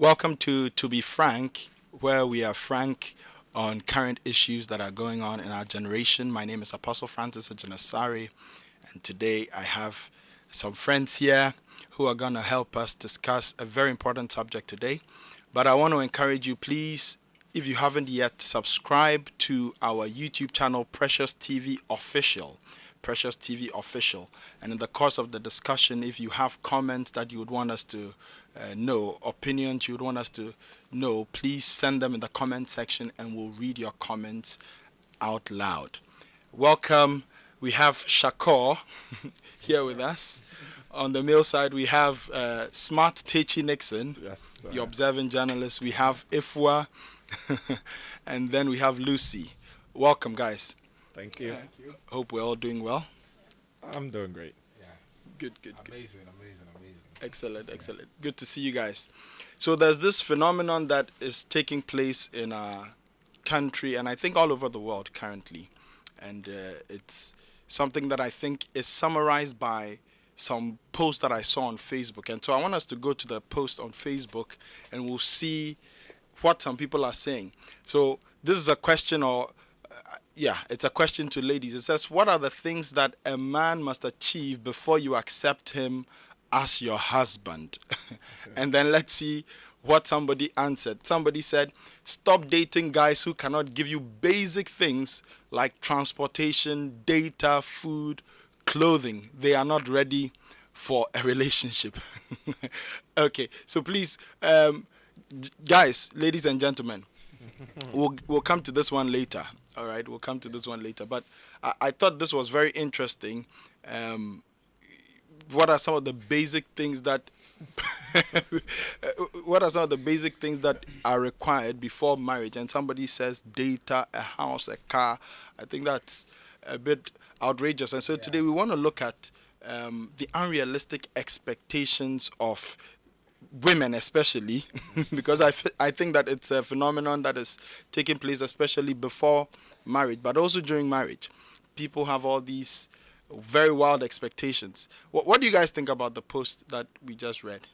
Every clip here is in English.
Welcome to Be Frank, where we are frank on current issues that are going on in our generation. My name is Apostle Francis Ajanasari, and today I have some friends here who are going to help us discuss a very important subject today. But I want to encourage you, please, if you haven't yet, subscribe to our YouTube channel, Precious TV Official. Precious TV Official. And in the course of the discussion, if you have comments that you would want us to know, opinions you would want us to know, please send them in the comment section and we'll read your comments out loud. Welcome. We have Shakor here with us. On the male side, we have Smart Techi Nixon, Yes. the observant journalist. We have Ep.4, and then we have Lucy. Welcome, guys. Thank you. Hope we're all doing well. I'm doing great. Yeah. Good. Amazing. Excellent. Good to see you guys. So there's this phenomenon that is taking place in our country and I think all over the world currently. And it's something that I think is summarized by some posts that I saw on Facebook. And so I want us to go to the post on Facebook and we'll see what some people are saying. So this is a question it's a question to ladies. It says, what are the things that a man must achieve before you accept him as your husband? And then let's see what somebody answered. Somebody said, stop dating guys who cannot give you basic things like transportation, data, food, clothing. They are not ready for a relationship. Okay, so please, guys, ladies and gentlemen, we'll come to this one later. All right, we'll come to this one later. But I thought this was very interesting. What are some of the basic things that are required before marriage? And somebody says data, a house, a car. I think that's a bit outrageous. And so today we want to look at the unrealistic expectations of women, especially because I think that it's a phenomenon that is taking place especially before marriage, but also during marriage. People have all these very wild expectations. What do you guys think about the post that we just read?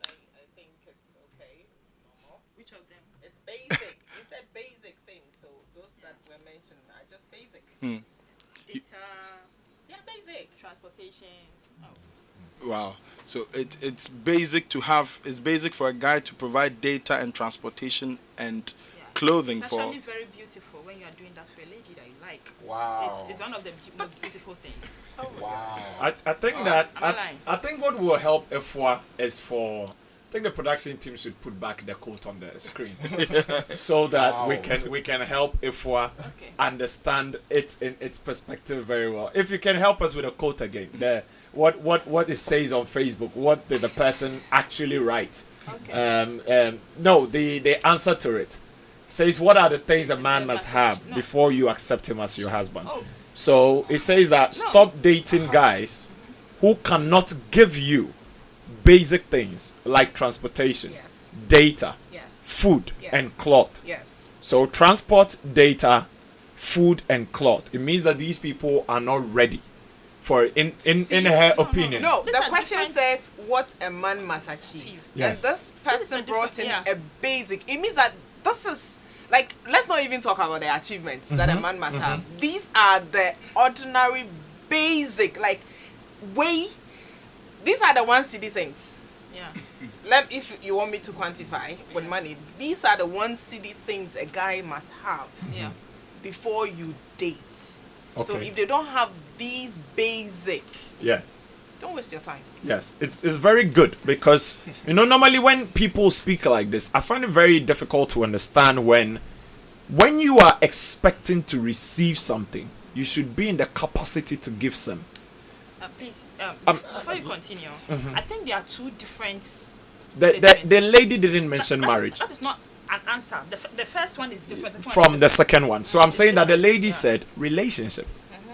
I think it's okay. It's normal. Which of them? It's basic. You said basic things, so those that were mentioned are just basic. Data, Yeah, basic. transportation. Wow. So it's basic for a guy to provide data and transportation and clothing It's for. actually very beautiful when you are doing that for a lady that you like. Wow. It's one of the most beautiful things. Wow. I think that Am I lying? I think what will help F4 is I think the production team should put back the quote on the screen so that we can help F4 Okay. understand it in its perspective very well. If you can help us with a quote again, what it says on Facebook, what did the person actually write? Okay. No, the answer to it says, what are the things a man must have before you accept him as your husband? Oh. So it says that stop dating guys who cannot give you basic things like transportation, Yes. data, Yes. food, Yes. and cloth. Yes. So transport, data, food, and cloth. It means that these people are not ready for in her opinion. No, These the are question different- says what a man must achieve. Yes. And this person a brought in different- a basic. It means that this is like, let's not even talk about the achievements that a man must have. These are the ordinary basic, these are the one city things. Yeah. If you want me to quantify with money, these are the one city things a guy must have Yeah. before you date. So Okay. if they don't have these basic, Yeah. don't waste your time. Yes, it's very good because normally when people speak like this, I find it very difficult to understand when you are expecting to receive something, you should be in the capacity to give some. Please, before you continue, I think there are two different. The lady didn't mention marriage That is not an answer. The first one is different from the second one. So I'm saying that the lady said relationship.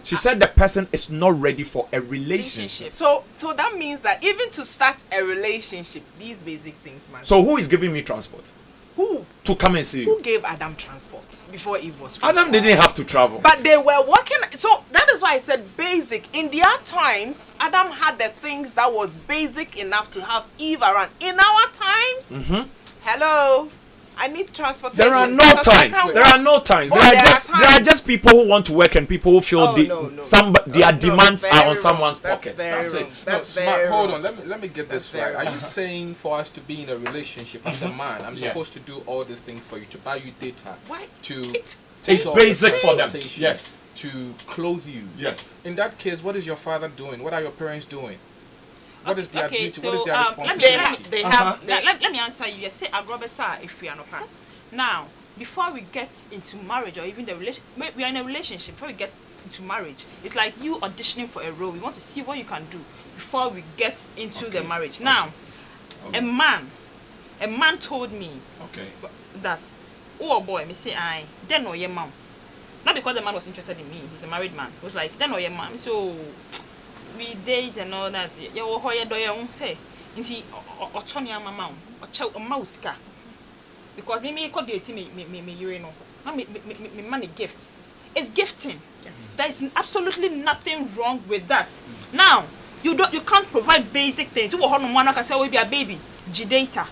She said the person is not ready for a relationship. So that means that even to start a relationship, these basic things must. So who is giving me transport? Who? to come and see you. Who gave Adam transport before Eve was created? Adam didn't have to travel. But they were working. So that is why I said basic. In their times, Adam had the things that was basic enough to have Eve around. In our times, hello, I need transportation. There are no because I times. can't There walk. are no times. Oh, There are just people who want to work and people who feel their No, demands very are on wrong. someone's That's pocket. very That's wrong. it. That's No, very Smart, hold wrong. on. Let me get this That's very right. Are wrong. you saying for us to be in a relationship as a man, I'm Yes. supposed to do all these things for you, to buy you data, Why? to It's take all the basic for them. transportation, Yes. to clothe you? Yes. In that case, what is your father doing? What are your parents doing? What is their Okay, duty? What is so, their let me- responsibility? They have. Let me answer you. You say agrobesa if we are not. Now, before we get into marriage or even the relation, we are in a relationship. Before we get into marriage, it's like you auditioning for a role. We want to see what you can do before we get into the marriage. Now, a man told me Okay. that, oh boy, me say I then know your mom. Not because the man was interested in me. He's a married man. He was like, then know your mom. So we date and all that. You will hear do you say? Inti autonomy mama o chew o mouse ka. Because me could date me you know. Me money gift. It's gifting. There is absolutely nothing wrong with that. Now, you can't provide basic things. You will have no one can say we be a baby. G data.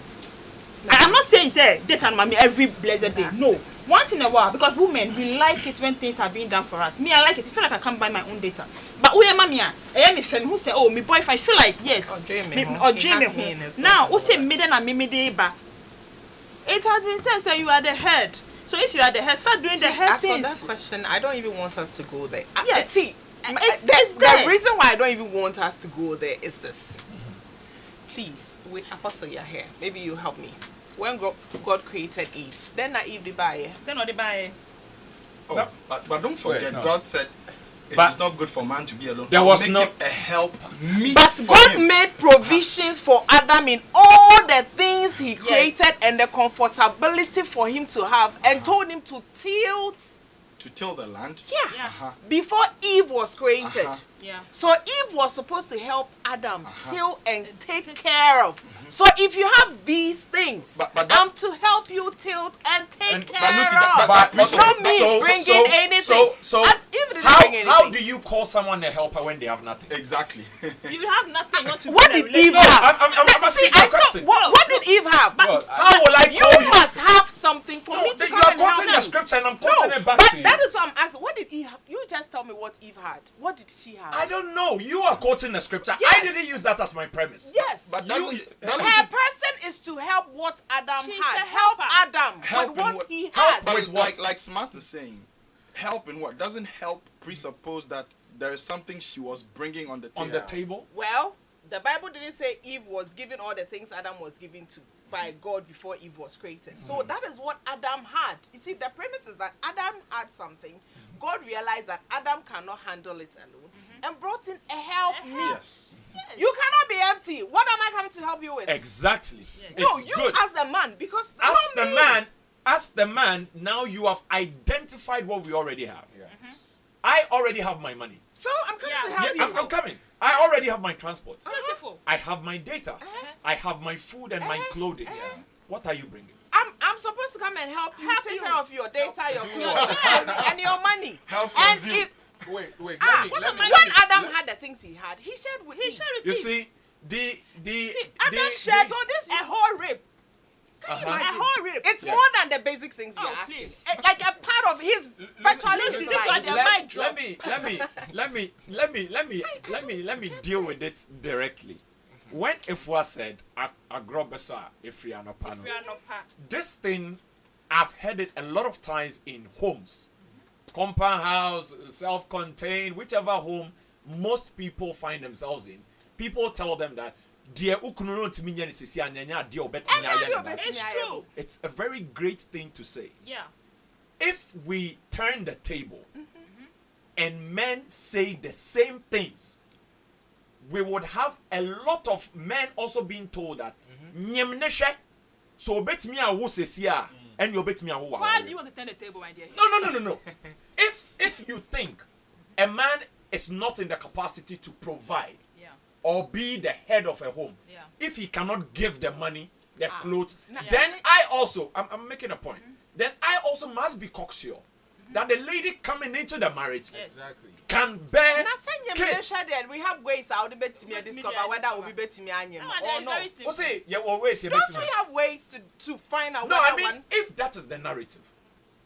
I'm not saying say data and mommy every blessed day. No. Once in a while, because women, we like it when things are being done for us. Me, I like it. It's not like I can't buy my own data. But we mommy, I am a friend who say, oh, my boyfriend, I feel like yes. Or dreaming. Now, who say me then and me day, but it has been said, say you are the head. So if you are the head, start doing the head As for things. that question, I don't even want us to go there. Yeah. See, It's the there. reason why I don't even want us to go there is this. Please, Apostle, you're here. Maybe you help me. When God created Eve, then not Eve the buyer. Then or they buy. Oh, but don't forget, Wait, no. God said it But is not good for man to be alone. there I'll was make no- him a help meet But for God him. made provisions for Adam in all the things he created and the comfortability for him to have, and told him to tilt. To till the land. Yeah. Uh-huh. Before Eve was created. Uh-huh. Yeah. So Eve was supposed to help Adam till and take care of. So if you have these things, But that- I'm to help you tilt and take And- care but Lucy, of. but okay, not me bringing anything. So And Eve didn't how bring anything. how do you call someone a helper when they have nothing? Exactly. You have nothing. Not to What be in a did Eve relationship. have? I'm asking See, you a question. what did Eve have? How will I You call you? must have something for me to You come are and help quoting you. the scripture and I'm No, quoting it back but to you. that is what I'm asking. What did Eve have? You just tell me what Eve had. What did she have? I don't know. You are quoting the scripture. I Yes. didn't use that as my premise. Yes. But You- Her person is to help what Adam She's had. a Help helper. Adam help with in what what? he Help has. But with what? like Smart is saying, help in what? Doesn't help presuppose that there is something she was bringing on the table. On the table. Well, the Bible didn't say Eve was given all the things Adam was given to by God before Eve was created. So that is what Adam had. You see, the premise is that Adam had something. God realized that Adam cannot handle it alone and brought in a help meet. Yes. You cannot be empty. What am I coming to help you with? Exactly. No, It's you good. as the man, because As not the me. man, now you have identified what we already have. Yeah. I already have my money. So I'm coming Yeah. to help Yeah, you. I'm coming. I already have my transport. Beautiful. I have my data. I have my food and my clothing. What are you bringing? I'm supposed to come and help you Help take you. care of your data, your clothes, and your money. Help and consume. if Wait. when Let me. Adam had the things he had, he shared with He me. shared with You me. see, the Adam shared So this a whole rib. uh-huh. A whole rib. It's Yes. more than the basic things we Oh, are asking. please. It's like a part of his specialist Listen, this life. one, they might drop. Let me deal with it directly. When Ep.4 said agrobesa ifrianopano, We are not part. this thing I've heard it a lot of times in homes, compound house, self-contained, whichever home most people find themselves in. People tell them that dear ukununo ntimi nya ne sisi anyanya dear obetimi aya ne It's that." true. It's a very great thing to say. Yeah. If we turn the table and men say the same things, we would have a lot of men also being told that "Nyem ne hwɛ, so obetimi awo sesi a and you obetimi awo wa." Why do you want to turn the table, my dear? No. If you think a man is not in the capacity to provide Yeah. or be the head of a home, Yeah. if he cannot give the money the clothes. Yeah. Then I also, I'm making a point. Then I also must be cocksure that the lady coming into the marriage Yes. Exactly. can bear Na send kids. you we have ways how to bet me discover whether will be betting me anyam No, or it's no. very simple. What's it? Yeah, always. Don't we have ways to find out No, whether I mean, one if that is the narrative,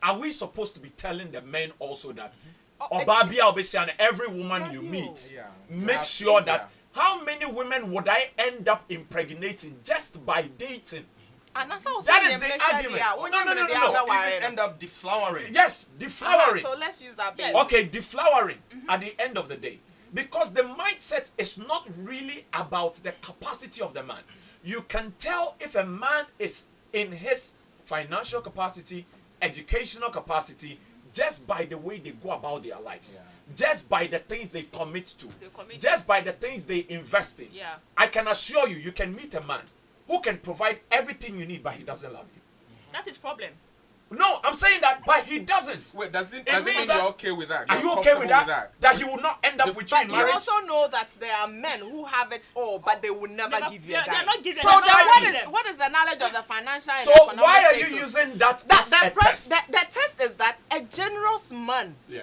are we supposed to be telling the men also that Oh, Obabia Obesian, every woman you Yeah, meet, yeah. make Yeah. sure that Yeah. how many women would I end up impregnating just by dating? and that's how That is the argument. No. Even end up deflowering. Yes, deflowering. So let's use that base. Okay, deflowering at the end of the day. Because the mindset is not really about the capacity of the man. You can tell if a man is in his financial capacity, educational capacity, just by the way they go about their lives. Yeah. Just by the things they commit to. commit Just by the things they invest in. Yeah. I can assure you, you can meet a man who can provide everything you need, but he doesn't love you. That is problem. No, I'm saying that, but he doesn't. Wait, does it means mean that- you're okay with that? Are You're you okay with comfortable that? That he will not end up with you But in you marriage? also know that there are men who have it all, but they will never give you a They're dime. not giving So a then dime. what is the knowledge of the financial and So economic why are you status? using that as a test? The test is that a generous man Yeah.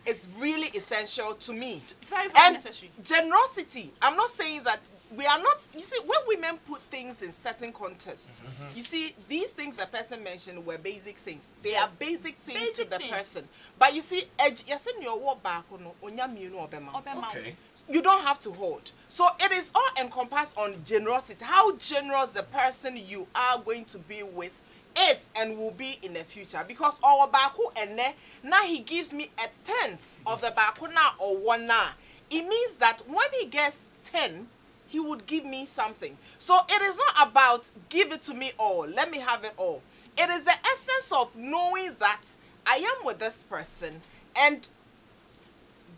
is really essential to me. Very, very And necessary. generosity, I'm not saying that we are not, you see, when women put things in certain context, you see, these things the person mentioned were basic things. They Yes. are basic things Basic to the things. person. But you see, yes, in your work back, Okay. you don't have to hold. So it is all encompassed on generosity. How generous the person you are going to be with is and will be in the future. Because our baku and now he gives me a tenth of the baku now or one now. It means that when he gets 10, he would give me something. So it is not about give it to me all, let me have it all. It is the essence of knowing that I am with this person and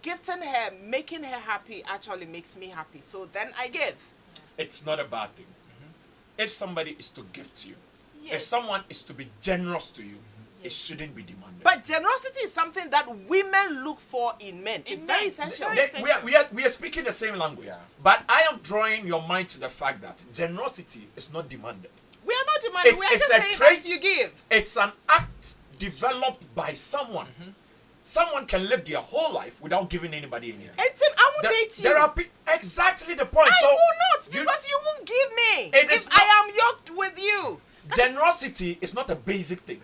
gifting her, making her happy actually makes me happy. So then I give. It's not a bad thing. If somebody is to gift you, if Yes. someone is to be generous to you, it shouldn't be demanded. But generosity is something that women look for in men. It's In very men. essential. Very We are speaking the same language. Yeah. But I am drawing your mind to the fact that generosity is not demanded. We are not demanding. We are It's just a saying trait. that you give. It's an act developed by someone. Someone can live their whole life without giving anybody anything. And Tim, I won't There, date you. there are exactly the point. I So will not you- because you won't give me. It is If not- I am yoked with you. generosity is not a basic thing.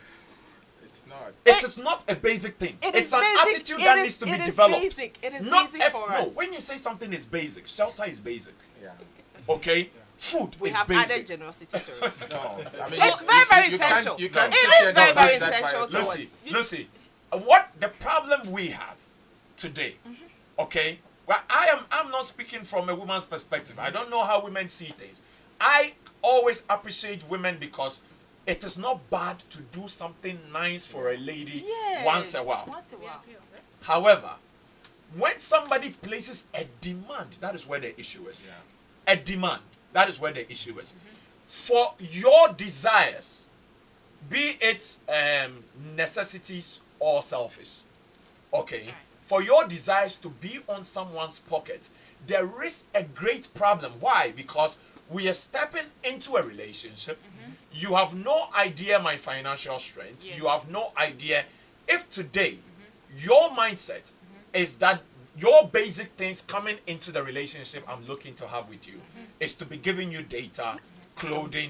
It's not. It is not a basic thing. It It's is an basic. attitude It that is- needs to be it is developed. basic. It is Not basic for no, us. when you say something is basic, shelter is basic. Yeah. Okay? Food We is have basic. added generosity to it. No. I mean, It's very, very you can't- essential. You can't It sit is here and very, just very say that by essential to yourself. us. Lucy, what the problem we have today, okay? Well, I'm not speaking from a woman's perspective. I don't know how women see things. I always appreciate women because it is not bad to do something nice for a lady Yes. once a while. Once a while. However, when somebody places a demand, that is where the issue is. Yeah. A demand, that is where the issue is. For your desires, be it necessities or selfish, okay? For your desires to be on someone's pocket, there is a great problem. Why? Because we are stepping into a relationship. You have no idea my financial strength. Yes. You have no idea if today your mindset is that your basic things coming into the relationship I'm looking to have with you is to be giving you data, clothing,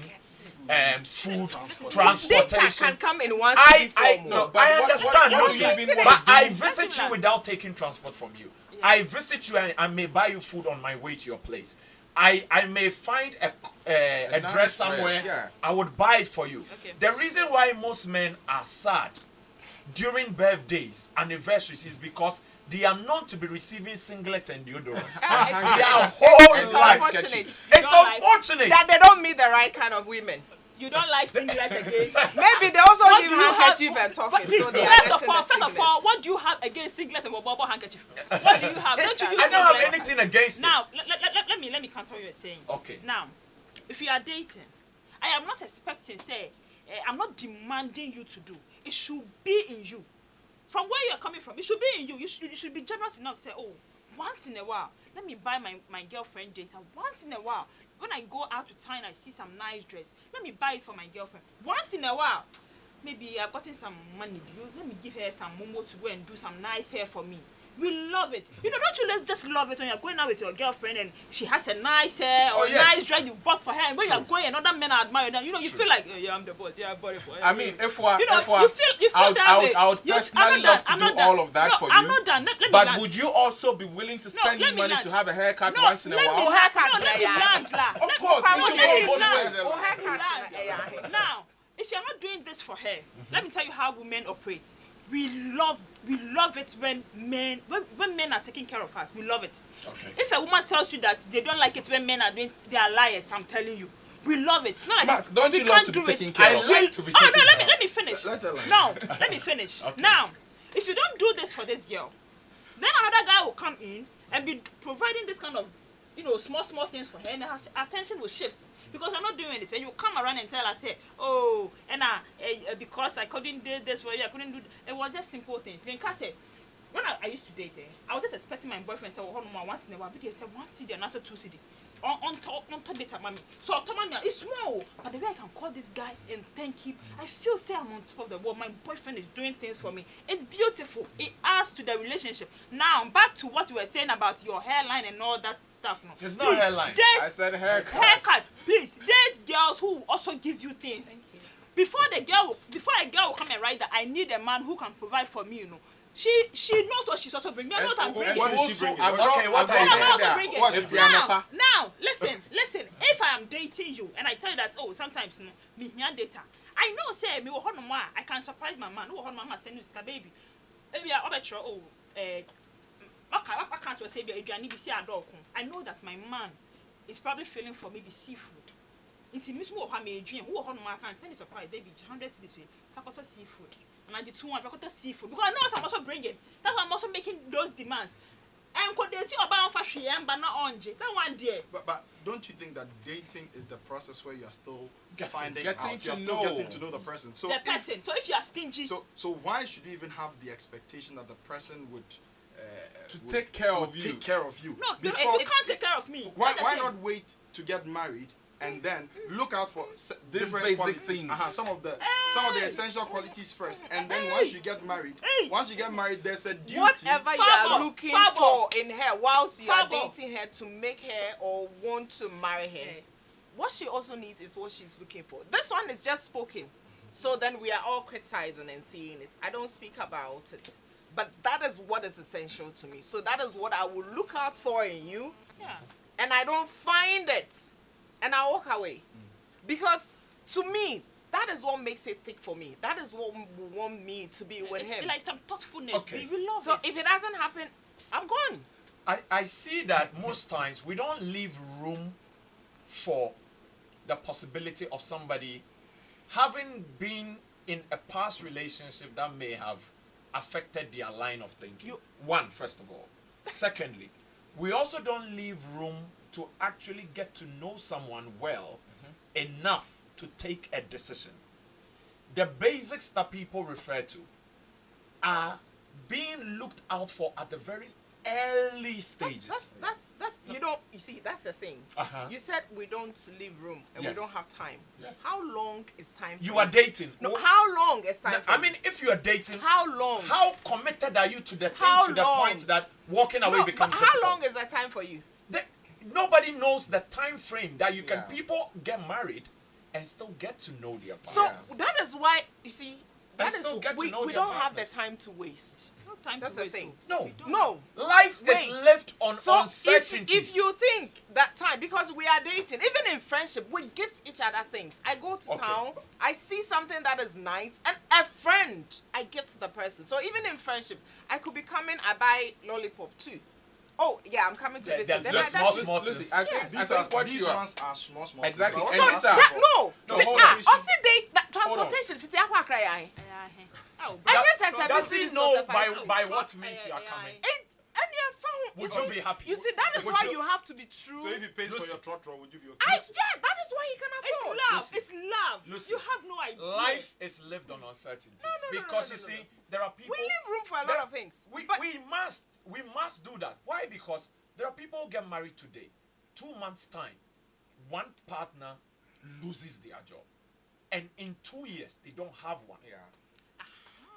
food, Data transportation. can come in one I form. no, But I what- understand, what Lucy, do you mean, but what do I you- visit you without taking transport from you. I visit you and I may buy you food on my way to your place. I may find a nice dress somewhere. dress, yeah. I would buy it for you. Okay. The reason why most men are sad during birthdays, anniversaries is because they are known to be receiving singlets and deodorant. Their whole And life. unfortunate. It's don't like- unfortunate. That they don't meet the right kind of women. You don't like singlet again. Maybe they also What give do you have- handkerchief and But toffees. please, So they are first getting of all, the singlets. what do you have against singlet and bubble handkerchief? What do you have? Don't you use I don't have singlet? anything against it. Now, let me counter what you're saying. Okay. Now, if you are dating, I am not expecting, I'm not demanding you to do. It should be in you. From where you are coming from, it should be in you. You should be generous enough to say, oh, once in a while, let me buy my girlfriend data. Once in a while, when I go out to town, I see some nice dress. Let me buy it for my girlfriend. Once in a while, maybe I've gotten some money. Let me give her some momo to go and do some nice hair for me. We love it. You know, don't you let's just love it when you're going out with your girlfriend and she has a nice hair or nice dress you bought for her, and when you're going and other men admire them, you know, you feel like, yeah, I'm the boss, yeah, I bought it for her. I mean, you feel that way. I would personally love to do all of that for you. I'm not done. Let me But land. would you also be willing to send me money to have a haircut once in a let while? me land. Of course, we should go both ways. Now, if you're not doing this for her, let me tell you how women operate. We love it when men are taking care of us. We love it. Okay. If a woman tells you that they don't like it when men are doing, they are liars. I'm telling you, we love it. It's not Smart. like Don't we you love can't to be do taken it. care of? I like to be taken care of. Let me finish. No, let me finish. Okay. Now, if you don't do this for this girl, then another guy will come in and be providing this kind of, small things for her, and her attention will shift because you're not doing it. And you come around and tell us, hey, oh, and because I couldn't do this for you, I couldn't do. It was just simple things. Because when I used to date, I was just expecting my boyfriend to say, oh, no, once in a while, but they said 1 CD and also 2 CD. On top data, mommy. So automatically, it's small, but the way I can call this guy and thank him, I feel say I'm on top of the world. My boyfriend is doing things for me. It's beautiful. It adds to the relationship. Now back to what you were saying about your hairline and all that stuff. No, It's not hairline. I said haircut. Haircut, please. Date girls who also give you things. Before a girl will come and write that I need a man who can provide for me, She knows what she's also bringing. What I'm bringing. what is she bringing? Okay, what I'm are also you bringing. What's Now, listen. If I am dating you and I tell you that, sometimes me data, I know say me I can surprise my man. Mama send you a baby. Maybe I can't say I know that my man is probably feeling for maybe seafood. It's a mismo of me dream. Who can send you surprise baby 100 cities with faculty seafood. And I did 200 seafood because I know what I'm also bringing. That's why I'm also making those demands. And could they see about fashion but not on that one day? But don't you think that dating is the process where you are still Getting you're to still know. getting to know the person? So The person. So if you are stingy, so why should you even have the expectation that the person would take care would of you? take care of you? no, Before, you can't take care of me. why That's the thing. not wait to get married and then look out for These different basic qualities, things. some of the essential qualities first, and then once you get married, there's a duty. Whatever you Fabo, are looking Fabo. for in her whilst you are Fabo. dating her to make her or want to marry her, what she also needs is what she's looking for. This one is just spoken. So then we are all criticizing and seeing it. I don't speak about it. But that is what is essential to me. So that is what I will look out for in you. Yeah. And I don't find it. And I walk away. Because to me, that is what makes it thick for me. That is what will want me to be with It's him. like some thoughtfulness. Okay. We love So it. if it doesn't happen, I'm gone. I see that most times we don't leave room for the possibility of somebody having been in a past relationship that may have affected their line of thinking. One, first of all. Secondly, we also don't leave room to actually get to know someone well enough to take a decision. The basics that people refer to are being looked out for at the very early stages. That's you see, that's the thing. You said we don't leave room and we Yes. don't have time. Yes. How long is time for You are dating. No, how long is time for I mean, if you are dating, how long? how committed are you to the thing How to the long? point that walking away No, becomes but how difficult? long is that time for you? Nobody knows the time frame that you can. Yeah. People get married and still get to know their So partners. that is why you see that still get to we know their don't have the partners. time to waste. No time That's to the waste, thing. No, No. life Wait. is lived on So uncertainties. if you think that time, because we are dating, even in friendship, we gift each other things. I go to Okay. town, I see something that is nice, and a friend, I gift the person. So even in friendship, I could be coming, I buy lollipop too. Oh yeah, I'm coming to The- visit. the Then little that's small Listen, things. I think, Yes. I think what These you are. ones are small. Exactly. things. And But these what are- I'm no. for- hold on. Also date that transportation. Fiti akwa kra ya. Oh, I guess I said Does this he is know not sufficing. by what means you are coming? And you found. Would you be happy? You see, that is Would why you- you have to be true. So if he pays for Lucy. your trotro, would you be okay? Yeah, that is why he can It's afford. love. Lucy. It's love. Lucy. You have no idea. Life is lived on uncertainties. No, because no, you no, see, there are people. We leave room for a there- lot of things. We But must do that. Why? Because there are people who get married today. 2 months time, one partner loses their job, and in 2 years they don't have one. Yeah.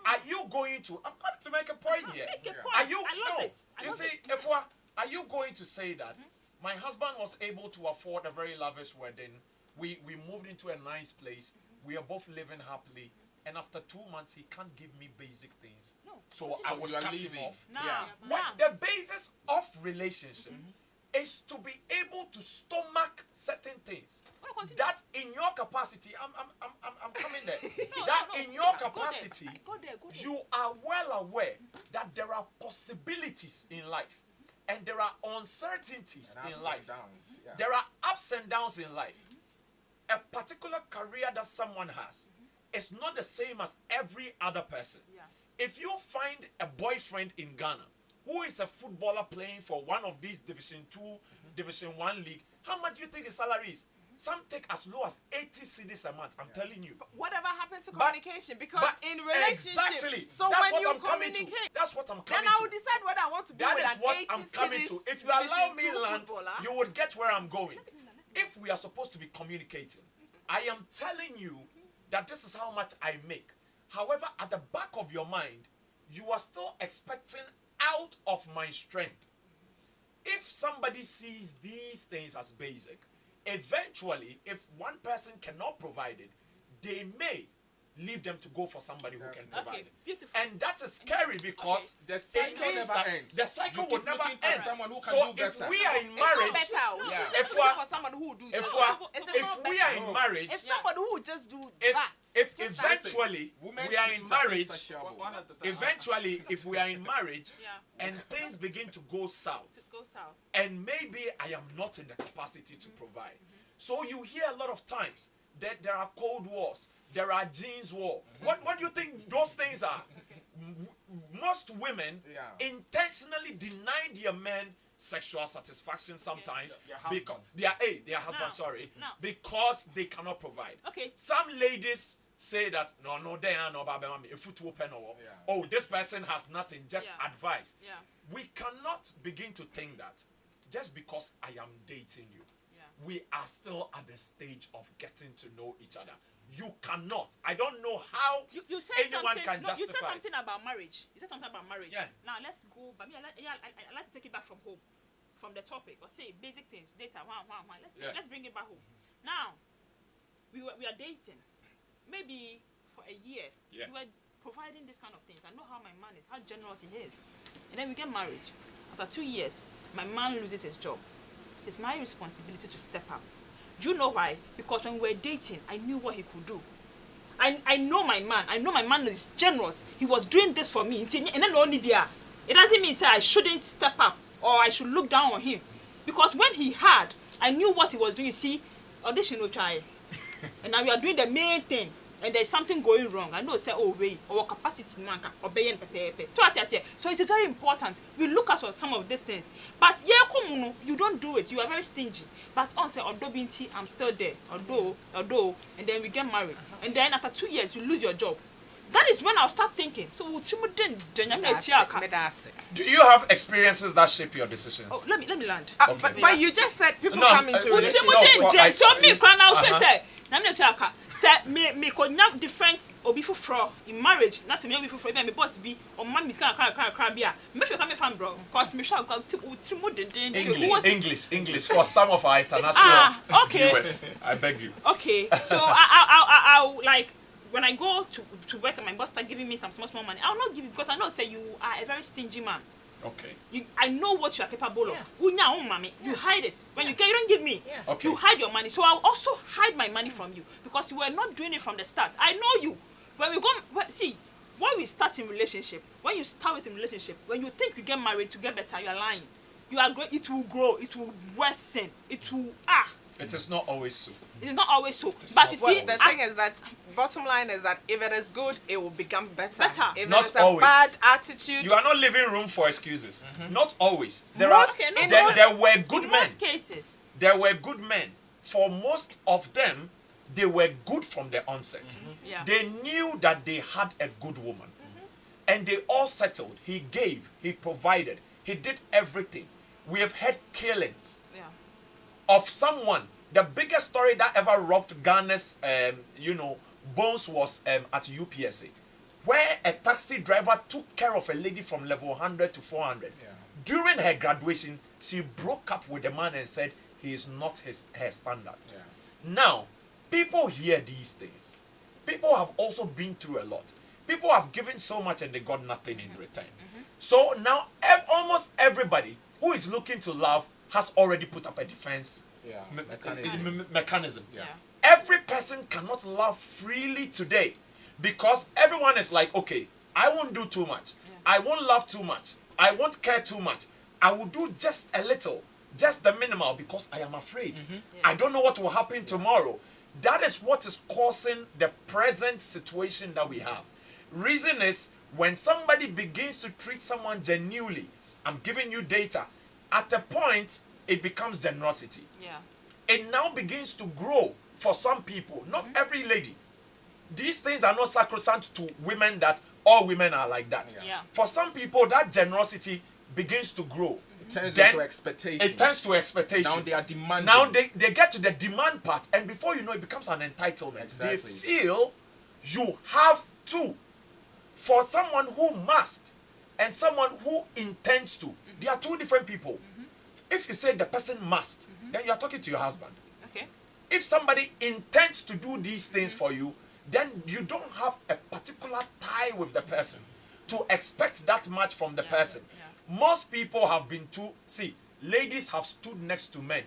Are you going to? I'm going to make a point here. Make a Yeah. point. Are you? I love No. this. I You love see, this. are you going to say that my husband was able to afford a very lavish wedding? We moved into a nice place. We are both living happily. And after 2 months, he can't give me basic things. No. So I would you are cut leaving. him off. Now, Yeah. What now. the basis of relationship is to be able to stomach certain things. Wanna continue? That in your capacity, I'm coming there. No, That no, no. in your Go there. capacity, Go there. you are well aware that there are possibilities in life, and there are uncertainties And in ups and life. downs. Yeah. There are ups and downs in life. A particular career that someone has is not the same as every other person. Yeah. If you find a boyfriend in Ghana who is a footballer playing for one of these Division 2, Division 1 league, how much do you think his salary is? Some take as low as 80 cedis a month. I'm telling you. Whatever happened to But- communication? Because but in relationship, exactly. so That's when what you I'm coming to. communicate, That's what I'm then coming I to. will decide whether I want to be That with is an what 80 I'm coming to. cities If you allow Division me 2 land, footballer, you would get where I'm going. If we are supposed to be communicating, I am telling you that this is how much I make. However, at the back of your mind, you are still expecting out of my strength. If somebody sees these things as basic, eventually, if one person cannot provide it, they may leave them to go for somebody who can provide Okay, it. beautiful. And that is scary because The it cycle means never that ends. the cycle You will keep never looking for end. someone who can So do if better. we are in it's not marriage, better. We Yeah. should If just we are- look for someone who will do if just we are, that. It is if not we better. are in marriage, It's somebody who will just do if that. if Just that. eventually Women's we are in needs are marriage, insatiable. One at a time. eventually if we are in marriage Yeah. and things begin to go south, Go south. and maybe I am not in the capacity to provide. So you hear a lot of times that there are cold wars, there are jeans war. What do you think those things are? Most women Yeah. intentionally deny their men sexual satisfaction sometimes Their because husbands. their husband, Now, sorry, now. because they cannot provide. Okay. Some ladies say that no they are no baba mami if you open or Yeah. oh this person has nothing, just Yeah. advice. Yeah. We cannot begin to think that just because I am dating you, Yeah. we are still at the stage of getting to know each other. You cannot. I don't know how You said anyone something. can No, you said justify it. something about marriage. You said something about marriage. Yeah. Now let's go. But me, I like to take it back from home, from the topic, or say basic things, data. One. Let's bring it back home. Now, we are dating. Maybe for a year, Yeah. we were providing this kind of things. I know how my man is, how generous he is, and then we get married. After 2 years, my man loses his job. It is my responsibility to step up. Do you know why? Because when we were dating, I knew what he could do. I know my man. I know my man is generous. He was doing this for me. And then only there. It doesn't mean say I shouldn't step up or I should look down on him. Because when he had, I knew what he was doing. You see, audition no try. And now we are doing the main thing. And there's something going wrong. I know say, oh wait, our capacity man or so what I say. So it's very important. We look at for some of these things. But yeah, you don't do it. You are very stingy. But on say although binti, I'm still there. Although, and then we get married. And then after 2 years, you lose your job. That is when I'll start thinking. So That's it. Do you have experiences that shape your decisions? oh, let me land. Okay. But you just said people No, come into no, relationship. So me plan out Uh-huh. say me could have different obi fufro in marriage. Not to me obi fufro, even me boss be or man is kind of be. Me feel come from bro. Cause me shall come to more than English for some of our international okay. viewers. I beg you. Okay, so I'll like when I go to work and my boss start giving me some small money, I'll not give it because I know say you are a very stingy man. Okay. I know what you are capable of. You hide it. When you don't give me, Yeah. Okay. you hide your money. So I'll also hide my money from you because you were not doing it from the start. I know you. When we go, see, when we start in relationship, when you start with a relationship, when you think you get married to get better, you are lying. You are going. It will grow. It will worsen. It will It is not always so. It is not always so. It's But not you Well, see, the thing is that bottom line is that if it is good, it will become better. Better. If Not it is a always. bad attitude, You are not leaving room for excuses. Not always. in most There were good in men. most cases, There were good men. For most of them, they were good from the onset. yeah. They knew that they had a good woman. And they all settled. He gave, he provided, he did everything. We have had killings Yeah. of someone The biggest story that ever rocked Ghana's, bones was at UPSA, where a taxi driver took care of a lady from level 100 to 400. Yeah. During her graduation, she broke up with the man and said he is not her standard. Yeah. Now, people hear these things. People have also been through a lot. People have given so much and they got nothing in return. So now, almost everybody who is looking to love has already put up a defense Yeah. mechanism. Yeah. Every person cannot love freely today because everyone is like, okay, I won't do too much. I won't love too much. I won't care too much. I will do just a little, just the minimal because I am afraid. I don't know what will happen tomorrow. That is what is causing the present situation that we have. Reason is when somebody begins to treat someone genuinely, I'm giving you data, at a point it becomes generosity. Yeah. It now begins to grow for some people, not every lady. These things are not sacrosanct to women that all women are like that. Yeah. For some people, that generosity begins to grow. It turns Then into expectation. It turns to expectation. Now they are demanding. Now they get to the demand part, and before you know, it becomes an entitlement. Exactly. They feel you have to. For someone who must and someone who intends to, they are two different people. If you say the person must, then you are talking to your husband. Okay. If somebody intends to do these things for you, then you don't have a particular tie with the person to expect that much from the person. Yeah. Most people have been too, ladies have stood next to men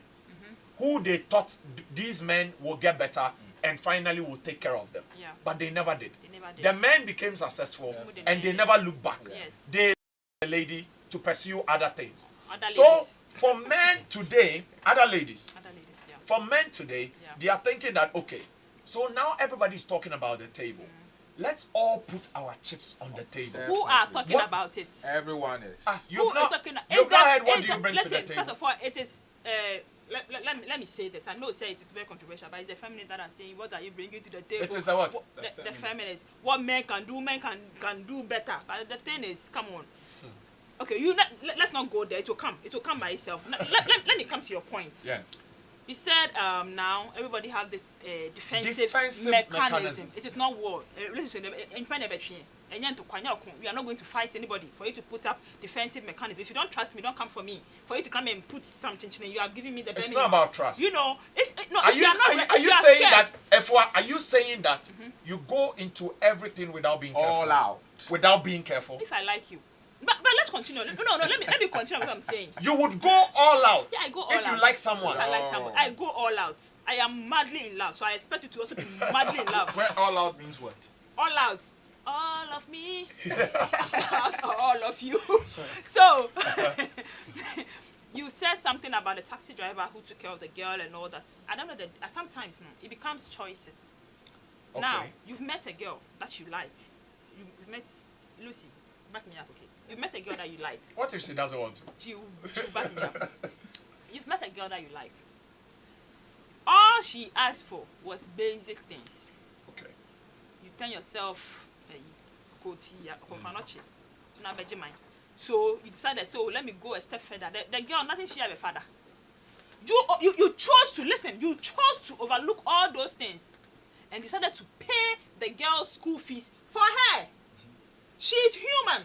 who they thought these men will get better and finally will take care of them. Yeah. But they never did. They never did. The men became successful Yeah. and they never looked back. Yes. They the lady to pursue other things. Other So ladies. for men today, other ladies, Other ladies, yeah. for men today, Yeah. they are thinking that, okay, so now everybody's talking about the table. Let's all put our chips on the table. Yeah. Who are talking What- about it? Everyone is. You've Who not, are talking? you've not heard what is do you that- bring to the listen, table. First of all, it is. Let me say this. I know say it is very controversial, but it's the feminists that are saying, "What are you bringing to the table?" It is the what? The feminists. What men can do, men can do better. But the thing is, come on. Okay, let's not go there. It will come. It will come by itself. Let me come to your point. Yeah. You said now everybody have this defensive mechanism. mechanism. It is not war. Listen, we are not going to fight anybody for you to put up defensive mechanism. If you don't trust me, don't come for me. For you to come and put something, you are giving me the It's benefit. not about trust. You know, no. Are if you, you are not, are you, if are you are saying scared, that, F4, are you saying that you go into everything without being careful? All out. Without being careful? if I like you, but let's continue. No. Let me continue with what I'm saying. You would go all out Yeah, I go all if out. you like someone. If I like someone, I go all out. I am madly in love, so I expect you to also be madly in love. Where all out means what? All out. All of me. All of you. So, you said something about the taxi driver who took care of the girl and all that. I don't know that sometimes it becomes choices. Now, Okay. you've met a girl that you like. You've met Lucy. Back me up, okay? You've met a girl that you like. What if she doesn't want to? She'll back me up. You've met a girl that you like. All she asked for was basic things. Okay. You tell yourself, so you decided, so let me go a step further. The girl, nothing she have a father. You chose to listen. You chose to overlook all those things and decided to pay the girl's school fees for her. She is human.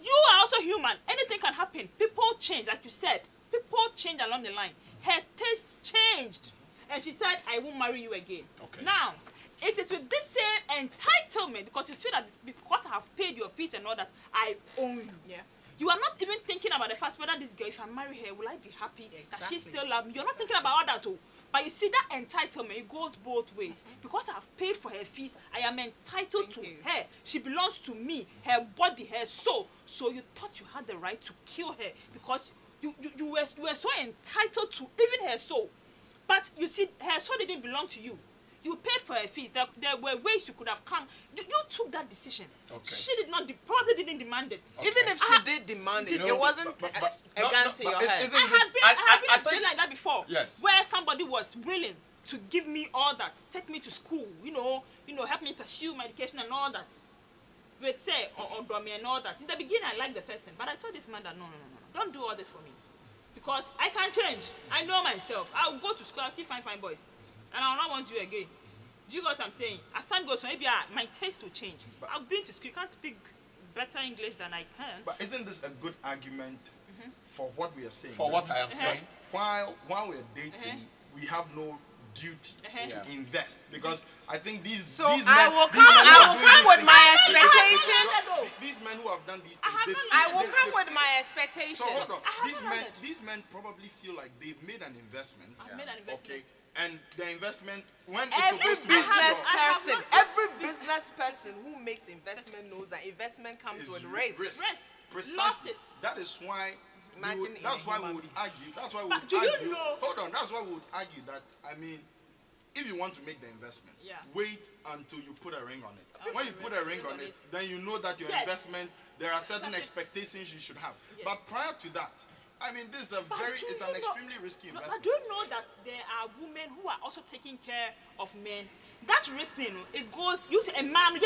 You are also human. Anything can happen. People change, like you said. People change along the line. Her taste changed. And she said, I won't marry you again. Okay. Now, it is with this same entitlement, because you feel that because I have paid your fees and all that, I own you. Yeah. You are not even thinking about the fact whether this girl, if I marry her, will I be happy that she Exactly. still loves me? You're not thinking about all that too. But you see that entitlement, it goes both ways. Because I have paid for her fees, I am entitled Thank to you. her. She belongs to me, her body, her soul. So you thought you had the right to kill her because you were so entitled to even her soul. But you see, her soul didn't belong to you. You paid for her fees. There were ways you could have come. You took that decision. Okay. She did not, probably didn't demand it. Even if she did demand it, it wasn't a gun to your head. isn't I this- have been, I I have been in a think- situation like that before. Yes. Where somebody was willing to give me all that, take me to school, help me pursue my education and all that. We'd say, or me and all that. In the beginning, I liked the person, but I told this man that no, don't do all this for me. because I can change. I know myself. I'll go to school, I'll see fine boys, and I'll not want you again. Do you get what I'm saying? As time goes on, maybe my taste will change. I've been to school, you can't speak better English than I can. But isn't this a good argument for what we are saying? For what I am saying. While we're dating, we have no duty to invest, because I think these So men, I will these men who are come doing these with things- my expectation. These men who have done these things, have they not feel- I will they- come they with feel- my So expectation. hold on. I have These not men, heard. these men probably feel like they've made an investment. I've made an investment. Okay, and the investment, when it's Every supposed to be business sure, I have person, not- every business person who makes investment knows that investment comes is with risk. Risk. Precisely. Losses. That is why. Imagine in That's a why we human would being. argue. That's why we But would do you argue. know- Hold on. That's why we would argue that. I mean, if you want to make the investment, Yeah. wait until you put a ring on it. Okay. When you put a ring on it, then you know that your Yes. investment, there are certain Something- expectations you should have. Yes. But prior to that, I mean, this is a But very, do it's you an know- extremely risky No, investment. but do you know that there are women who are also taking care of men? That risk thing, it goes, you see a man,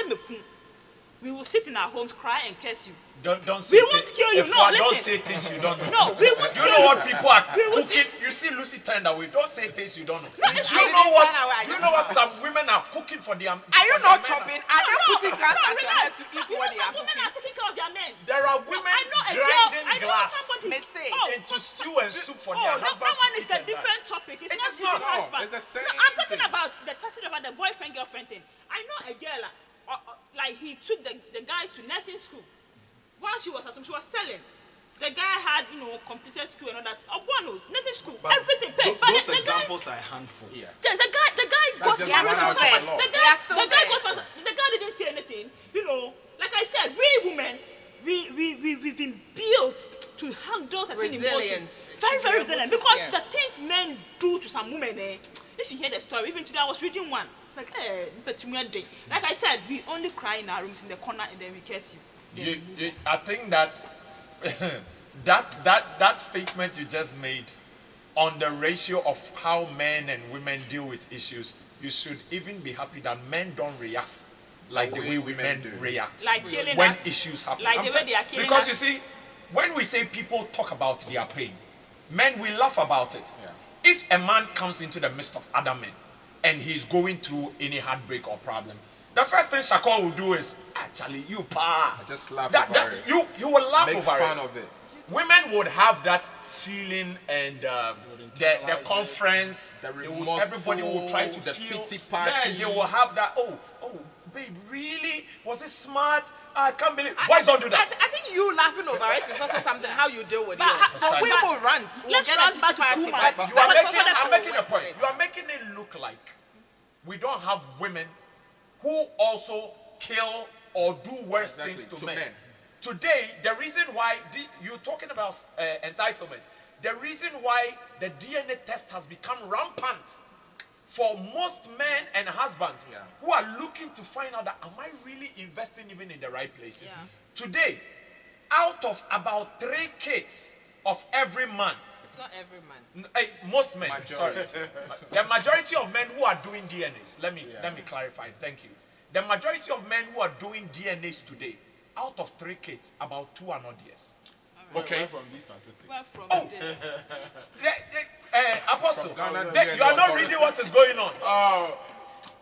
we will sit in our homes, cry and curse you. Don't say We won't kill you. If No, I don't listen. say things you don't know. No, we won't You kill know you. what people are We will cooking? You see Lucy turned away. Don't say things you don't know. No, Do it's you not. know what? I didn't turn away, I You just know what laughed. some women are cooking for their. Are you not chopping? Are they putting gas at your head to eat You know what they are some women cooking? are taking care of their men. There are No, women I know a girl, grinding I know glass somebody. May say. into stew and soup for Oh, their that husbands. one to is eat a and different topic. It's It not is not. even husband. It's the same No, I'm talking thing. about the testing about the boyfriend girlfriend thing. I know a girl, like he took the guy to nursing school. While she was at home, she was selling. The guy had, completed school and all that. Nursing school, But everything paid. But those the guy, examples are a handful. Yeah. yes, the guy got just married one to out of somebody. the law. The They are still guy there. the guy didn't say anything. Like I said, we women, we've been built to handle certain Resilient. emotions. Very, To very be able resilient. to- Because yes. the things men do to some women, if you hear the story, even today I was reading one. It's like, like I said, we only cry in our rooms in the corner and then we curse you. I think that that statement you just made on the ratio of how men and women deal with issues, you should even be happy that men don't react like the way women react Like killing when us. issues happen. Like the way they are killing because us. you see, when we say people talk about their pain, men we laugh about it. Yeah. If a man comes into the midst of other men and he's going through any heartbreak or problem, the first thing Shako will do is, actually, you pa. Just laugh That- over that- it. You will laugh Make over fun it. of it. Women would have that feeling and the internalize it. conference. The everybody will try to remorseful, the feel. pity party. Then they will have that. Oh, babe, really? Was it smart? I can't believe. Boys don't do that. I think you laughing over it is also something how you deal with But yours. So we Precisely. will rant. We'll Let's get run a back to pity 2 party, months. but- You are but making. for that I'm will making a work point. with it. You are making it look like we don't have women who also kill or do worse Exactly, things to to men. men. Today, the reason why you're talking about entitlement, the reason why the DNA test has become rampant for most men and husbands Yeah. who are looking to find out that am I really investing even in the right places? Yeah. Today, out of about 3 kids of every man, It's not every man. most men, Majority. sorry, the majority of men who are doing DNAs, let me clarify, thank you. The majority of men who are doing DNAs today, out of 3 kids, about 2 are not DS. Okay. Where from these statistics? Where from Oh. this? Apostle, From Ghana you are not reading what is going on. Oh,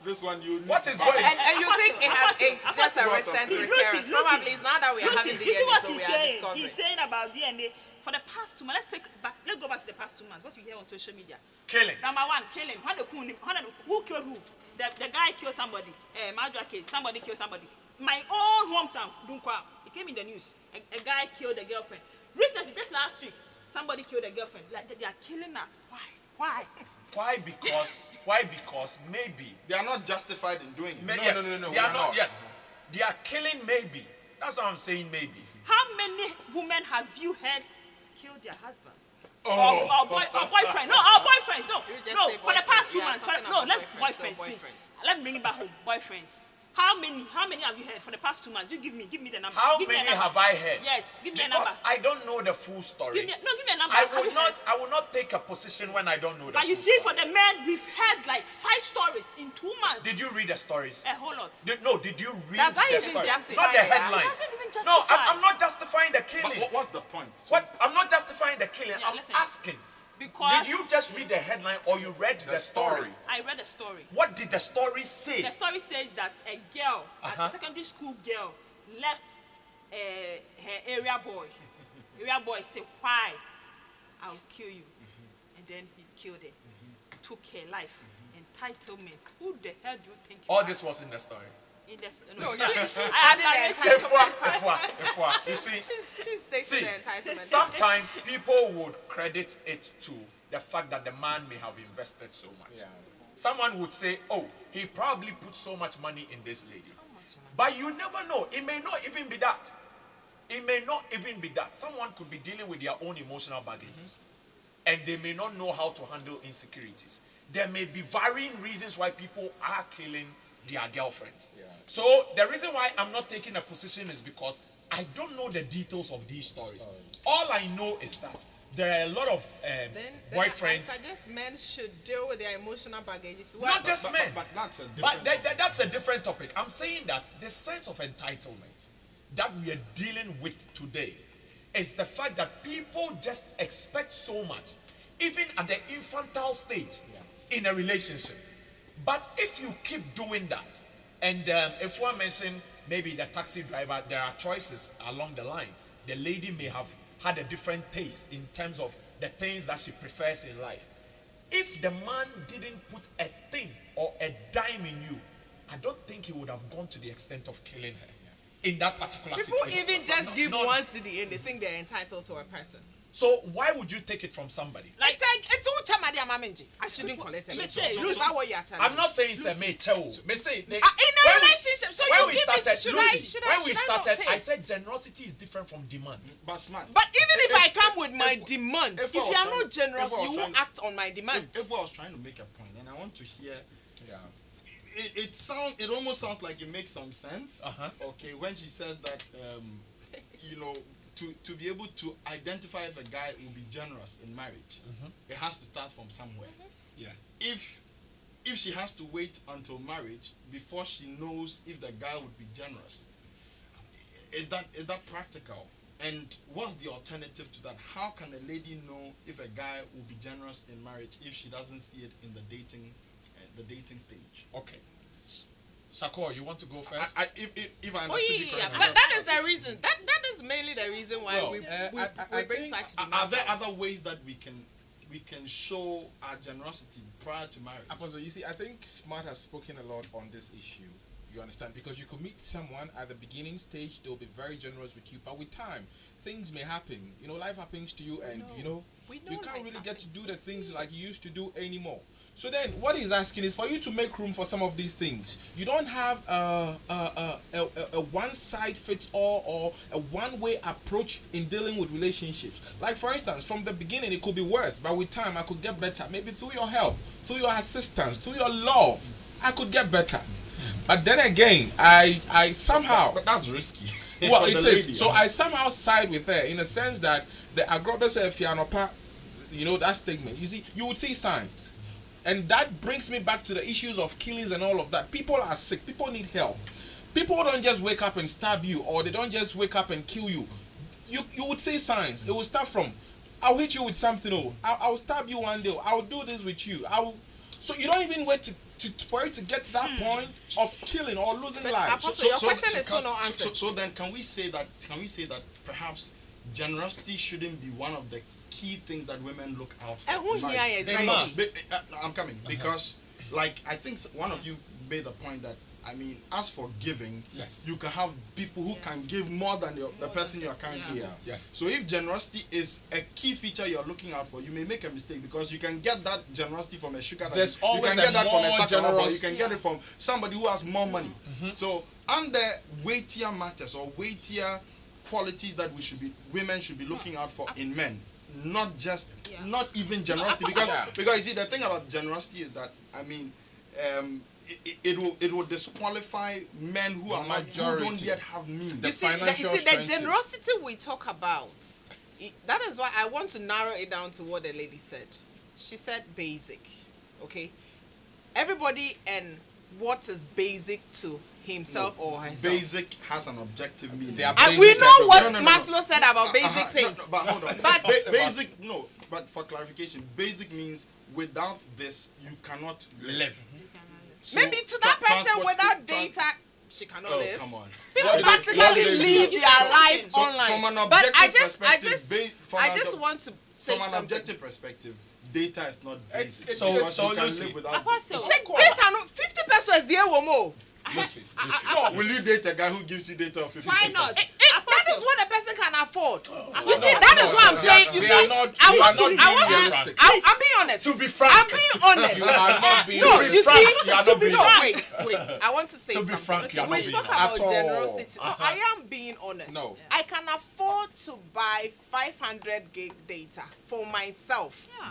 this one you need What to is buy. going on? And you think it has it's just a Apostle. recent Lucy, recurrence. Lucy, Probably it's not that we are having You see DNA, what so we he's are saying? discovering. He's saying about DNA for the past 2 months. Let's go back to the past 2 months. What we hear on social media. Killing. Number one, killing. Who killed who? The guy killed somebody. Madra case. Somebody killed somebody. My own hometown, Dunkwa. It came in the news. A guy killed a girlfriend. Recently, just last week, somebody killed a girlfriend. Like they are killing us. Why? Why? Because maybe. They are not justified in doing it. No, No, yes, no, no, they we are are not. not. Yes, they are killing maybe. That's what I'm saying. Maybe. How many women have you heard kill their husbands? Oh. Or boyfriend? No, our boyfriends. No, You just no. say For the past boyfriends. 2 We are months. talking No, about let's boyfriends, boyfriends, so please. boyfriends. Let me bring it back home. Boyfriends. How many have you heard for the past 2 months? You give me the number. How Give me a many number. have I heard? Yes, give me a Because number. I don't know the full story. Give me a number. I Have will you not. heard? I will not take a position when I don't know the. But you full see, story. for the men, we've heard like 5 stories in 2 months. Did you read the stories? A whole lot. Did you read Does that the even stories? justify Not the that? headlines. Doesn't even No, justify. I'm not justifying the killing. But what's the point? What? I'm not justifying the killing. Yeah, I'm listen. asking. Because Did you just read the headline or you read the story? I read a story. What did the story say? The story says that a girl, Uh-huh. a secondary school girl, left her area boy. Area boy said, "Why? I'll kill you." And then he killed her, took her life. Entitlement. Who the hell do you think you All are? this was in the story. In the, No, yeah. she's I adding the narrated- entitlement. You see, She's taking see, the entitlement. sometimes people would credit it to the fact that the man may have invested so much. Yeah. Someone would say, "Oh, he probably put so much money in this lady." But you never know. It may not even be that. It may not even be that. Someone could be dealing with their own emotional baggages. And they may not know how to handle insecurities. There may be varying reasons why people are killing their girlfriends. Yeah. So the reason why I'm not taking a position is because I don't know the details of these stories. All I know is that there are a lot of Then boyfriends. I suggest men should deal with their emotional baggages. Not just men. But that's a But different. that's a different topic. I'm saying that the sense of entitlement that we are dealing with today is the fact that people just expect so much, even at the infantile stage in a relationship. But if you keep doing that, and if one mentioned maybe the taxi driver, there are choices along the line. The lady may have had a different taste in terms of the things that she prefers in life. If the man didn't put a thing or a dime in you, I don't think he would have gone to the extent of killing her in that particular People situation. even just No, give no. 1 cedi and they think they're entitled to a person. So why would you take it from somebody? Like, It's all chamadi amamenji. I shouldn't collect So- anything. so- Lose that what you're telling I'm me. not saying it's a mate. Me say in a relationship, so when you we give it- started, should Lucy, I- should I- when we should I not started, take? I said generosity is different from demand. But smart. But even if I come with my if- demand, if if I you was are trying- not generous, if I was you won't trying- act on my demand. If I was trying to make a point, and I want to hear, Yeah. it almost sounds like it makes some sense. Uh-huh. Okay, when she says that, you know, to be able to identify if a guy will be generous in marriage, it has to start from somewhere. Yeah. If she has to wait until marriage before she knows if the guy would be generous, is that practical? And what's the alternative to that? How can a lady know if a guy will be generous in marriage if she doesn't see it in the dating stage? Okay. Sako, you want to go first? If I Oh understood you yeah. correctly. That is the reason. That is mainly the reason why Well, we I bring think- such Are demands. there other ways that we can show our generosity prior to marriage? Apostle, you see, I think Smart has spoken a lot on this issue. You understand? Because you could meet someone at the beginning stage, they'll be very generous with you, but with time, things may happen. You know, life happens to you, and know. you know, We know you can't life really get to happens. do the things like you used to do anymore. So then, what he's asking is for you to make room for some of these things. You don't have a one-size-fits-all or a one-way approach in dealing with relationships. Like for instance, from the beginning it could be worse, but with time I could get better. Maybe through your help, through your assistance, through your love, I could get better. But then again, I somehow But that's risky. well, For it the is. lady, So huh? I somehow side with her in a sense that the agrobes fianopa, you know, that statement. You see, you would see signs. And that brings me back to the issues of killings and all of that. People are sick. People need help. People don't just wake up and stab you, or they don't just wake up and kill you. You would see signs. It will start from, I'll hit you with something. Oh, I'll stab you one day. I'll do this with you. So you don't even wait for it to get to that point of killing or losing But lives. Apostle, your question is still not answered. So then, can we say that perhaps generosity shouldn't be one of the key things that women look out for? And who in marriage? here is They very must. I'm coming because, like, I think one of you made the point that, I mean, as for giving, Yes. you can have people who can give more than the person you are currently Yeah. with. Yes. So if generosity is a key feature you're looking out for, you may make a mistake because you can get that generosity from a sugar daddy. There's You always can get a that from a more sakaraba. You generous- can get it from somebody who has more money. So under weightier matters or weightier qualities that women should be looking out for in men, not even generosity, because you see the thing about generosity is that, I mean, it will disqualify men who are not, who don't majority. yet have means. The You see, financial the strength. generosity we talk about, that is why I want to narrow it down to what the lady said. She said basic, okay? Everybody and what is basic to himself or herself. Basic has an objective meaning. They are And we basic know everywhere. what No, no, no, no. Maslow said about basic No, things. no, but hold on. But- Basic, no. But for clarification, basic means without this you cannot live. So, Maybe to that person transport- without tran- data, she cannot Oh, live. come on. People What do they- practically what do they live do? their life So online. from an But I objective just perspective, want to say from an something. objective perspective, data is not basic. It's- So- because so you can Lucy, live without Akwa it. say, Say data no 50 pesos the womo. Lucy. Will you date a guy who gives you data of 50 Why pesos? not? That is what a person can afford. No, You see, that is what I'm they saying. are- You they see, are not- I you want are to. not I being want to. realistic. I'm being honest. To be frank. I'm being honest. You are not being No, realistic. you frank, see, you are not being no, frank. wait. I want to say To be something. frank, you are we not being spoke honest. about At all. generosity. No, I am being honest. No. I can afford to buy 500 gig data for myself. Yeah.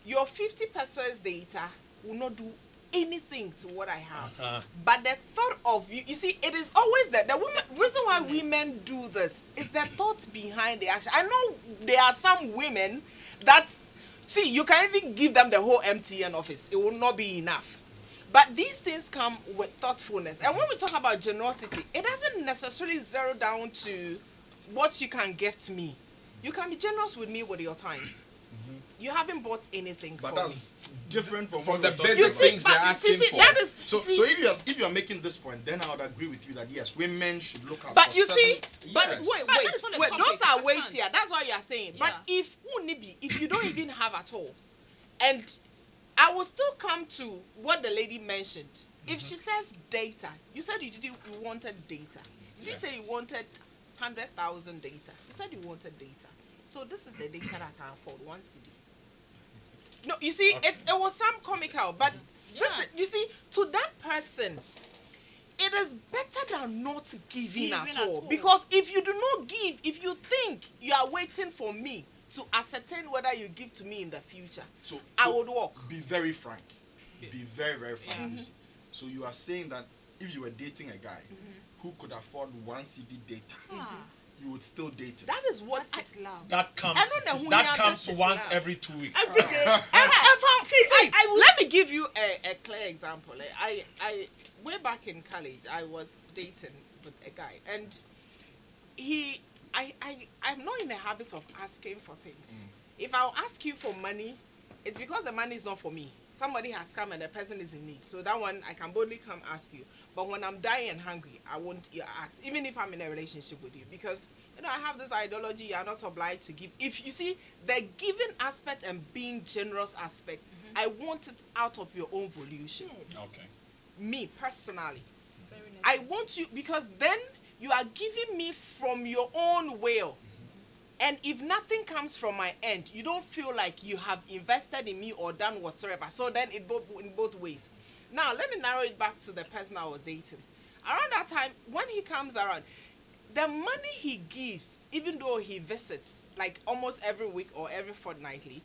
Your 50 pesos data will not do anything to what I have. Uh-huh. But the thought of you see, it is always the reason why women do this is the thought behind the action. I know there are some women that see, you can even give them the whole MTN office, it will not be enough. But these things come with thoughtfulness. And when we talk about generosity, it doesn't necessarily zero down to what you can gift me. You can be generous with me with your time. You haven't bought anything But for me. that's different from From what the we're talking basic You about. see, things they're but asking see, for. that is So, see, so if you're making this point, then I would agree with you that yes, women should look out. but for you see, certain- but yes. wait, But that is not the wait, topic, those are I weightier. understand. That's what you are saying. But Yeah. if you don't even have at all, and I will still come to what the lady mentioned. If she says data, you said you wanted data. You didn't say you wanted 100,000 data. You said you wanted data. So this is the data that I can afford, 1 CD. No, you see, it was some comical, but this Yeah. is, you see, to that person, it is better than not giving at all. Because if you do not give, if you think you are waiting for me to ascertain whether you give to me in the future, So, I would walk. Be very frank. Be very, very frank. Yeah. You see. So you are saying that if you were dating a guy who could afford 1 CD data, you would still date him. That is what It's love. That comes. I don't know who That you are, comes this is once love. every 2 weeks. Every day. I will- let me give you a clear example. I way back in college, I was dating with a guy, and I'm not in the habit of asking for things. If I'll ask you for money, it's because the money is not for me. Somebody has come and the person is in need, so that one I can boldly come ask you. But when I'm dying and hungry, I won't ask, even if I'm in a relationship with you, because I have this ideology: you are not obliged to give. If you see the giving aspect and being generous aspect, I want it out of your own volition. Okay. Me personally, Very nice. I want you, because then you are giving me from your own will. And if nothing comes from my end, you don't feel like you have invested in me or done whatsoever. So then in both ways. Now, let me narrow it back to the person I was dating. Around that time, when he comes around, the money he gives, even though he visits like almost every week or every fortnightly,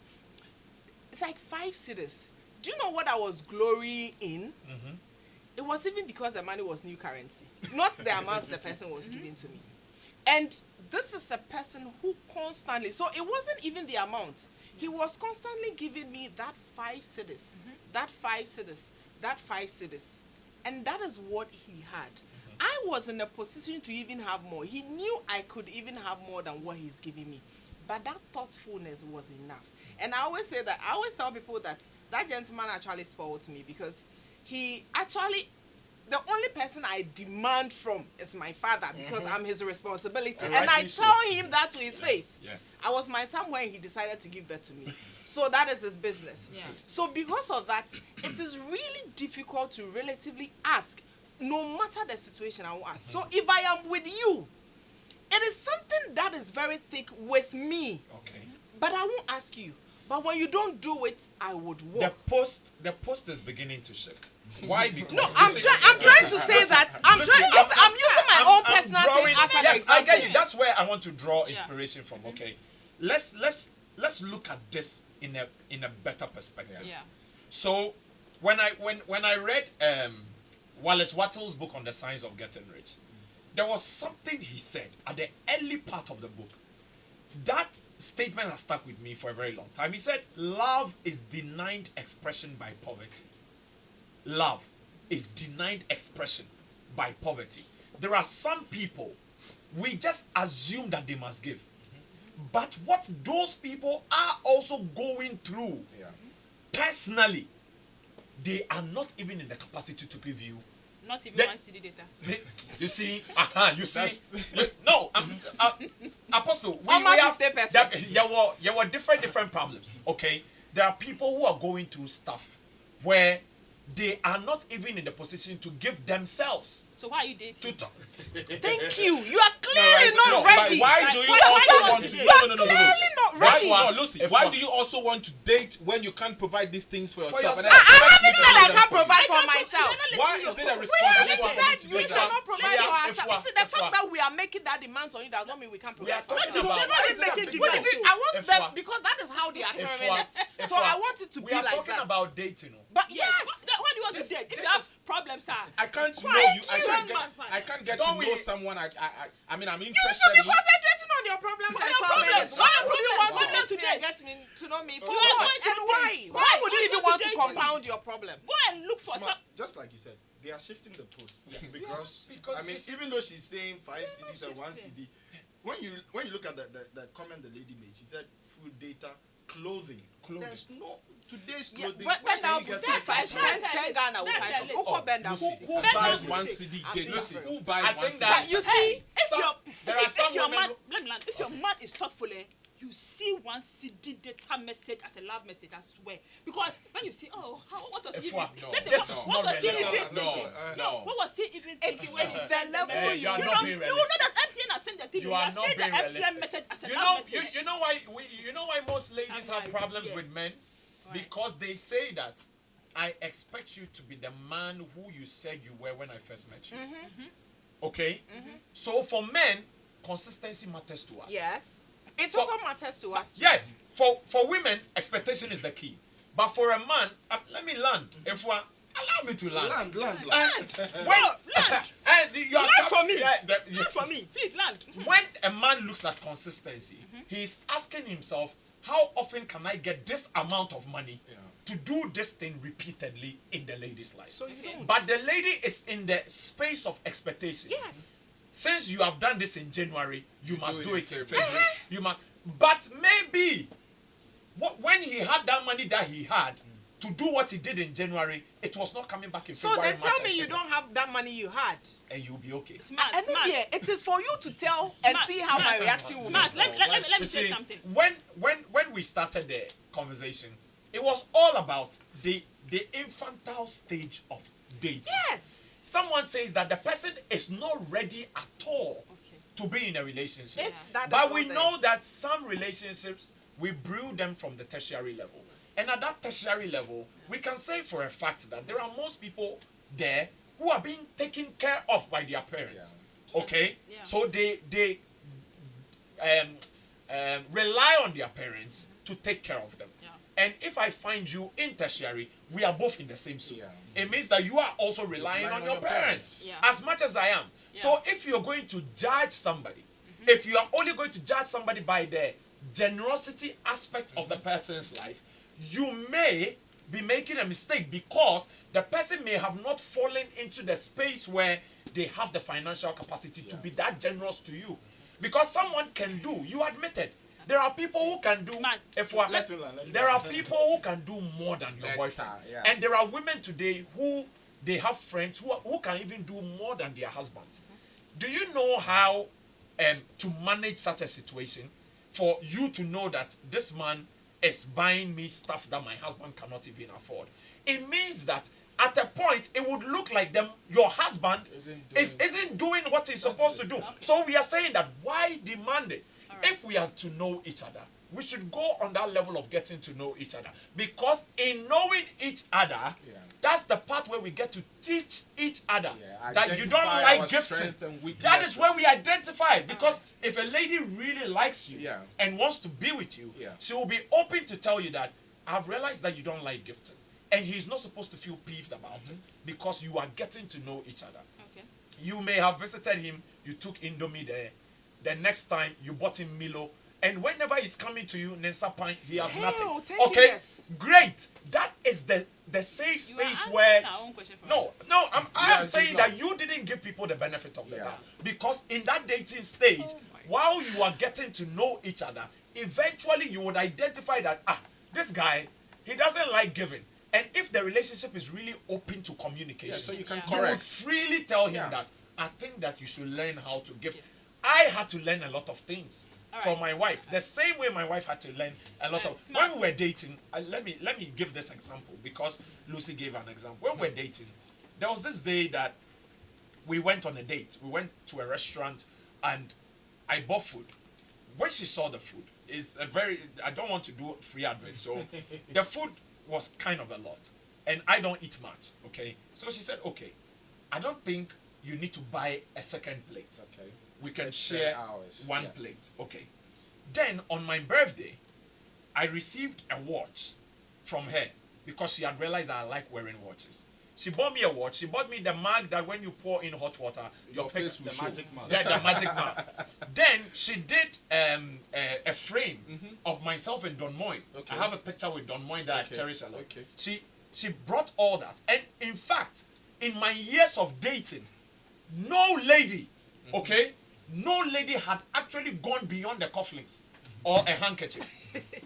it's like 5 cedis. Do you know what I was glorying in? It was even because the money was new currency, not the amount the person was giving to me. And this is a person who constantly, so it wasn't even the amount. He was constantly giving me that 5 cedis, that 5 cedis, that 5 cedis. And that is what he had. I was in a position to even have more. He knew I could even have more than what he's giving me. But that thoughtfulness was enough. And I always say that, I always tell people that that gentleman actually spoiled me, because he actually, the only person I demand from is my father, because I'm his responsibility. And And I rightly so. tell him that to his face. Yeah. I was my son when he decided to give birth to me. So that is his business. Yeah. So because of that, it is really difficult to relatively ask, no matter the situation I will ask. So if I am with you, it is something that is very thick with me, Okay. but I won't ask you. But when you don't do it, I would The walk. post is beginning to shift. Why? Because No, I'm trying to say that I'm using my own personal thing as an yes, example. I get you. That's where I want to draw inspiration from. Okay, let's look at this in a better perspective. Yeah. So when I read Wallace Wattles' book on the science of getting rich, there was something he said at the early part of the book. That statement has stuck with me for a very long time. He said, love is denied expression by poverty. Love is denied expression by poverty. There are some people, we just assume that they must give. But what those people are also going through, personally, they are not even in the capacity to give you. Not even one CD data. You see, no, Apostle, we Almost have 50%. there were different problems. Okay, there are people who are going through stuff where they are not even in the position to give themselves. So why are you dating? To talk. Thank you. You are clearly not ready. Why do you Why also you want want to? to No, date? no, no, no, no. Clearly not Why, ready. no, Lucy, If why what? do you also want to date when you can't provide these things for yourself? yourself. And I expect haven't me to said do I them can't for you? provide for myself. Why is it a We responsibility haven't for me said to we do that? cannot provide for If ourselves. what? You see, the If fact what? that we are making that demands on you does not mean we can't We are provide for talking ourselves. about. Why is it making a- demands. I want If them what? because that is how they are If determining what? it. If So what? I want it to We be are like talking that. about dating. But Yes. yes. Why do you want This- to date? If this you have is- problems, sir. I can't know Thank you. you. I can't get Don't to know we- someone. I mean, I'm You interested should be in. concentrating on your problems and your solving it. problems? Why Why would you your want problems? to get me to know me? For You are what? going to And date. why? Why? Why would you Why even go to want to date? compound your problem? Go and look for Smart, some. just like you said, they are shifting the posts because Because I mean, it's- even though she's saying 5 CDs and 1 shifting. CD, when you look at the comment the lady made, she said food, data, clothing. There's no today's Yeah, clothing. but where now can you get that's 5 five, CDs? That's 10 Ghana with that's 5. it. Who bend down? Lucy, who Bend buys down. one CD I'm date? Lucy, Who buys I one think CD? that You see, If Some- your there are if some your women man, who- let me land. If your man is thoughtful, you see one CD data message as a love message, I swear. Because when you see, oh, what was he even? F1, no. Listen, This what, is what not was he realistic. even No, thinking? no. What was he even thinking when he it's sent the the level message? you are You not know, being you know realistic. that MTN has sent the thing. You are have not seen the being MTN realistic. message as a You love know, message. you know why you know why most ladies I'm have like, problems yeah. with men? Why? Because they say that I expect you to be the man who you said you were when I first met you. Okay? So for men, consistency matters to us. yes. It For- also matters to us. too. Yes, for women, expectation is the key. But for a man, let me land. If one allow me to land. Land. When and you are Land for me. Yeah, For me, please land. when a man looks at consistency, he's asking himself, how often can I get this amount of money to do this thing repeatedly in the lady's life? So you don't. But the lady is in the space of expectation. Yes. Since you have done this in January, you must do it in February. February. You must. But maybe when he had that money that he had to do what he did in January, it was not coming back in So February. then March, tell me and you February. don't have that money you had. And you'll be okay. Smart, And smart. yeah, it is for you to tell and Smart, see how my smart, reaction will Smart. be. Let me You say see, something. when we started the conversation, it was all about the infantile stage of dating. Yes. Someone says that the person is not ready at all Okay. to be in a relationship. If that is But not we there. know that some relationships, we brew them from the tertiary level. And at that tertiary level, we can say for a fact that there are most people there who are being taken care of by their parents. Okay? Yeah. So they rely on their parents to take care of them. Yeah. And if I find you in tertiary, we are both in the same soup. Yeah. It means that you are also relying on your parents Yeah. as much as I am. Yeah. So if you're going to judge somebody, if you are only going to judge somebody by the generosity aspect of the person's life, you may be making a mistake because the person may have not fallen into the space where they have the financial capacity to be that generous to you. Because someone can do, you admitted, there are people who can do, Smart. Let him land. there are people who can do more than your Better, boyfriend. yeah. And there are women today who they have friends who can even do more than their husbands. Do you know how to manage such a situation for you to know that this man is buying me stuff that my husband cannot even afford? It means that at a point it would look like your husband isn't doing what he's supposed to do. So we are saying that why demand it? If we are to know each other, we should go on that level of getting to know each other. Because in knowing each other, that's the part where we get to teach each other that you don't Identify like our gifting. strengths and That is where weaknesses. we identify it. Because if a lady really likes you and wants to be with you, Yeah. she will be open to tell you that I've realized that you don't like gifting. and he's not supposed to feel peeved about it because you are getting to know each other. Okay. You may have visited him, you took Indomie there. The next time you bought him Milo. And whenever he's coming to you, Nensapan, he has nothing. thank Okay? you, yes. Great. That is the safe You are space answering where our own question for no, us. no, I'm Yeah, saying she's that not. you didn't give people the benefit of the Yeah. doubt. Because in that dating stage, while you are getting to know each other, eventually you would identify that this guy, he doesn't like giving. And if the relationship is really open to communication, Yeah, so you can Yeah. you would correct. freely tell him Yeah. that I think that you should learn how to give. Gift. I had to learn a lot of things All from right. my wife. The same way my wife had to learn a lot of. Smart. When we were dating, let me give this example because Lucy gave an example. When we were dating, there was this day that we went on a date. We went to a restaurant and I bought food. When she saw the food, I don't want to do free advert, so the food was kind of a lot. And I don't eat much, okay? So she said, okay, I don't think you need to buy a second plate. Okay. We can Let's share share ours. one Yeah. plate. Okay. Then on my birthday, I received a watch from her because she had realized that I like wearing watches. She bought me a watch. She bought me the mug that when you pour in hot water, Your face will The show. magic man. yeah, the magic mug. Then she did a frame of myself and Don Moy. Okay. I have a picture with Don Moy that I Okay. cherish a lot. Okay. She brought all that. And in fact, in my years of dating, no lady, okay, no lady had actually gone beyond the cufflinks or a handkerchief.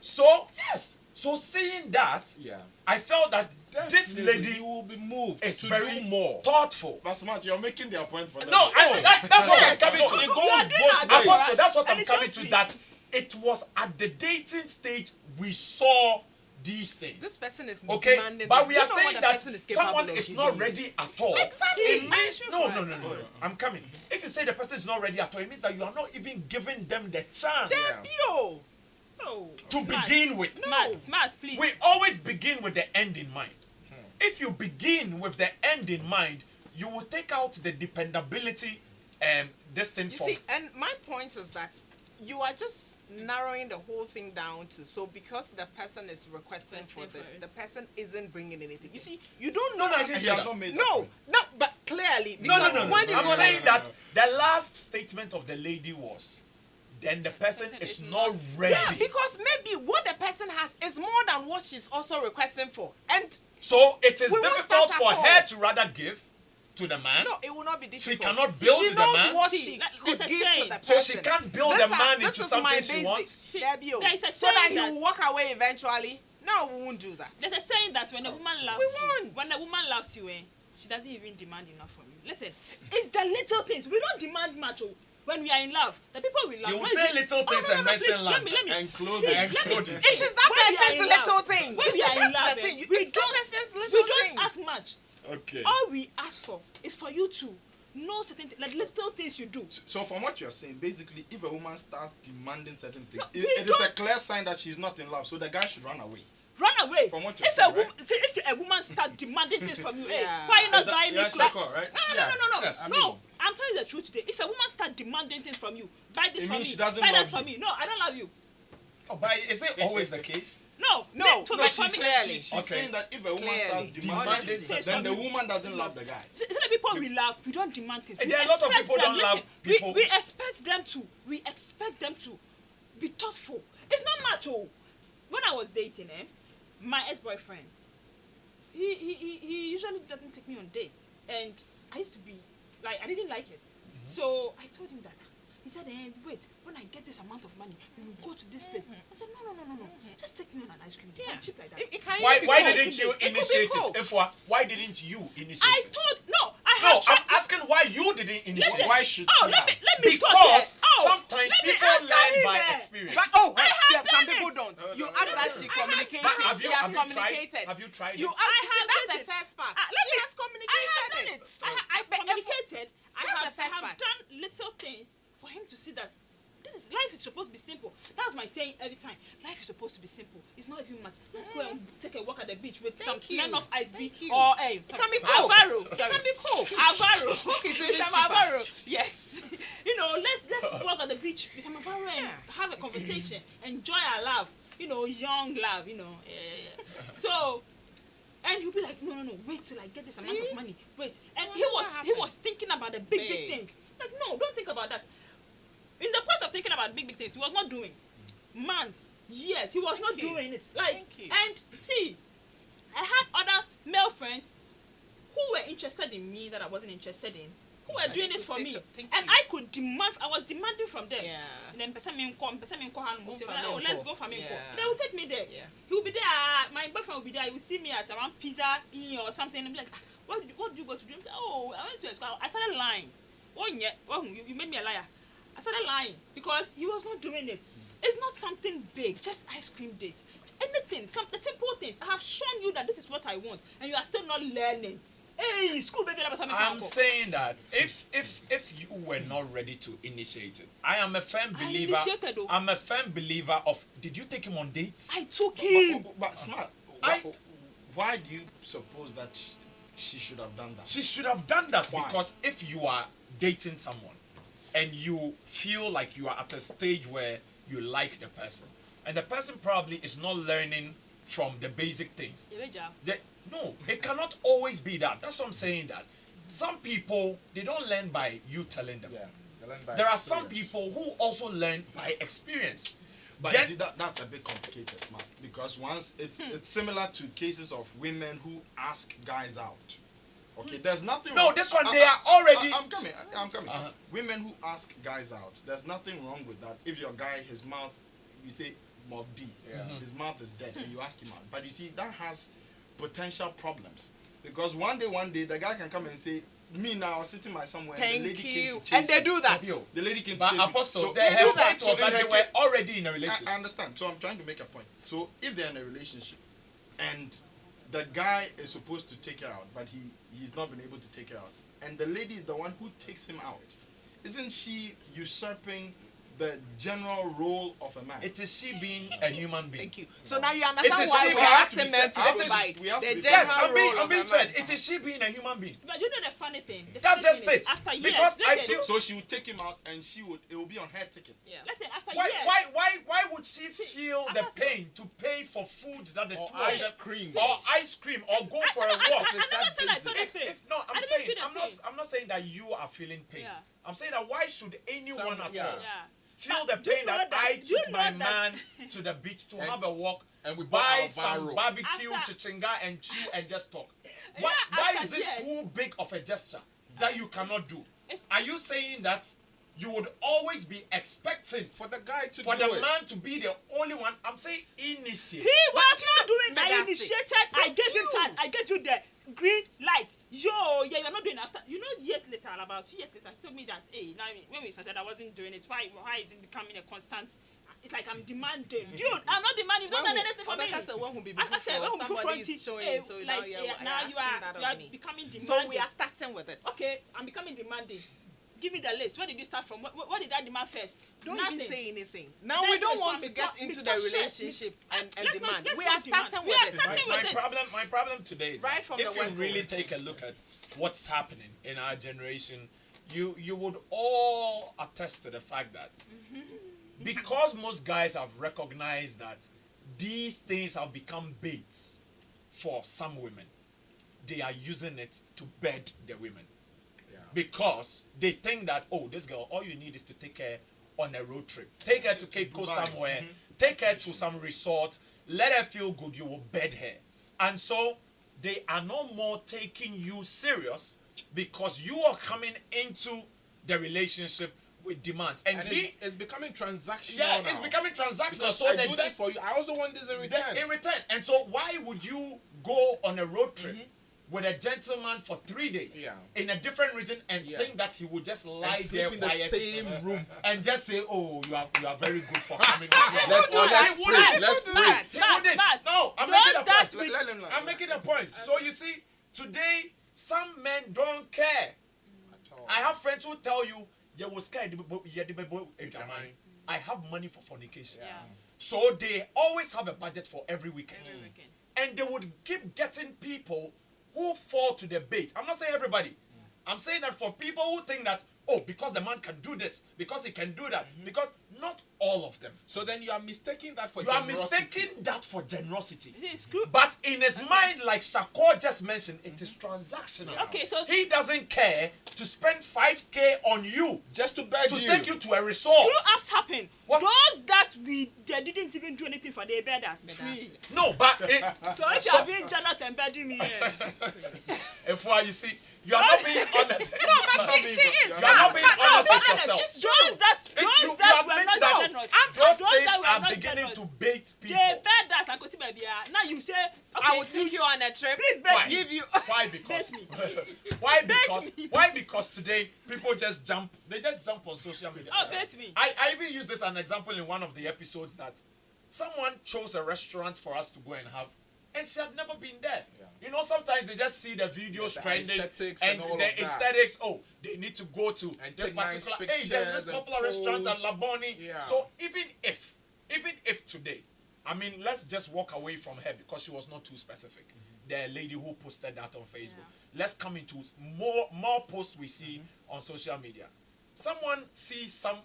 So, yes. So seeing that, Yeah. I felt that this Definitely, lady you will be moved is to very do more. thoughtful. But smart, you're making their point for them. No, that's what I'm coming to. It You are goes doing both that. ways. Apostle, that's what And I'm it's coming so to. sweet. That it was at the dating stage we saw these things. This person is Okay, demanding but this. we Do are you know what saying the that person is capable someone of is giving not you? ready at all. Exactly. It He's means answering no, for no, us. no, no. I'm coming. If you say the person is not ready at all, it means that you are not even giving them the chance Bio. Oh, to smart. begin with. Smart, please. We always begin with the end in mind. If you begin with the end in mind, you will take out the dependability this thing You from. see, and my point is that you are just narrowing the whole thing down to so because the person is requesting for Requesting this, for it. the person isn't bringing anything. You see, you don't know. No, I didn't He say has that. not made that No, point. no, but clearly No, because no, no, when no. you I'm go saying there- that the last statement of the lady was, then the person is not ready. yeah, because maybe what the person has is more than what she's also requesting for, and So it is We won't difficult start for at all. her to rather give to the man. no, it will not be difficult. cannot build She the knows man. what See, she that- could there's a give to saying. the person. So she can't build the man this into is something my she basic. wants. See, Debbie, there is a so that saying he that- will walk away eventually. No, we won't do that. There's a saying that when a woman loves We you, won't. when a woman loves you, she doesn't even demand enough from you. Listen, it's the little things. We don't demand much. When we are in love, the people we love. You will when say we- little things and mention please, land. Let me. And clothing. See, And let me- clothing. see, It is that when we are person's in love- little thing. When we You are see, in that's love, the thing. we It's that don't. person's We little don't thing. ask much. Okay. All we ask for is for you to know certain like little things you do. So from what you're saying, basically, if a woman starts demanding certain things, No, it we is a don't- clear sign that she's not in love. So the guy should run away. Run away. From what you're if saying, a woman, see, if a woman start demanding things from you, hey, Yeah. why you not buying me Yeah, clothes? Shako, right? No. Yes, I No, mean- I'm telling you the truth today. If a woman start demanding things from you, buy this It for means me, she doesn't buy that love for you. me. No, I don't love you. Oh, but is it always the case? No, No, for no, me, She's for me, clearly. she's Okay. saying that if a woman Clearly. starts demanding Honestly. things, then the woman doesn't love the guy. See, the people we love, we don't demand things. And We there are a lot of expect people them, don't love listen, people. We expect them to be thoughtful. It's not much. Oh, when I was dating, my ex-boyfriend, he usually doesn't take me on dates, and I used to be like, I didn't like it. So I told him that. He said, wait, when I get this amount of money, we will go to this place. I said, no. Just take me on an ice cream. Yeah. I'm cheap like that. It can Why be why cold. didn't you It could be initiate cold. it? Why didn't you initiate I it? told, No, had I'm asking why you didn't initiate Listen, it. Why should oh, she let me have? talk Because here. Oh, sometimes let me people answer learn him by there. experience. But oh, I yeah, have some done people it. don't. No, You no, ask no, that no. she I have communicated. But have She you- has have you tried- communicated. have you tried You it? ask, I you see, have that's done the it. first part. Let She me- has I communicated have done it. I But if- communicated. I That's have, the first I have part. done little things for him to see that life is supposed to be simple. That's my saying every time. Life is supposed to be simple. It's not even much. Let's go and take a walk at the beach with some Thank you. Smirnoff Ice Tea Thank you. or It can be cool. Avaro. It can be cool. Avaro. Okay, so With it's some cheaper. Avaro. Yes. Let's walk at the beach with some Avaro and Yeah. have a conversation. Enjoy our love. Young love. Yeah. So And he'll be like, no, wait till I get this amount of money. Wait. And What he was thinking about the big things. Like, no, don't think about that. In the course of thinking about big things, he was not doing. Months, years, he was not doing it. Like, and see, I had other male friends who were interested in me that I wasn't interested in, who were doing this for me, and I could demand. I was demanding from them. Yeah. And then person me say, oh, let's go for me. Yeah. They will take me there. Yeah. He will be there. My boyfriend will be there. He will see me at around Pizza or something, and be like, what did you go to do? Say, oh, I went to a school. I started lying. You made me a liar. I started lying because he was not doing it. It's not something big, just ice cream dates. Anything, the simple things. I have shown you that this is what I want, and you are still not learning. Hey, school baby, I'm saying that if you were not ready to initiate it, I am a firm believer. I'm a firm believer of. Did you take him on dates? I took him. But smart. Why do you suppose that she should have done that? She should have done that. Why? Because if you are dating someone and you feel like you are at a stage where you like the person, and the person probably is not learning from the basic things. No, it cannot always be that. That's what I'm saying. That some people, they don't learn by you telling them. Yeah, they learn by There are experience. some people who also learn by experience. But you see, that's a bit complicated, smart. Because once it's similar to cases of women who ask guys out. Okay, there's nothing No, wrong. this one, they are already... I'm coming. Women who ask guys out, there's nothing wrong with that. If your guy, his mouth, you say, Mof D, his mouth is dead, and you ask him out. But you see, that has potential problems. Because one day, the guy can come and say, me now, I was sitting by somewhere, and the lady came to chase And they do that. The lady came to But chase me. Apostle, So- the whole point so was that in they her were case- already in a relationship. I understand. So I'm trying to make a point. So if they're in a relationship and the guy is supposed to take her out, but he's not been able to take her out, and the lady is the one who takes him out, isn't she usurping the general role of a man? It is she being a human being. Thank you. So now you It understand is why she- we're we have to be asking men fair. to We have to provide. be- we have to The be general fair. Yes, role I'm of being a fair. man. It is she being a human being. But you know the funny thing? That's funny just thing it. is, after years, Because I listen, feel- So she would take him out, and it will be on her ticket. Yeah. listen, after Why, years, why would she feel the Apostle. pain to pay for food that the Or two of ice them, cream. or ice cream, or go for a walk? I It's never that said I basic. felt the pain. No, I I'm didn't saying feel the pain. I'm not saying that you are feeling pain. Yeah. I'm saying that why should anyone at yeah. all Yeah. feel But the you pain know that that- I you took know my that- man to the beach to have a walk, and we bought buy our some barrel. barbecue, After- chichinga, and chew and just talk? Yeah, Why after is this years. too big of a gesture that you cannot do? It's- Are you saying that you would always be expecting For the guy to for do the it. man to be the only one? I'm saying initiate. he was not doing But that. that's I it. initiated. I gave him chance. I gave you the green light. Yeah, you're not doing it after. You know, years later, about 2 years later, he told me that, hey, now when we started, I wasn't doing it. Why is it becoming a constant? It's like I'm demanding. Dude, I'm not demanding. You've not done anything for me. Rebecca said, when will be I said, when we before somebody somebody is showing, hey, so like, now you're now you asking that are of me. becoming demanding. So we are starting with it. Okay, I'm becoming demanding. Give me the list. Where did you start from? What did I demand first? Don't Nothing. even say anything. Now Then we don't there's want some to get because- into the because shit, relationship and let's not- demand. let's We not are demand. starting We with are it. starting with it. My problem today is Right that from the if you word really go. take a look at what's happening in our generation, you would all attest to the fact that because most guys have recognized that these things have become baits for some women, they are using it to bed the women. Because they think that, oh, this girl, all you need is to take her on a road trip. Take her to Cape Coast Dubai. somewhere. Take her to some resort. Let her feel good. You will bed her. And so they are no more taking you serious because you are coming into the relationship with demands. And, And he, it's becoming transactional yeah, now. it's becoming transactional. Because So I they do just this for you. I also want this in return. in return. And so why would you go on a road trip with a gentleman for 3 days Yeah. in a different region and Yeah. think that he would just lie And sleep there in the quiet same room. and just say, oh, you are very good for coming. Let's do that. let's He pray. wouldn't. Let's do pray. that. He wouldn't. But No, I'm those making a that point. we- Let him I'm making a point. So you see, today some men don't care. I have friends who tell you, "Yeah, was scared. I have money for fornication." Yeah. So they always have a budget for every weekend. Every weekend. And they would keep getting people who fall to the bait. I'm not saying everybody. I'm saying that for people who think that, oh, because the man can do this, because he can do that, because Not all of them. So then you are mistaking that for You are generosity. mistaking that for generosity. It is good. But in his mind, like Shako just mentioned, it is transactional. Okay, so He doesn't care to spend 5K on you Just to beg to you. take you to a resort. screw ups happen. What? Those that they didn't even do anything for, they bed us free. No, but So if you are being generous and begging me, if you see, you are not being honest. No, but she is. You are not being honest with yourself. those that You were admit not that generous, those those things that were are not beginning generous, to bait people. they bed us and go see baby. Now you say, okay, I will take you on a trip. Please Why? beg Give you. Why? Because me. why? Why? Because today people just jump. They just jump on social media. Oh, bet me. I even used this as an example in one of the episodes that someone chose a restaurant for us to go and have, and she had never been there. Yeah. You know, sometimes they just see the videos The trending aesthetics and and all the of that. aesthetics. Oh, they need to go to And this take nice particular. Hey, there's this pictures popular and restaurant at pose. Laboni. Yeah. So even if today, I mean, let's just walk away from her because she was not too specific. The lady who posted that on Facebook. Let's come into more posts we see on social media. Someone sees some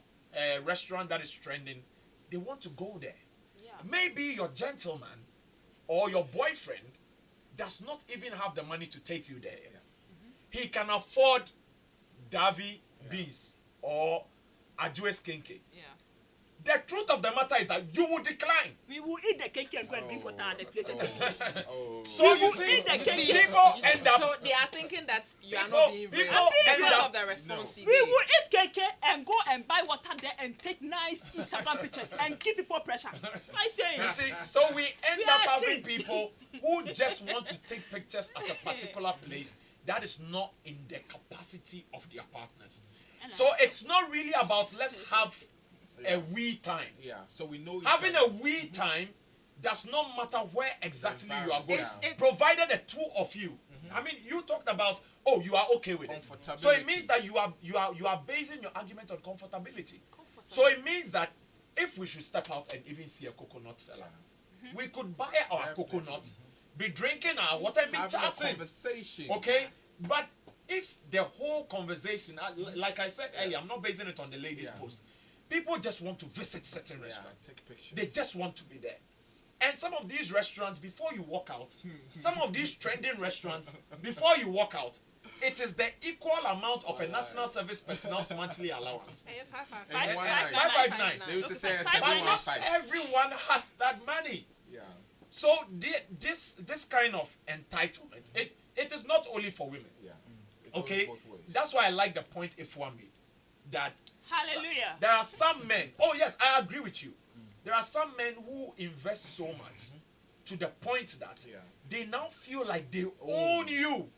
restaurant that is trending, they want to go there. Yeah. Maybe your gentleman or your boyfriend does not even have the money to take you there yet. He can afford Davi Bees or Adjues Kinke. Yeah. The truth of the matter is that you will decline. We will eat the cake and go and drink water at the place. Oh. So you will see, eat the You cake. see, people you see, end up. So they are thinking that you are People- not being people real end because up- of the response you We gave. will eat cake and go and buy water there and take nice Instagram pictures and give people pressure. I say You it. see, so we end We up are having sick. people who just want to take pictures at a particular place that is not in the capacity of their partners. So it's not really about let's have a we time. Yeah. So we know. each Having other. a we time does not matter where exactly you are going, It's- provided the two of you. I mean, you talked about you are okay with it. So it means that you are basing your argument on comfortability. So it means that if we should step out and even see a coconut seller, we could buy our coconut, be drinking our water, and be having a chatting. conversation. Okay, but if the whole conversation, like I said earlier, I'm not basing it on the ladies' post. People just want to visit certain Yeah. restaurants. Take pictures. They just want to be there. And some of these restaurants, before you walk out, some of these trending restaurants, before you walk out, it is the equal amount of a national service personnel's monthly allowance. Eh, five, five, And five, one five, night. five, 559. five, They used to say Okay, But 715. not everyone has that money. Yeah. So this kind of entitlement, it is not only for women. Yeah. It goes Okay, both ways. that's why I like the point Ep.4 made. That Hallelujah. there are some men. Oh yes, I agree with you. There are some men who invest so much to the point that Yeah. they now feel like they own you.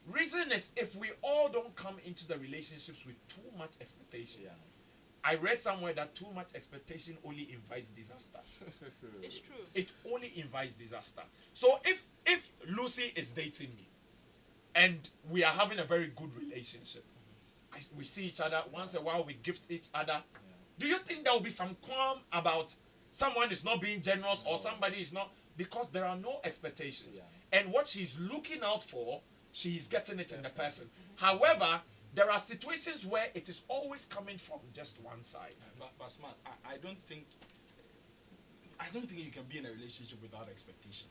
Reason is if we all don't come into the relationships with too much expectation. Yeah. I read somewhere that too much expectation only invites disaster. It's true. It only invites disaster. So if Lucy is dating me and we are having a very good relationship, we see each other once a while, we gift each other. Do you think there will be some qualm about someone is not being generous or somebody is not? Because there are no expectations. And what she's looking out for, she's getting it in the person. However, there are situations where it is always coming from just one side. But smart, I don't think you can be in a relationship without expectation.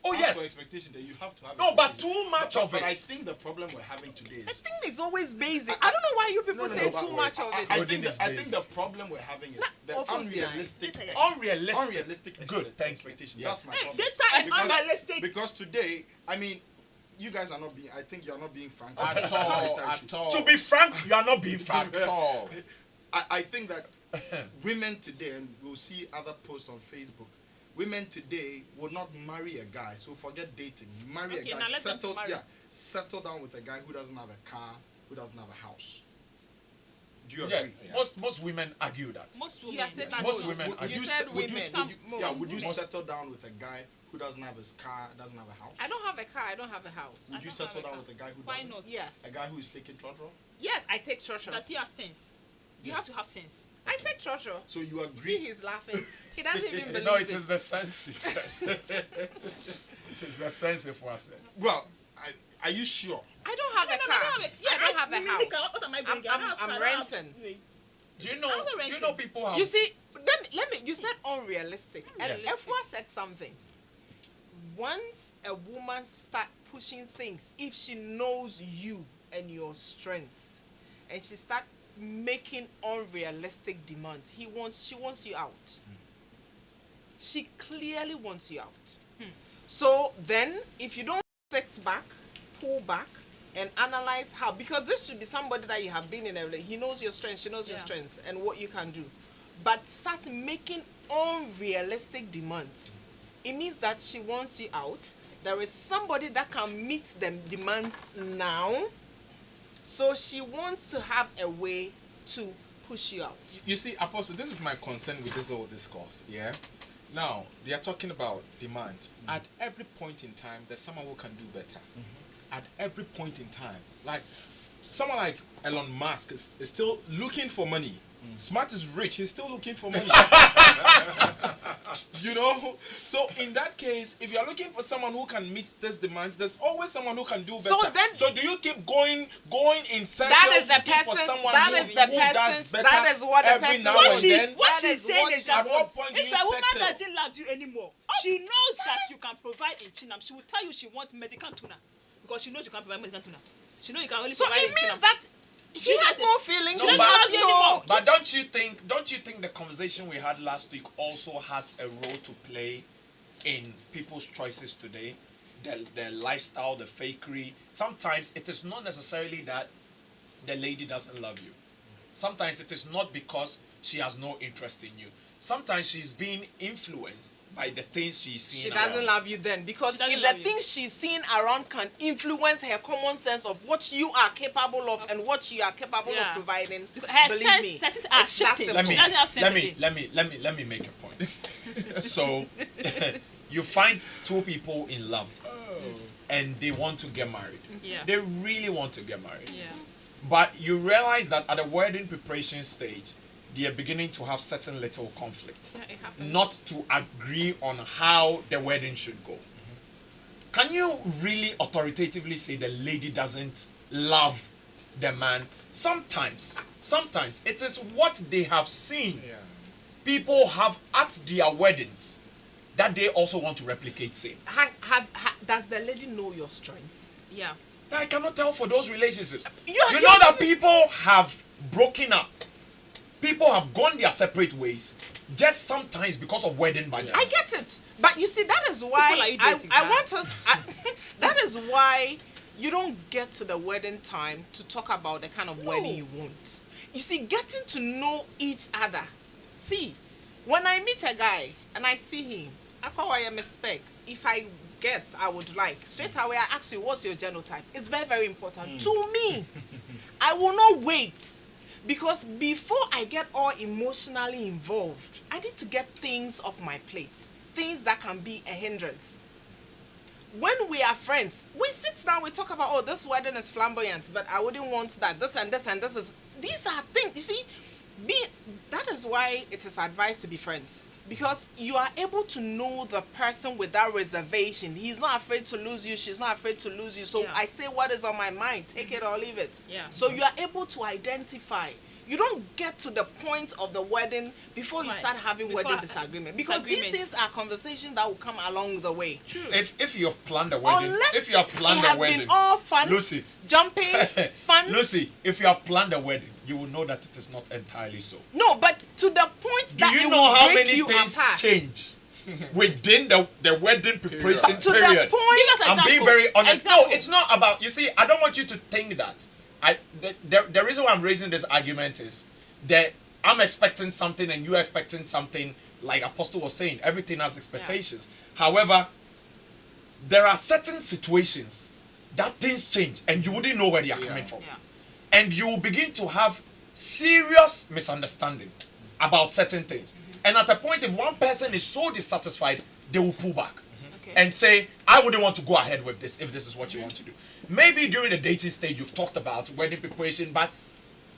Oh As for yes. expectation, that you have to have. No, but expectation. too much of But I it. think the problem we're having today The is. thing is always basic. I don't know why you people say but too much of it. I think the problem we're having is the Obviously, unrealistic Unrealistic. expectation. Thank you. That's my Hey, problem. this time is unrealistic. Because today, I mean, you guys are not being. I think you are not being frank. At all. At all. To be frank, you are not being frank. At all. I think that women today, and we'll see other posts on Facebook, women today will not marry a guy. So forget dating. Marry Okay, a guy, now let them marry. settle down with a guy who doesn't have a car, who doesn't have a house. Do you Yeah, agree? most women argue that. Most You women. have said that. Most too. women You are- you said se- would you women. s- would you- Most. yeah, would you Most. settle down with a guy who doesn't have his car, doesn't have a house? I don't have a car. I don't have a house. Would you don't settle have a down car. with a guy who Why doesn't? not? Yes. A guy who is taking trotro? Yes, I take trotro. Does he have sense? You Yes. have to have sense. I take trotro. So you See, agree? he's laughing. He doesn't even believe No, it. it is the sense she said. It is the sense Ep.4 said. Well, are you sure? I don't have a car. I don't have a house. What am I bringing? I don't have I'm car, I don't have renting. wait. Do you know people have... You see, let me. You said unrealistic, and Yes. F4 said something. Once a woman start pushing things, if she knows you and your strength, and she start making unrealistic demands, she wants you out. She clearly wants you out. So then, if you don't sit back, pull back, and analyze how, because this should be somebody that you have been in a relationship. He knows your strengths, she knows your strengths, and what you can do. But start making unrealistic demands. It means that she wants you out. There is somebody that can meet them demands now. So she wants to have a way to push you out. You see, Apostle, this is my concern with this whole discourse. Yeah. Now they are talking about demands. At every point in time, there's someone who can do better. At every point in time, like someone like Elon Musk is still looking for money. Smart is rich. He's still looking for money. You know. So in that case, if you are looking for someone who can meet these demands, there's always someone who can do better. So do you keep going in circles? That is the looking for person's. someone That who is the does person's. better That is what the every person now wants. and then? What That she's is saying what is she that At what point do if you a woman settle? doesn't love you anymore, she knows that you can provide in Chinam. She will tell you she wants Mexican tuna because she knows you can't provide Mexican tuna. She knows you can only So provide it in means Chinam. that he has no feelings. No, He but- has no. But don't you think the conversation we had last week also has a role to play in people's choices today? The lifestyle, the fakery. Sometimes it is not necessarily that the lady doesn't love you. Sometimes it is not because she has no interest in you. Sometimes she's being influenced by the things she's seeing She doesn't around. love you then, because She doesn't if love the you. things she's seeing around can influence her common sense of what you are capable of and what you are capable Yeah. of providing, Her believe sense, me, senses are it's that shifting. simple. let me She doesn't have sense let me make a point. So you find two people in love and they want to get married. Yeah. They really want to get married. Yeah. But you realize that at the wedding preparation stage, they are beginning to have certain little conflicts. Yeah, it happens. Not to agree on how the wedding should go. Can you really authoritatively say the lady doesn't love the man? Sometimes it is what they have seen people have at their weddings that they also want to replicate same. Does the lady know your strengths? Yeah. I cannot tell for those relationships. You know that people have broken up. People have gone their separate ways just sometimes because of wedding budgets. I get it, but you see, that is People why are you I dating, want us. That is why you don't get to the wedding time to talk about the kind of wedding you want. You see, getting to know each other. See, when I meet a guy and I see him, I call him a spec. If I would like, straight away I ask you, what's your genotype? It's very, very important to me. I will not wait. Because before I get all emotionally involved, I need to get things off my plate. Things that can be a hindrance. When we are friends, we sit down, we talk about, oh, this wedding is flamboyant, but I wouldn't want that. This and this and this is... These are things, you see, that is why it is advised to be friends. Because you are able to know the person without reservation. He's not afraid to lose you. She's not afraid to lose you. So Yeah. I say what is on my mind. Take it or leave it. Yeah. So you are able to identify. You don't get to the point of the wedding before you Right. start having Before, wedding disagreement. Because these disagreements. things are conversations that will come along the way. If you have planned a wedding, Unless if you have planned it has a wedding, been all fun, Lucy, jumping, fun. Lucy, if you have planned a wedding, you will know that it is not entirely so. No, but to the point Do that you it know will how break many you things apart. change within the wedding preparation To period? the point. Give us I'm being example. very honest. Example. No, it's not about. You see, I don't want you to think that. The reason why I'm raising this argument is that I'm expecting something and you're expecting something. Like Apostle was saying, everything has expectations. However, there are certain situations that things change and you wouldn't know where they are coming from. Yeah. And you will begin to have serious misunderstanding about certain things. And at a point, if one person is so dissatisfied, they will pull back Okay. and say, I wouldn't want to go ahead with this if this is what you want to do. Maybe during the dating stage, you've talked about wedding preparation, but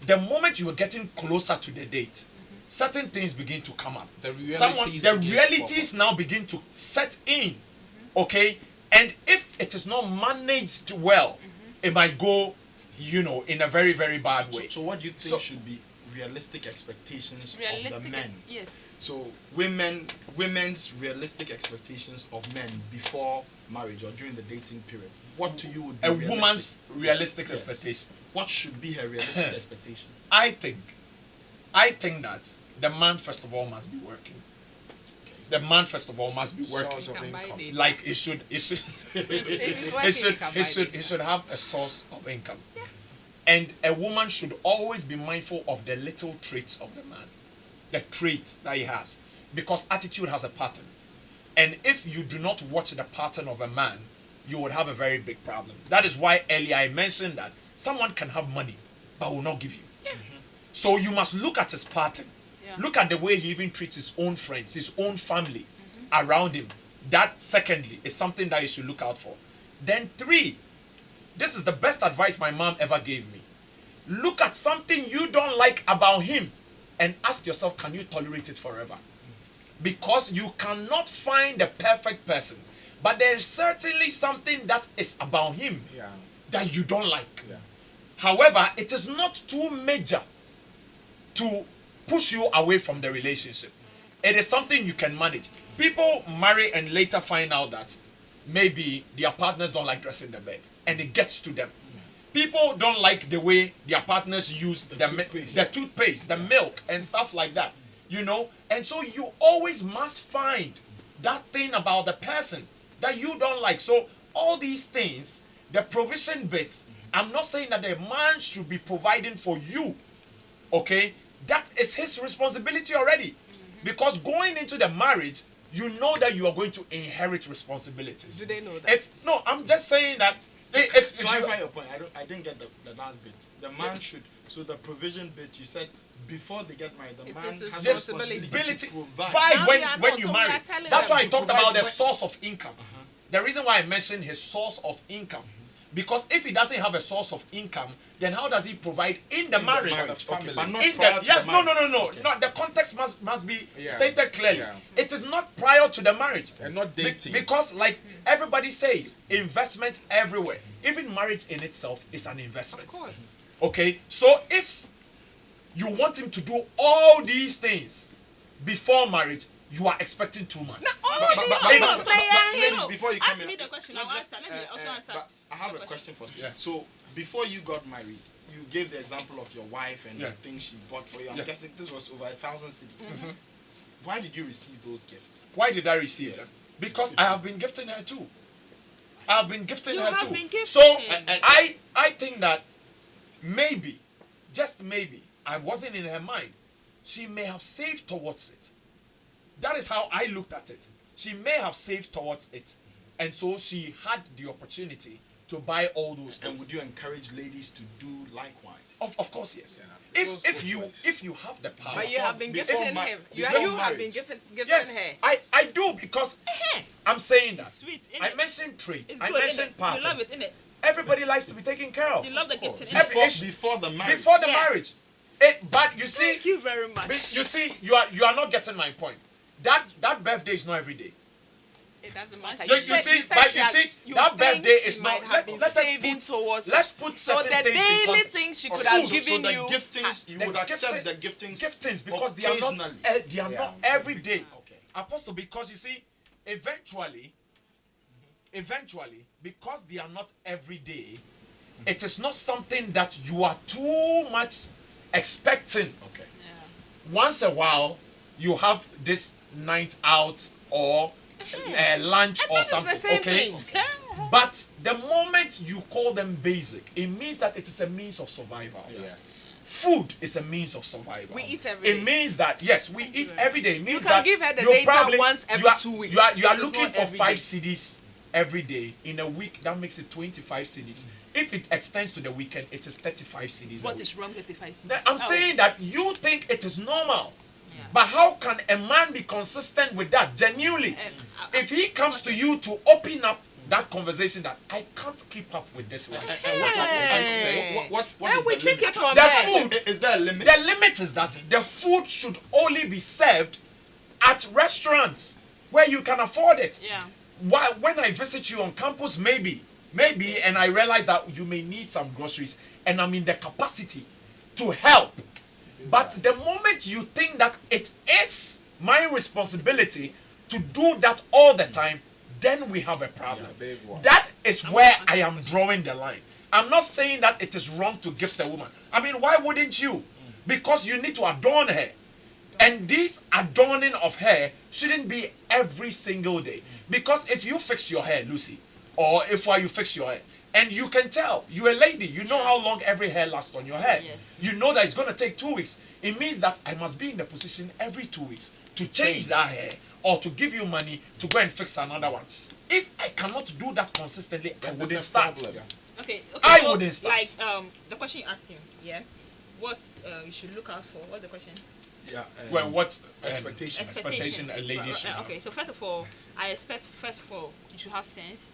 the moment you are getting closer to the date, certain things begin to come up. The The realities now begin to set in. Okay? And if it is not managed well, it might go, in a very, very bad way. So what do you think So- should be realistic expectations of Realistic the men. yes. So women's realistic expectations of men before marriage or during the dating period. What to you would be A realistic? woman's realistic Yes. expectation. What should be her realistic expectation? I think that the man first of all must be working. The man first of all must be working. Source of Can buy income. data. Like he should If he's he working, should he can he buy should data. he should have a source of income. And a woman should always be mindful of the little traits of the man, the traits that he has, because attitude has a pattern. And if you do not watch the pattern of a man, you would have a very big problem. That is why earlier I mentioned that someone can have money but will not give you. So you must look at his pattern. Yeah. Look at the way he even treats his own friends, his own family around him. That, secondly, is something that you should look out for. Then 3, this is the best advice my mom ever gave me. Look at something you don't like about him and ask yourself, can you tolerate it forever? Because you cannot find the perfect person. But there is certainly something that is about him Yeah. that you don't like. Yeah. However, it is not too major to push you away from the relationship. It is something you can manage. People marry and later find out that maybe their partners don't like dressing the bed, and it gets to them. People don't like the way their partners use the toothpaste, the milk, and stuff like that. You know, and so you always must find that thing about the person that you don't like. So all these things, the provision bits, I'm not saying that the man should be providing for you. Okay, that is his responsibility already. Because going into the marriage, you know that you are going to inherit responsibilities. Do they know that? No, I'm just saying that if Clarify your point. I didn't get the last bit. The man should. So the provision bit, you said before they get married, the It's man his has responsibility. responsibility to provide. provide Now when, we are when not, you so we marry. are telling That's them why I to talked provide about the when- source of income. The reason why I mentioned his source of income. Because if he doesn't have a source of income, then how does he provide in the marriage? marriage, okay, family. but not In prior the, to yes, the no, marriage. no. No, the context must be Yeah. stated clearly. Yeah. It is not prior to the marriage. And not dating. Because like everybody says, investment everywhere. Even marriage in itself is an investment. Of course. Okay, so if you want him to do all these things before marriage, you are expecting too much. Ladies, before you come Ask in, me the question. I'll answer. Let me also answer. but I have a question for you. Yeah. So before you got married, you gave the example of your wife and Yeah. the things she bought for you. I'm Yeah. guessing this was over 1,000 cities. Why did you receive those gifts? Why did I receive Yes. them? Because I have been gifting her too. I have been gifting You her have too. been gifting. So And- I think that maybe, just maybe, I wasn't in her mind. She may have saved towards it. That is how I looked at it. She may have saved towards it. And so she had the opportunity to buy all those And things. would you encourage ladies to do likewise? Of course, yes. Yeah. If Those if both you ways. if you have the power. But you have been Before gifting ma- him. before You have marriage. been gifting Yes, her. I do because I'm saying that. Sweet, I innit? mentioned traits. It's I good, mentioned innit? You love patterns. it, innit? Everybody likes to be taken care of. You love the gifting. Every- innit? issue- Before the marriage. Before the Yes. marriage. But you see, Thank you very much. you see, you are not getting my point. That birthday is not every day. It doesn't matter. You see, but you see, that birthday is not. Let us put. Let's put so certain the things in daily context. things she Of could have course. given so the you. giftings, you The would accept giftings- the giftings. Giftings because they are not occasionally. they are Yeah. not every day. Okay. Apostle, because you see, eventually, because they are not every day, it is not something that you are too much expecting. Okay. Once a while, you have this night out or lunch or That is the something. same Okay. thing. But the moment you call them basic, it means that it is a means of survival. Yeah. Food is a means of survival. We eat every It day. means that yes, we eat every day. It means can that give her the you're data probably, once every you are, 2 weeks. You are It is looking not for every 5 day. CDs every day. In a week, that makes it 25 CDs. If it extends to the weekend, it is 35 CDs. a What week. is wrong with the face? I'm saying that you think it is normal. Yeah. But how can a man be consistent with that genuinely? If he comes to you to open up that conversation that I can't keep up with this life. What Then is we the take limit? it from The there. food. Is there a limit? The limit is that the food should only be served at restaurants where you can afford it. Yeah. Why, when I visit you on campus, maybe, and I realize that you may need some groceries, and I'm in the capacity to help. But the moment you think that it is my responsibility to do that all the time, then we have a problem. big one. That is where I am drawing the line. I'm not saying that it is wrong to gift a woman. I mean, why wouldn't you? Because you need to adorn her. And this adorning of hair shouldn't be every single day. Because if you fix your hair, Lucy, or if you fix your hair, and you can tell, you're a lady, you know how long every hair lasts on your head. Yes. You know that it's going to take 2 weeks. It means that I must be in the position every 2 weeks to change that hair or to give you money to go and fix another one. If I cannot do that consistently, I wouldn't start. Okay. I so, wouldn't start. Like the question you asked him, yeah. What you should look out for? What's the question? Yeah. Well, what Expectation. expectation a lady should have? Okay, so first of all, I expect you should have sense.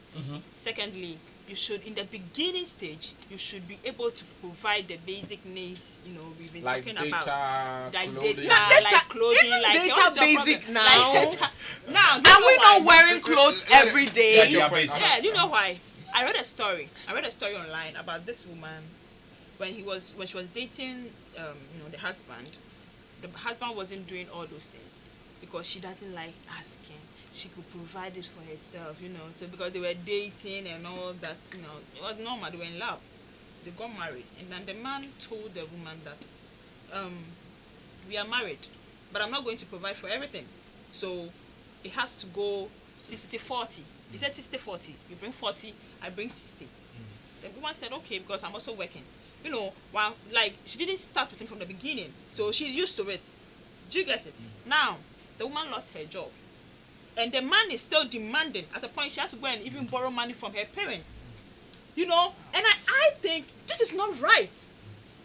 Secondly, you should, in the beginning stage, you should be able to provide the basic needs, we've been Like talking data, about. Like clothing. data, Data- like clothing, isn't like data what's your basic problem? now? Like data. Now, you Are know we not why? wearing clothes every day? Yeah, basically. Yeah, you know why? I read a story online about this woman when she was dating the husband. The husband wasn't doing all those things because she doesn't like asking. She could provide it for herself, so because they were dating and all that, it was normal. They were in love. They got married, and then the man told the woman that we are married, but I'm not going to provide for everything, so it has to go 60-40. He said 60-40. You bring 40, I bring 60. The woman said, okay, because I'm also working. Like, she didn't start with him from the beginning, so she's used to it. Do you get it? Now, the woman lost her job, and the man is still demanding. At a point, she has to go and even borrow money from her parents. And I think this is not right.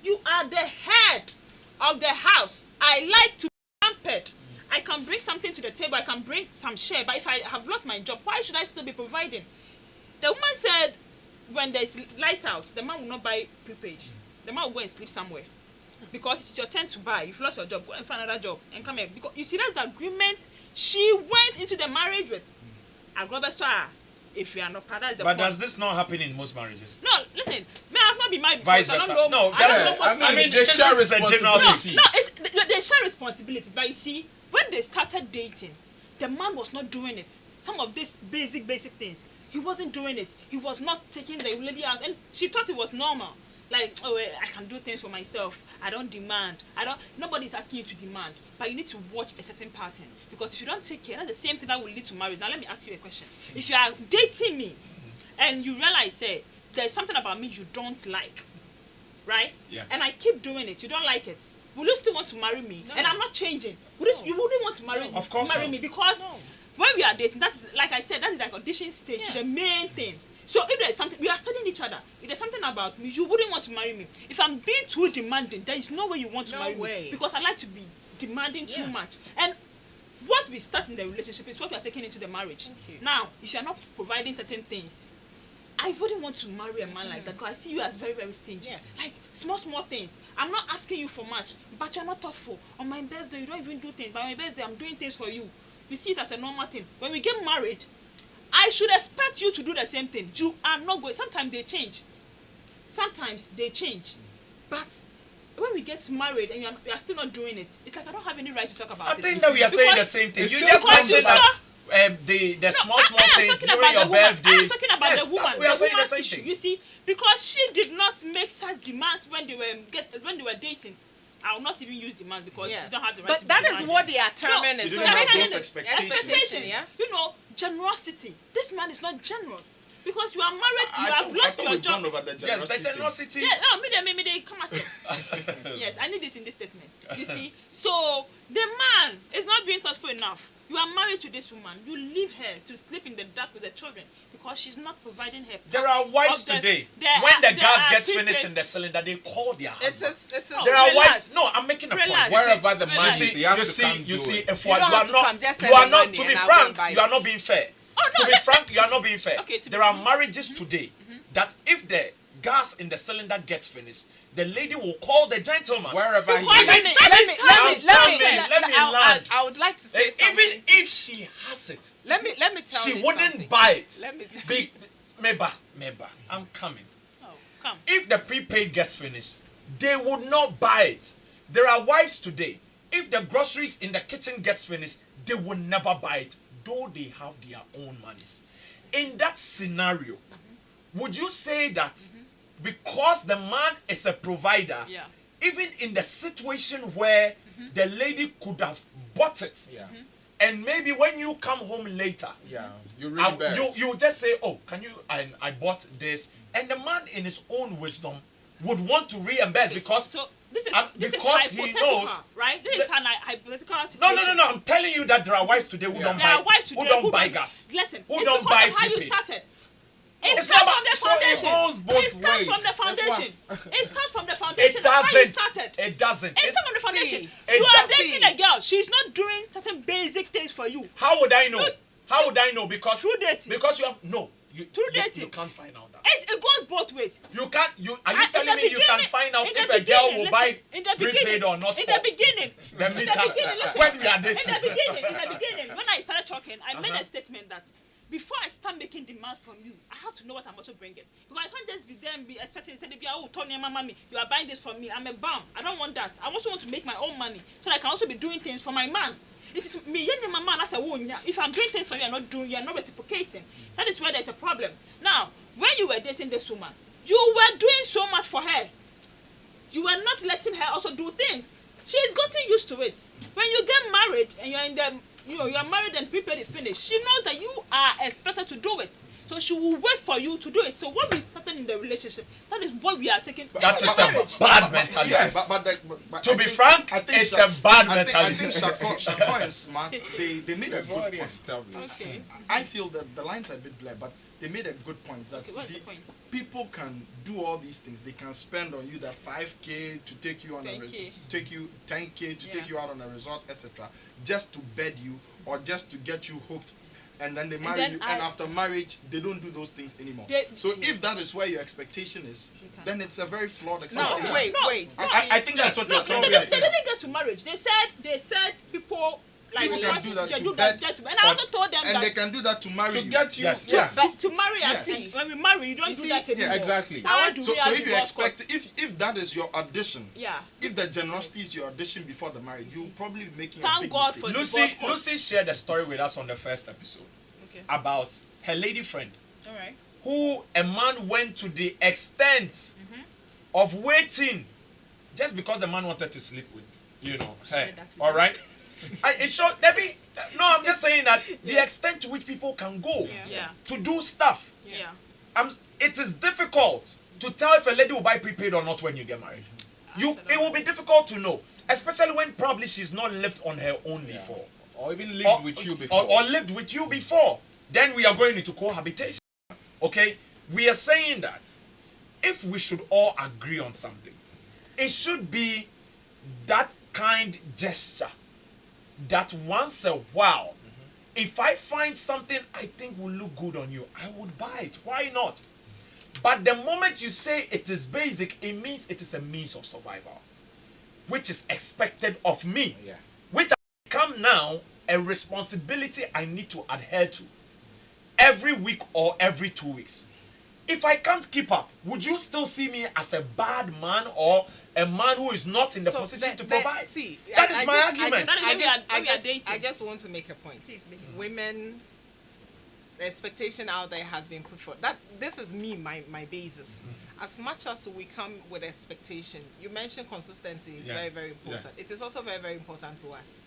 You are the head of the house. I like to be pampered. I can bring something to the table. I can bring some share. But if I have lost my job, why should I still be providing? The woman said, when there's lighthouse, the man will not buy prepaid. The man will go and sleep somewhere. Because it's your turn to buy. You've lost your job, go and find another job and come here. Because you see, that's the agreement she went into the marriage with. If you are not part of the But point. does this not happen in most marriages? No, listen. I have not been married before. Vice so I versa. don't know. No, I don't that know is- what's I mean, marriage. they share is a general No, thing. they share responsibilities. But you see, when they started dating, the man was not doing it. Some of these basic things, he wasn't doing it. He was not taking the lady out, and she thought it was normal. Like, I can do things for myself. I don't demand. Nobody's asking you to demand, but you need to watch a certain pattern. Because if you don't take care, that's the same thing that will lead to marriage. Now, let me ask you a question. If you are dating me, and you realize, there's something about me you don't like, right? Yeah. And I keep doing it, you don't like it. Will you still want to marry me? No. And I'm not changing. You wouldn't want to marry, Of course marry not. me because when we are dating, that's like I said, that is like audition stage, the main thing. So if there's something, we are studying each other. If there's something about me, you wouldn't want to marry me. If I'm being too demanding, there is no way you want to marry me because I like to be demanding too much. And what we start in the relationship is what we are taking into the marriage. Now, if you are not providing certain things, I wouldn't want to marry a man like that because I see you as very, very stingy. Yes. Like small things. I'm not asking you for much, but you're not thoughtful. On my birthday, you don't even do things. By my birthday, I'm doing things for you. You see it as a normal thing. When we get married, I should expect you to do the same thing. You are not going. Sometimes they change. But when we get married and you are still not doing it, it's like I don't have any right to talk about it. I think that we are saying the same thing. You still just mentioned because that the small things talking during about your the woman. birthdays. I'm talking about Yes, the woman. we are The saying the woman's same issue, thing. you see, because she did not make such demands when they were dating. I will not even use demands because you don't have the right but to that demand is what them. they are terming She it. didn't So have they- those expectations. expectation, yeah. Generosity. This man is not generous because you are married. You I have thought lost your we've job. gone over the Yes, generosity the thing. generosity. Yeah, no, maybe they come as yes, I need it in this statement. You see, so the man is not being thoughtful enough. You are married to this woman. You leave her to sleep in the dark with the children because she's not providing her. There are wives of the- today. there When are- the there gas are gets people- finished in the cylinder, they call their It husband. is. It is. There are relax. wives. No, I'm making a point. Relax. You see- Wherever the you money see, is, he has you to see, come you do see, it. if You you are don't have to not, come, just you send are the not, money to be and I'll frank, go buy you are it. not being fair. Oh, no, To be frank, you are not being fair. Okay, to be There are frank. marriages today that if the gas in the cylinder gets finished, the lady will call the gentleman. Wherever he Because is. let me I would like to say something. Even if she has it, Let me tell she you wouldn't something. buy it. Let me. Meba, I'm coming. Oh, come. If the prepaid gets finished, they would not buy it. There are wives today. If the groceries in the kitchen gets finished, they will never buy it, though they have their own monies. In that scenario, would you say that because the man is a provider, Yeah. even in the situation where the lady could have bought it, Yeah. and maybe when you come home later, Yeah. You really you just say, oh, can you, I bought this, and the man in his own wisdom would want to reimburse because So this is because he hypothetical, knows, right? This is an hypothetical no, situation. I'm telling you that there are wives today who don't There are buy, wives today who don't buy gas, Listen, who it's don't because buy of how you prepaid. started. It It's starts not from the about- so it foundation. goes both It starts ways. from the That's foundation. why- It starts from the foundation. It That's how you doesn't. started. It doesn't. It's It- from the foundation. See, it You are doesn't. dating a girl. She's not doing certain basic things for you. How would I know? Look, How would I know? Because Through dating. Because you have no. You, Through you, dating. you can't find out that. It goes both ways. You can't. You are you In telling the me you can beginning- find out in if the a girl beginning, will buy listen, in the prepaid beginning, or not in for the beginning, the in meter the beginning, listen, when we are in dating? the beginning, when I started talking, I made a statement that before I start making demands from you, I have to know what I'm also bringing. Because I can't just be there and be expecting, say, oh, Tony, mommy, you are buying this for me. I'm a bum. I don't want that. I also want to make my own money so that I can also be doing things for my man. It is me, my man, I say, if I'm doing things for you, you're not reciprocating. That is where there's a problem. Now, when you were dating this woman, you were doing so much for her. You were not letting her also do things. She's gotten used to it. When you get married and you're in the, you are married and prepaid is finished, she knows that you are expected to do it. So she will wait for you to do it. So what we started in the relationship, that is what we are taking. That is a bad mentality. Yeah, but To be frank, it's a bad mentality. I think Shako and Smart, they made a They've good already point. established. Okay. I feel that the lines are a bit blurred, but they made a good point that Okay, what's see, the point? people can do all these things. They can spend on you that 5K to take you on 10K. take you 10K to Yeah. take you out on a resort, etc. Just to bed you or just to get you hooked. And then they marry then you, and after marriage, they don't do those things anymore. So if that is where your expectation is, then it's a very flawed No, expectation. wait. I think that's what No, they're they saying. didn't get to marriage. They said people like People can do that they to do that bed just, and I also told them And that they can do that to marry To you. get you, Yes. yes. But to marry Yes. us. When we marry, you don't You do see, that anymore. yeah, exactly. Why do So we have if you divorce expect, courts? if that is your audition, Yeah. if the generosity is your audition before the marriage, you'll probably be making a Thank big God mistake. for Lucy shared a story with us on the first episode Okay. about her lady friend All right. who a man went to the extent of waiting just because the man wanted to sleep with, her. Share that with All me. right? It showed, Debbie, no, I'm just saying that the extent to which people can go Yeah. to do stuff. Yeah. It is difficult to tell if a lady will buy prepaid or not when you get married. It will be difficult to know, especially when probably she's not lived on her own before. Or even lived with you before. Or lived with you before. Then we are going into cohabitation. Okay? We are saying that if we should all agree on something, it should be that kind gesture that once a while, if I find something I think will look good on you, I would buy it. Why not? But the moment you say it is basic, it means it is a means of survival, which is expected of me, Yeah. which has become now a responsibility I need to adhere to every week or every 2 weeks. If I can't keep up, would you still see me as a bad man or a man who is not in the position to provide? See, That is my argument. I I just want to make a point. Please make a point. Women, the expectation out there has been put forth. This is me, my basis. As much as we come with expectation, you mentioned consistency is Yeah. very, very important. It is also very, very important to us.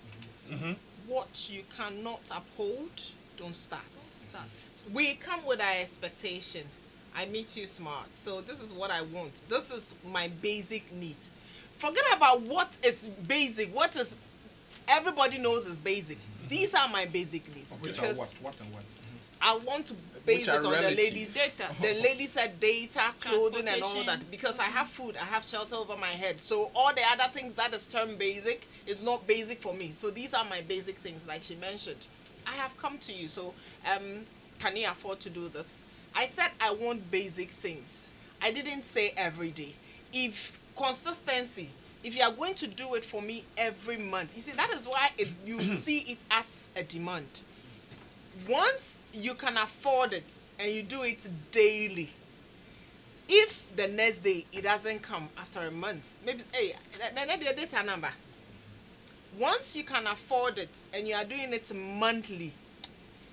What you cannot uphold, don't start. We come with our expectation. I meet you smart, so this is what I want. This is my basic needs. Forget about what is basic. What is everybody knows is basic. These are my basic needs Which are because what and what? I want to base Which it are on the relative. ladies. Data. The lady said data, clothing, and all Transportation. that. Because I have food, I have shelter over my head. So all the other things that is termed basic is not basic for me. So these are my basic things, like she mentioned. I have come to you. So can you afford to do this? I said I want basic things. I didn't say every day. If consistency, if you are going to do it for me every month, you see, that is why you see it as a demand. Once you can afford it and you do it daily, if the next day it doesn't come after a month, maybe hey, the data number. Once you can afford it and you are doing it monthly,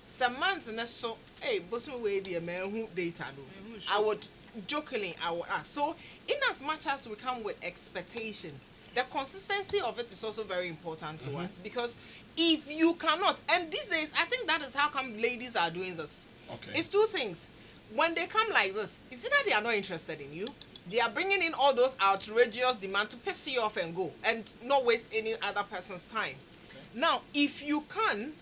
some months and so hey, but we the man who data no. I would jokingly I would ask. So in as much as we come with expectation, the consistency of it is also very important to us, because if you cannot, and these days I think that is how come ladies are doing this. Okay. It's two things. When they come like this, it's either they are not interested in you, they are bringing in all those outrageous demands to piss you off and go and not waste any other person's time. Okay. Now, if you can,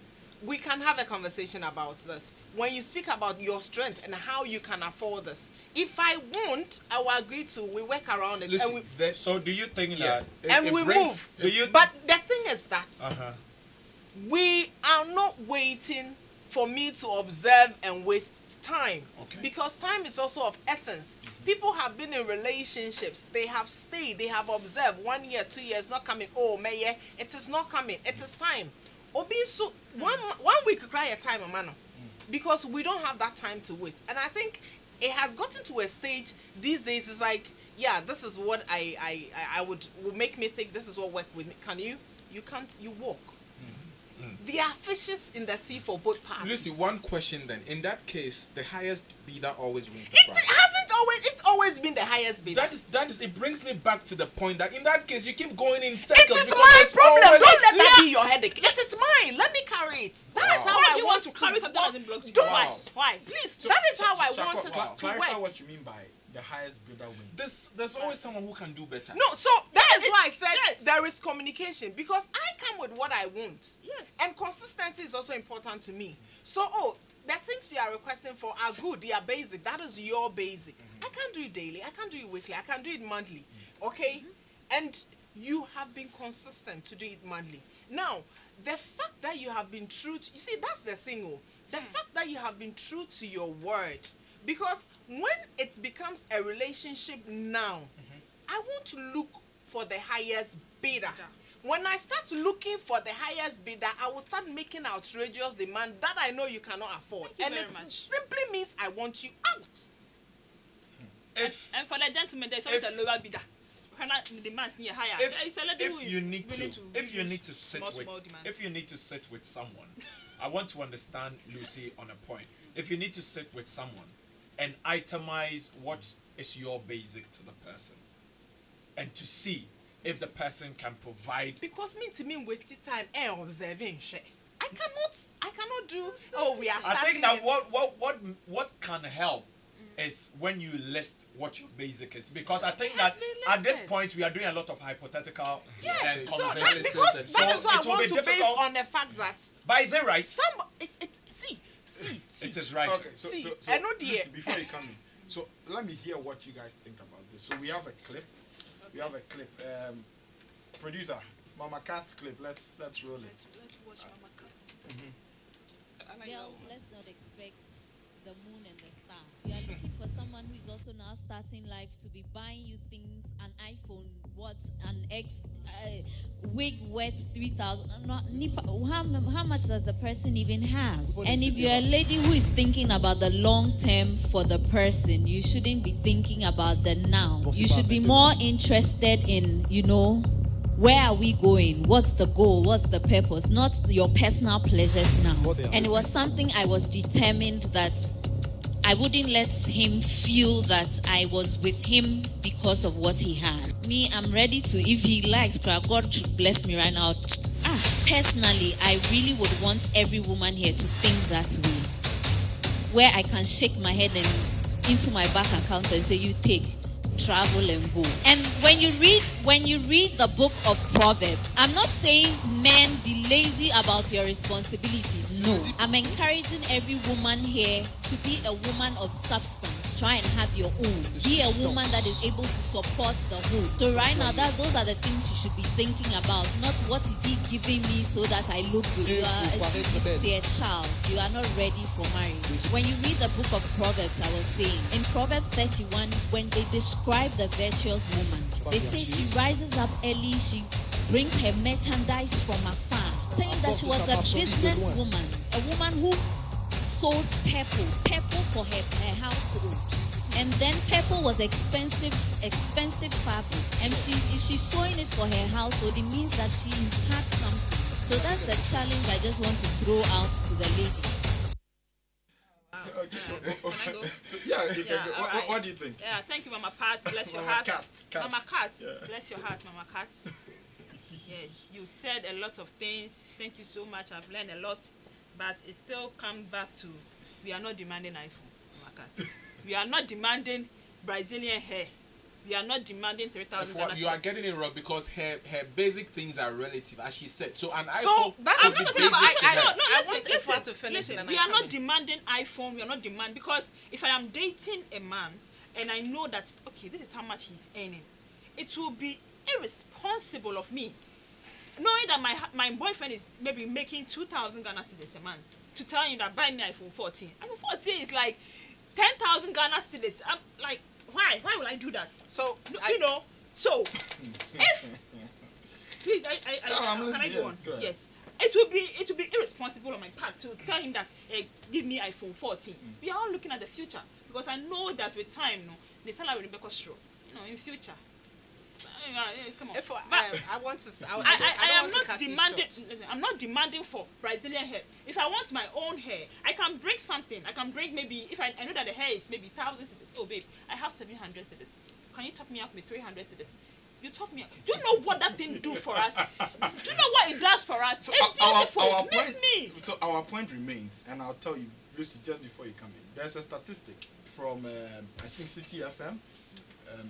we can have a conversation about this. When you speak about your strength and how you can afford this, if I won't, I will agree to. We work around it. Listen, and So do you think yeah, that we brings- move. But the thing is that uh-huh. we are not waiting for me to observe and waste time. Okay. Because time is also of essence. People have been in relationships, they have stayed, they have observed 1 year, 2 years, not coming. Oh, Maye, it is not coming. It is time. Obi, so one week cry a time, man, because we don't have that time to wait. And I think it has gotten to a stage these days. It's like, yeah, this is what I would make me think this is what work with me. Can you? You can't. You walk. There are fishes in the sea for both parties. Lucy, one question then. In that case, the highest bidder always wins the It prize. hasn't always. It's always been the highest bidder. That is. It brings me back to the point that in that case you keep going in It circles. is because my there's problem. always- Don't let that be your headache. It is mine. Let me carry it. That is how Why I do you want want to carry something that doesn't belong to you? Don't. Wow. Why? Please. So- that is so- how I so- want Chako, it to clarify work. what you mean by the highest bidder wins. There's always someone who can do better. No, so that is why I said yes. there is communication, because I come with what I want. Yes. And consistency is also important to me. So, the things you are requesting for are good. They are basic. That is your basic. I can't do it daily. I can't do it weekly. I can do it monthly. Okay? And you have been consistent to do it monthly. Now, the fact that you have been true to, you see, that's the thing. The fact that you have been true to your word. Because when it becomes a relationship now, I want to look for the highest bidder. When I start looking for the highest bidder, I will start making outrageous demand that I know you cannot afford. Thank you And very it much. simply means I want you out. And for the gentleman, there's always a lower bidder. The man's near higher. It's a lady who if you is need to willing if you give need to sit small with demands. if you need to sit with someone, I want to understand Lucy on a point. If you need to sit with someone and itemize what is your basic to the person, and to see if the person can provide. Because me to me wasting time and observing shit. I cannot do. Oh, we are. I think that it. what can help is when you list what your basic is, because I think It has that been at this listed. point we are doing a lot of hypothetical Yes, so that, conversations. because that So is what it I will be want to base difficult. on the fact that But is it right? see. It is right. Okay, so, See, so I know the- Lucy, before you come in, so let me hear what you guys think about this. So we have a clip. We have a clip. Producer, Mama Cat's clip. Let's roll it. Girls, let's not expect the moon and the stars. You are looking for someone who is also now starting life to be buying you things, an iPhone, what, an wig worth 3,000. How much does the person even have? And if you're a lady who is thinking about the long term for the person, you shouldn't be thinking about the now. You should be more interested in, where are we going? What's the goal? What's the purpose? Not your personal pleasures now. And it was something I was determined that I wouldn't let him feel that I was with him because of what he had. Me, I'm ready to, if he likes, God should bless me right now. Personally, I really would want every woman here to think that way. Where I can shake my head and into my bank account and say, you take, travel and go. And when you read the book of Proverbs, I'm not saying men be lazy about your responsibilities. No. I'm encouraging every woman here to be a woman of substance. Try and have your own. Be a woman that is able to support the whole. So right now, those are the things you should be thinking about. Not what is he giving me so that I look good. You are a child. You are not ready for marriage. When you read the book of Proverbs, I was saying, in Proverbs 31, when they describe the virtuous woman, they say she rises up early, she brings her merchandise from afar, saying that she was a business woman, a woman who sows purple for her household. And then purple was expensive fabric. And if she's sewing it for her household, it means that she had something. So that's a challenge I just want to throw out to the ladies. Can I go? Yeah, you can Yeah, go. all right. What do you think? Yeah, thank you, Mama Pat. Bless your Mama heart. Cat. Mama Cat. Yeah. Bless your heart, Mama Cat. Yes, you said a lot of things. Thank you so much. I've learned a lot. But it still comes back to we are not demanding iPhone, Mama Cat. We are not demanding Brazilian hair. We are not demanding 3,000. You are getting it wrong because her basic things are relative, as she said. So an So iPhone that could is be no, basic to her. I want Ep.4 to finish. Listen, then we I are come not in. demanding iPhone. We are not demanding because if I am dating a man and I know that okay, this is how much he's earning, it will be irresponsible of me, knowing that my boyfriend is maybe making 2,000 Ghana cedis a month, to tell him that buy me iPhone 14. iPhone 14 is like 10,000 Ghana cedis. I'm like, why? Why would I do that? So You know. So if please, I'm can I listening. go on? Yes, go ahead. Yes. It will be irresponsible on my part to tell him that give me iPhone 14. We are all looking at the future because I know that with time, no, the salary will be straw. You know, in future. Come on. If But I want to, I am want to not cut you demanding. short. Listen, I'm not demanding for Brazilian hair. If I want my own hair, I can bring something. I can bring maybe if I know that the hair is maybe 1,000 cedis. Oh babe, I have 700 cedis. Can you top me up with 300 cedis? You top me up. Do you know what that thing do for us? Do you know what it does for us? So It's beautiful. our Meet point, me. So our point remains, and I'll tell you, Lucy, just before you come in. There's a statistic from I think City FM.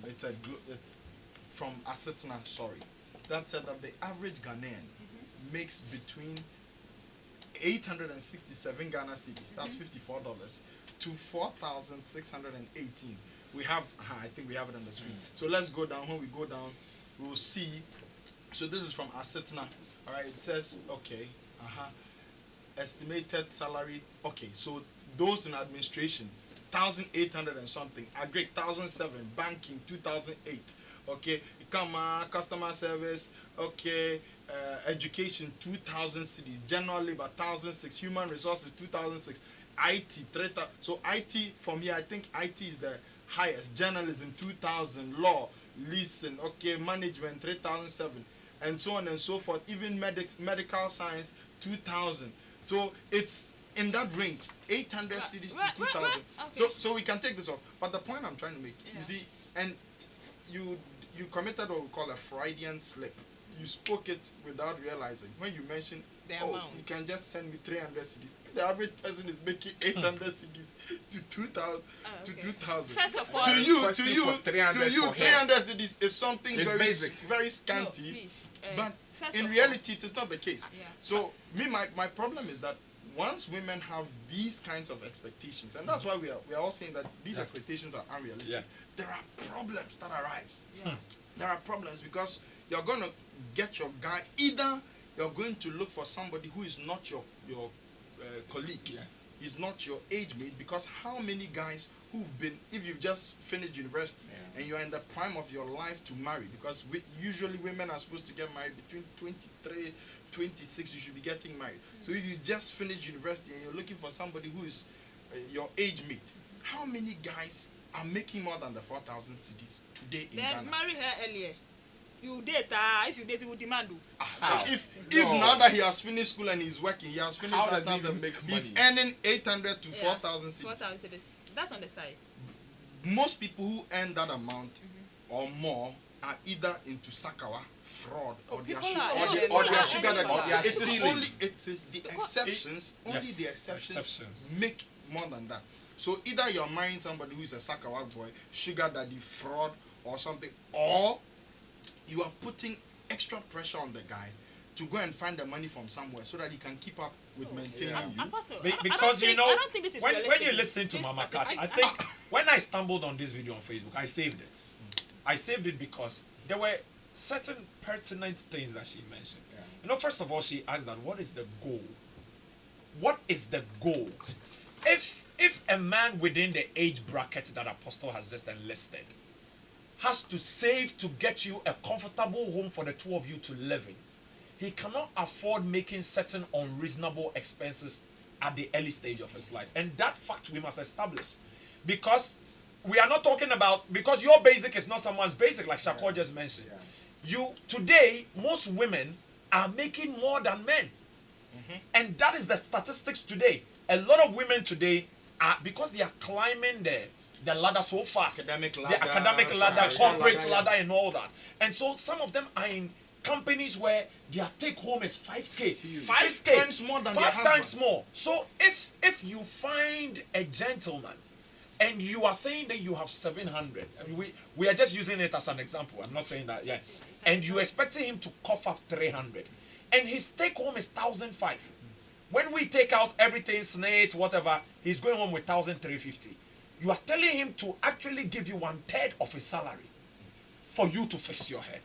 It's from Assetna, sorry, that said that the average Ghanaian makes between 867 Ghana cedis, that's $54, to 4,618. We have, I think we have it on the screen. So let's go down. When we go down, we'll see. So this is from Assetna. All right, it says, okay, estimated salary. Okay, so those in administration, 1,800 and something. Agri 1,007. Banking 2,008. Okay, customer service. Okay, education 2,000 cities. General labor 1,006. Human resources 2,006. IT 3,000. So IT for me, I think IT is the highest. Journalism 2,000. Law, leasing. Okay, management 3,007, and so on and so forth. Even medical science 2,000. So it's in that range, 800 cities to 2,000. Okay. So we can take this off. But the point I'm trying to make, you see, and you committed what we call a Freudian slip. You spoke it without realizing. When you mentioned, The oh, amount. you can just send me 300 cities. The average person is making 800 cities to 2,000 to okay. 2,000. First of all, To you, Question for 300 for her. 300 cities is something It's very basic. very no, scanty. please, But first in of reality, it is not the case. Yeah. So my problem is that once women have these kinds of expectations, and that's why we are all saying that these expectations are unrealistic. Yeah. There are problems that arise. Yeah. There are problems because you're going to get your guy, either you're going to look for somebody who is not your colleague. Yeah. He's not your age mate, because how many guys who've been, if you've just finished university and you're in the prime of your life to marry, because usually women are supposed to get married between 23, 26, you should be getting married. So if you just finished university and you're looking for somebody who is your age mate, how many guys are making more than the 4,000 cities today in Then Ghana? marry her earlier. You date if you date, you will demand. How? If No. now that he has finished school and he's working, he has finished How does he masters, even make he's money? earning 800 to 4,000 cities. 4,000 cedis. That's on the side. Most people who earn that amount or more are either into sakawa, fraud, or their people sugar, are- or yeah, their people are sugar earning daddy. for that. It is stealing. only the exceptions. Only Yes, the exceptions exceptions. make more than that. So either you're marrying somebody who is a sakawa boy, sugar daddy, fraud, or something, or you are putting extra pressure on the guy to go and find the money from somewhere so that he can keep up with maintaining you. Apostle, Because you know, I don't think this is when realistic. you listen to This Mama statistic- Cat, I think when I stumbled on this video on Facebook, I saved it. I saved it because there were certain pertinent things that she mentioned. You know, first of all, she asked that, what is the goal? What is the goal? If a man within the age bracket that Apostle has just enlisted has to save to get you a comfortable home for the two of you to live in, he cannot afford making certain unreasonable expenses at the early stage of his life. And that fact we must establish. Because we are not talking about, because your basic is not someone's basic, like Shako just mentioned. You today, most women are making more than men, and that is the statistics today. A lot of women today are, because they are climbing the ladder so fast, Academic the ladder, academic ladder, professional corporate ladder, ladder, and all that. And so some of them are in companies where their take home is 5K, 6K, times more than their 5 times husbands. more. So if you find a gentleman and you are saying that you have 700, I mean, we are just using it as an example. I'm not saying that, yeah. And you expecting him to cough up 300, and his take home is 1,005. When we take out everything, snake, whatever, he's going home with 1,350. You are telling him to actually give you 1/3 of his salary for you to fix your hair.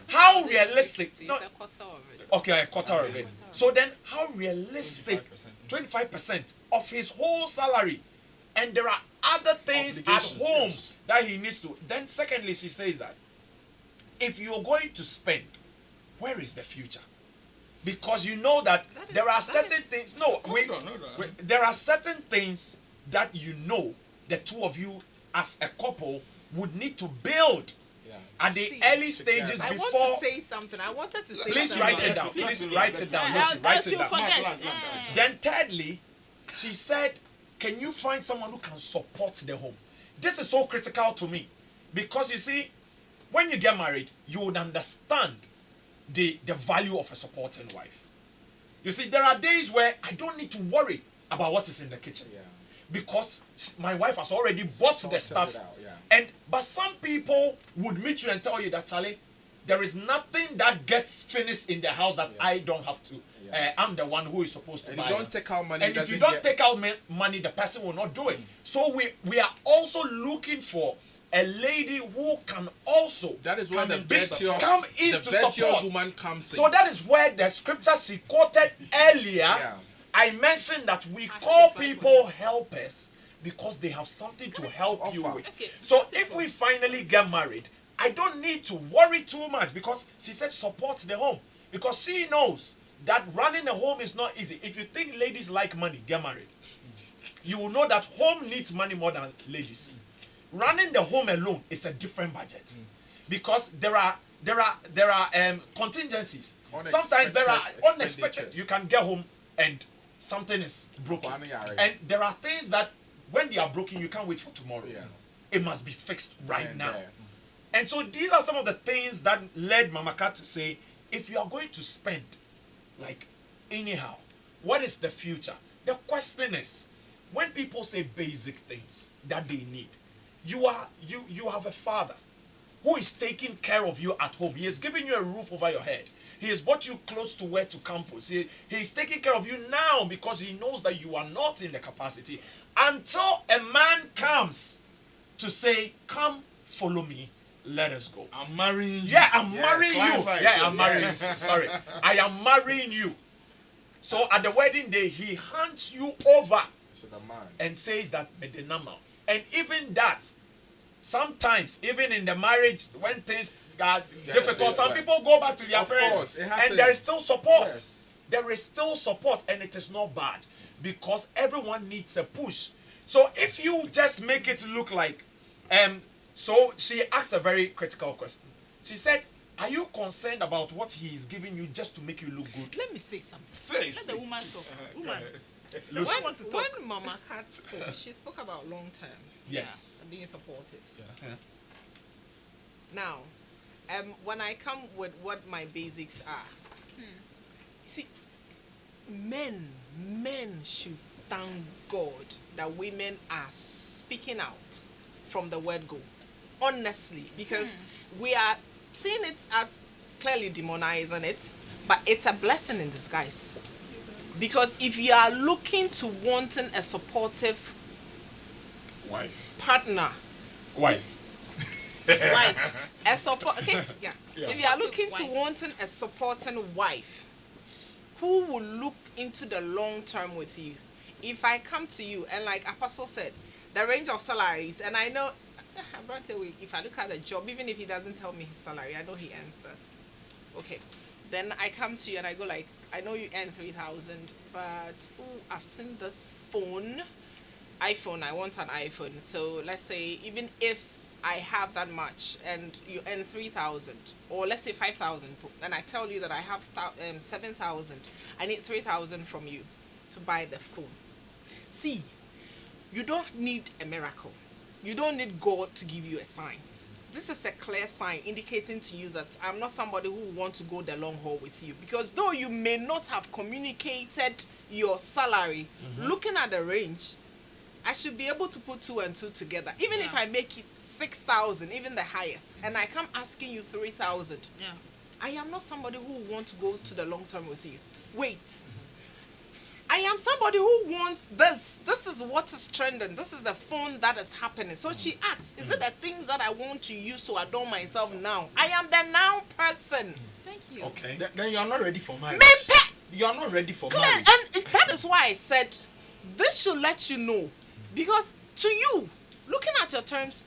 How realistic? It's No, a quarter of it. okay, a quarter of it. So then, how realistic? 25% of his whole salary, and there are other things at Obligations, home yes. that he needs to. Then, secondly, she says that if you're going to spend, where is the future? Because you know that That is- there are that certain is- things. No, Hold on. there are certain things that you know the two of you as a couple would need to build at the See, early stages I before. want to say something. I wanted to say Please something. write it down. Let's Please do write that. it down. Else Listen, write it you'll down. forget. Plan. Then thirdly, she said, can you find someone who can support the home? This is so critical to me, because you see, when you get married, you would understand the value of a supporting wife. You see, there are days where I don't need to worry about what is in the kitchen, because my wife has already bought the stuff. But some people would meet you and tell you that, Charlie, there is nothing that gets finished in the house that I don't have to. I'm the one who is supposed to And buy. if you don't take out money, And if you don't take out money, the person will not do it. So we are also looking for a lady who can also that is where the come virtuous, come in the to virtuous support. woman comes in. So that is where the scripture she quoted earlier, I mentioned that we call people helpers because they have something to help you with. Okay, So if we finally get married, I don't need to worry too much, because she said support the home, because she knows that running a home is not easy. If you think ladies like money, get married. You will know that home needs money more than ladies. Running the home alone is a different budget, because there are contingencies. Sometimes there are unexpected. expenditures. You can get home and something is broken, and there are things that when they are broken, you can't wait for tomorrow. It must be fixed right now. And so these are some of the things that led Mama Kat to say, if you are going to spend like anyhow, what is the future? The question is, when people say basic things that they need, you have a father who is taking care of you at home. He has given you a roof over your head. He has brought you close to where to campus. He is taking care of you now because he knows that you are not in the capacity. Until a man comes to say, come follow me, let us go. I'm marrying you. Yeah, I'm marrying you. clarify it, Yeah, yes. I'm marrying you. Sorry. I am marrying you. So at the wedding day, he hands you over to the man. and says that Medinama. And even that, sometimes, even in the marriage, when things got difficult, some people go back to their Of parents. course, it And happens. there is still support. Yes. There is still support, and it is not bad, because everyone needs a push. So if you just make it look like, so she asked a very critical question. She said, are you concerned about what he is giving you just to make you look good? Let me say something. Say, Let the woman talk. Woman. Lucy? want to talk. When Mama Kat spoke, she spoke about long term Yes. and being supportive. Now, when I come with what my basics are, see, men should thank God that women are speaking out from the word go. Honestly, because we are seeing it as clearly demonizing it, but it's a blessing in disguise. Because if you are looking to wanting a supportive Wife. partner, Wife. Wife. a support, okay, yeah. If you are looking to Wife. wanting a supporting wife who will look into the long term with you, if I come to you and like Apostle said, the range of salaries, and I know, if I look at the job, even if he doesn't tell me his salary, I know he earns this. Okay, then I come to you and I go like, I know you earn 3,000, but I've seen this phone iPhone, I want an iPhone. So let's say even if I have that much and you earn 3,000, or let's say 5,000, and I tell you that I have 7,000, I need 3,000 from you to buy the phone. See, you don't need a miracle. You don't need God to give you a sign. This is a clear sign indicating to you that I'm not somebody who wants to go the long haul with you. Because though you may not have communicated your salary, looking at the range, I should be able to put 2 and 2 together. Even if I make it 6,000, even the highest, and I come asking you 3,000, I am not somebody who wants to go to the long term with you. Wait. I am somebody who wants this. This is what is trending. This is the phone that is happening. So she asks, is it the things that I want to use to adorn myself now? I am the now person. Thank you. Okay. Then you are not ready for marriage. Maybe. You are not ready for Clear. marriage. And that is why I said this should let you know. Because to you, looking at your terms,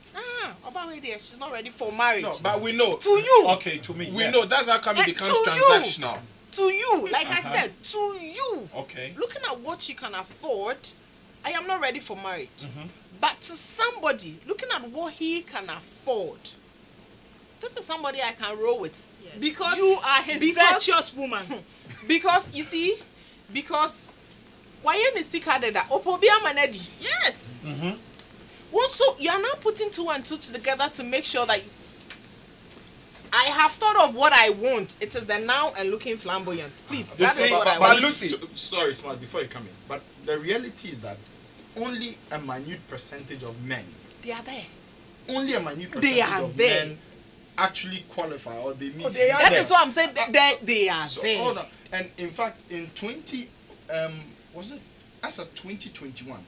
Obawe there, she's not ready for marriage. No, but we know. To you. Okay, to me. We know that's how come it And becomes to you. transactional. To you, like I said, to you. Okay. Looking at what you can afford, I am not ready for marriage. But to somebody, looking at what he can afford, this is somebody I can roll with. Yes. Because You are his virtuous woman. Because you see, because why you sika deda opobia manedi. Yes. Also, you are now putting 2 and 2 together to make sure that I have thought of what I want. It is the now and looking flamboyant. Please, You that see, is what I but want. Lucy, sorry, Smart, before you come in, but the reality is that only a minute percentage of men, They are there. only a minute They percentage are of there. men actually qualify or they meet. they are That there. is what I'm saying. They are So there. hold on. And in fact, in 20, was it as of 2021,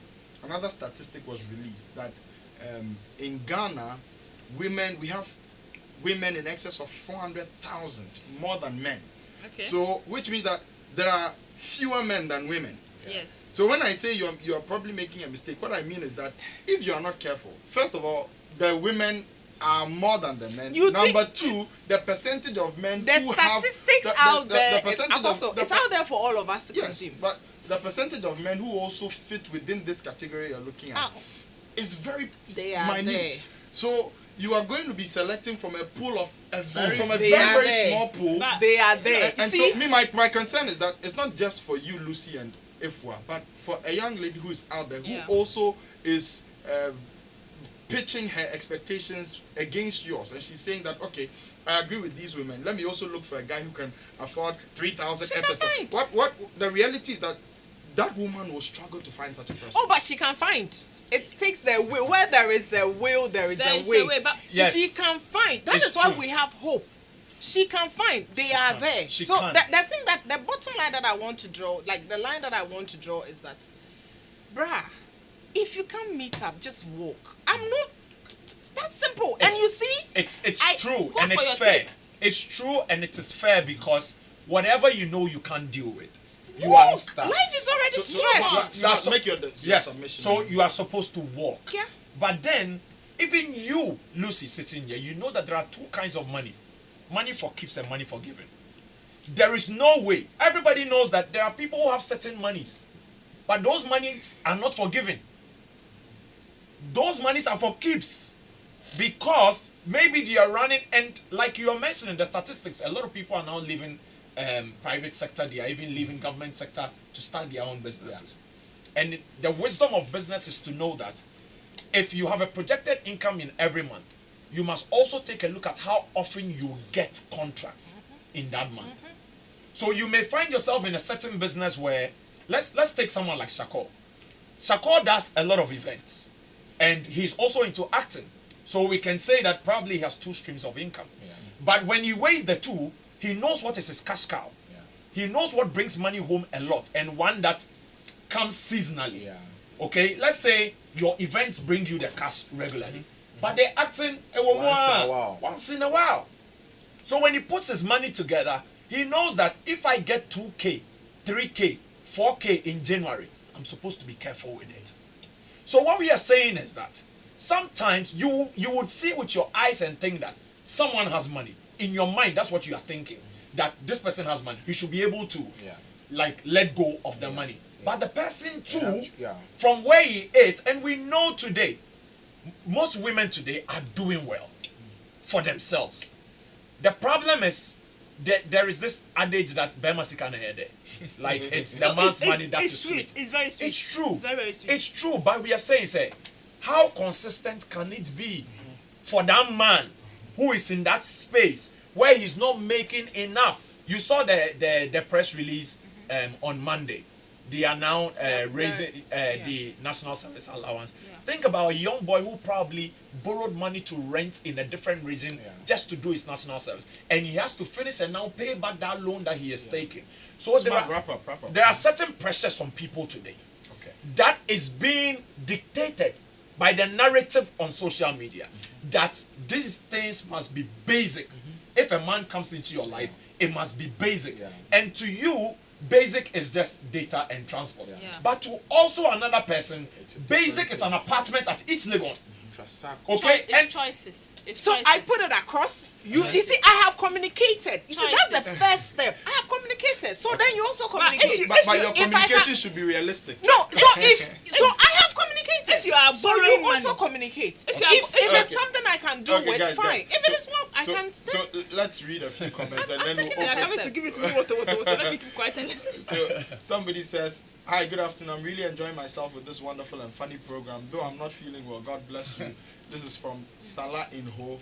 another statistic was released that in Ghana, we have women in excess of 400,000 more than men. Okay. So, which means that there are fewer men than women. Yes. So when I say you are probably making a mistake, what I mean is that if you are not careful, first of all, the women are more than the men. Number two, the percentage of men The who have statistics out there, the percentage it's out there for all of us to yes, consume. but the percentage of men who also fit within this category you're looking at is very They are minute. there. So you are going to be selecting from a pool of from a They very are very there. small pool. They are there. And See, so my concern is that it's not just for you, Lucy and Ep.4, but for a young lady who is out there who also is pitching her expectations against yours, and she's saying that, okay, I agree with these women. Let me also look for a guy who can afford 3,000. She can find. What the reality is that woman will struggle to find such a person. oh, but she can find. It takes the will. Where there is a will, there is a way. But Yes. She can find. That It's is why true. we have hope. She can find. They are there. She so can. the thing that the bottom line that I want to draw, like the line that I want to draw, is that, bruh, if you can't meet up, just walk. I'm not. That's simple. And you see, It's I- true go and for it's your fair. taste. It's true and it is fair because whatever you know you can't deal with, you walk. understand. Life is already So stressed. you have to make your Yes. submission. So you are supposed to walk. Yeah. But then, even you, Lucy, sitting here, you know that there are two kinds of money: money for keeps and money for giving. There is no way. Everybody knows that there are people who have certain monies, but those monies are not for giving. Those monies are for keeps. Because maybe they are running, and like you are mentioning the statistics, a lot of people are now leaving private sector, they are even leaving government sector to start their own businesses. And the wisdom of business is to know that if you have a projected income in every month, you must also take a look at how often you get contracts in that month. So you may find yourself in a certain business where, let's take someone like Shakur. Shakur does a lot of events, and he's also into acting. So we can say that probably he has two streams of income. But when he weighs the two, he knows what is his cash cow. He knows what brings money home a lot, and one that comes seasonally. Okay, let's say your events bring you the cash regularly, but they're acting once in a while. So when he puts his money together, he knows that if I get 2K, 3K, 4K in January, I'm supposed to be careful with it. So what we are saying is that sometimes you would see with your eyes and think that someone has money. In your mind, that's what you are thinking. That this person has money. He should be able to like let go of the money. But the person too, Yeah. from where he is, and we know today, most women today are doing well for themselves. The problem is that there is this adage that Bema Sika na Hede. Like it's the man's money that is sweet. It's very sweet. It's true. Very, very sweet. It's true, but we are saying, say, how consistent can it be for that man who is in that space where he's not making enough? You saw the press release on Monday. They are now raising the national service allowance. Yeah. Think about a young boy who probably borrowed money to rent in a different region just to do his national service, and he has to finish and now pay back that loan that he is taking. So Smart, wrap up. there are certain pressures on people today Okay. that is being dictated by the narrative on social media that these things must be basic. If a man comes into your life, it must be basic. Yeah. And to you, basic is just data and transport. Yeah. But to also another person, basic is an apartment at East Legon. Okay? It's And choices. It's So choices. I put it across. You see, I have communicated. You see, that's the first step. I have communicated. So then you also communicate. But your if I communication can- should be realistic. No, so I have communicated. If you are so borrowing you also money. communicate. If If, you are- if if- there's Okay. something I can do Okay, with, guys, fine. guys. If it is not, I so, can't. so let's read a few comments and then we'll taking They are open. coming to give it to me. What? Let me keep quiet and listen. So somebody says, "Hi, good afternoon. I'm really enjoying myself with this wonderful and funny program. Though I'm not feeling well, God bless you." This is from Salah in Ho.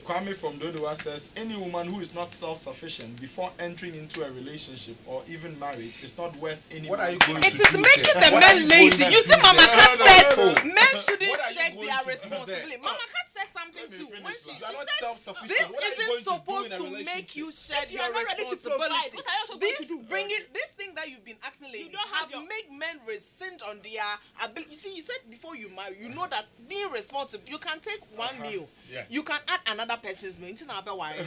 Kwame from Dodua says, "Any woman who is not self-sufficient before entering into a relationship or even marriage is not worth any." What are you man's going time." It is making the What are men you lazy. going You to see, do Mama there? Kat No, says no, no. men shouldn't What are you shirk going their to do responsibility. there? Mama Kat said something Let me too. finish When that. You are not she said, self-sufficient. this What are you isn't going to do supposed in a to make relationship? you shed If you your are not ready to responsibility. provide, what are you also going This to do? this thing that you've been asking ladies don't have has your- made men resent on their ability. You see, you said before you marry, you know that being responsible, you can take one meal, Yeah. you can add another person's meal. It's not about worrying.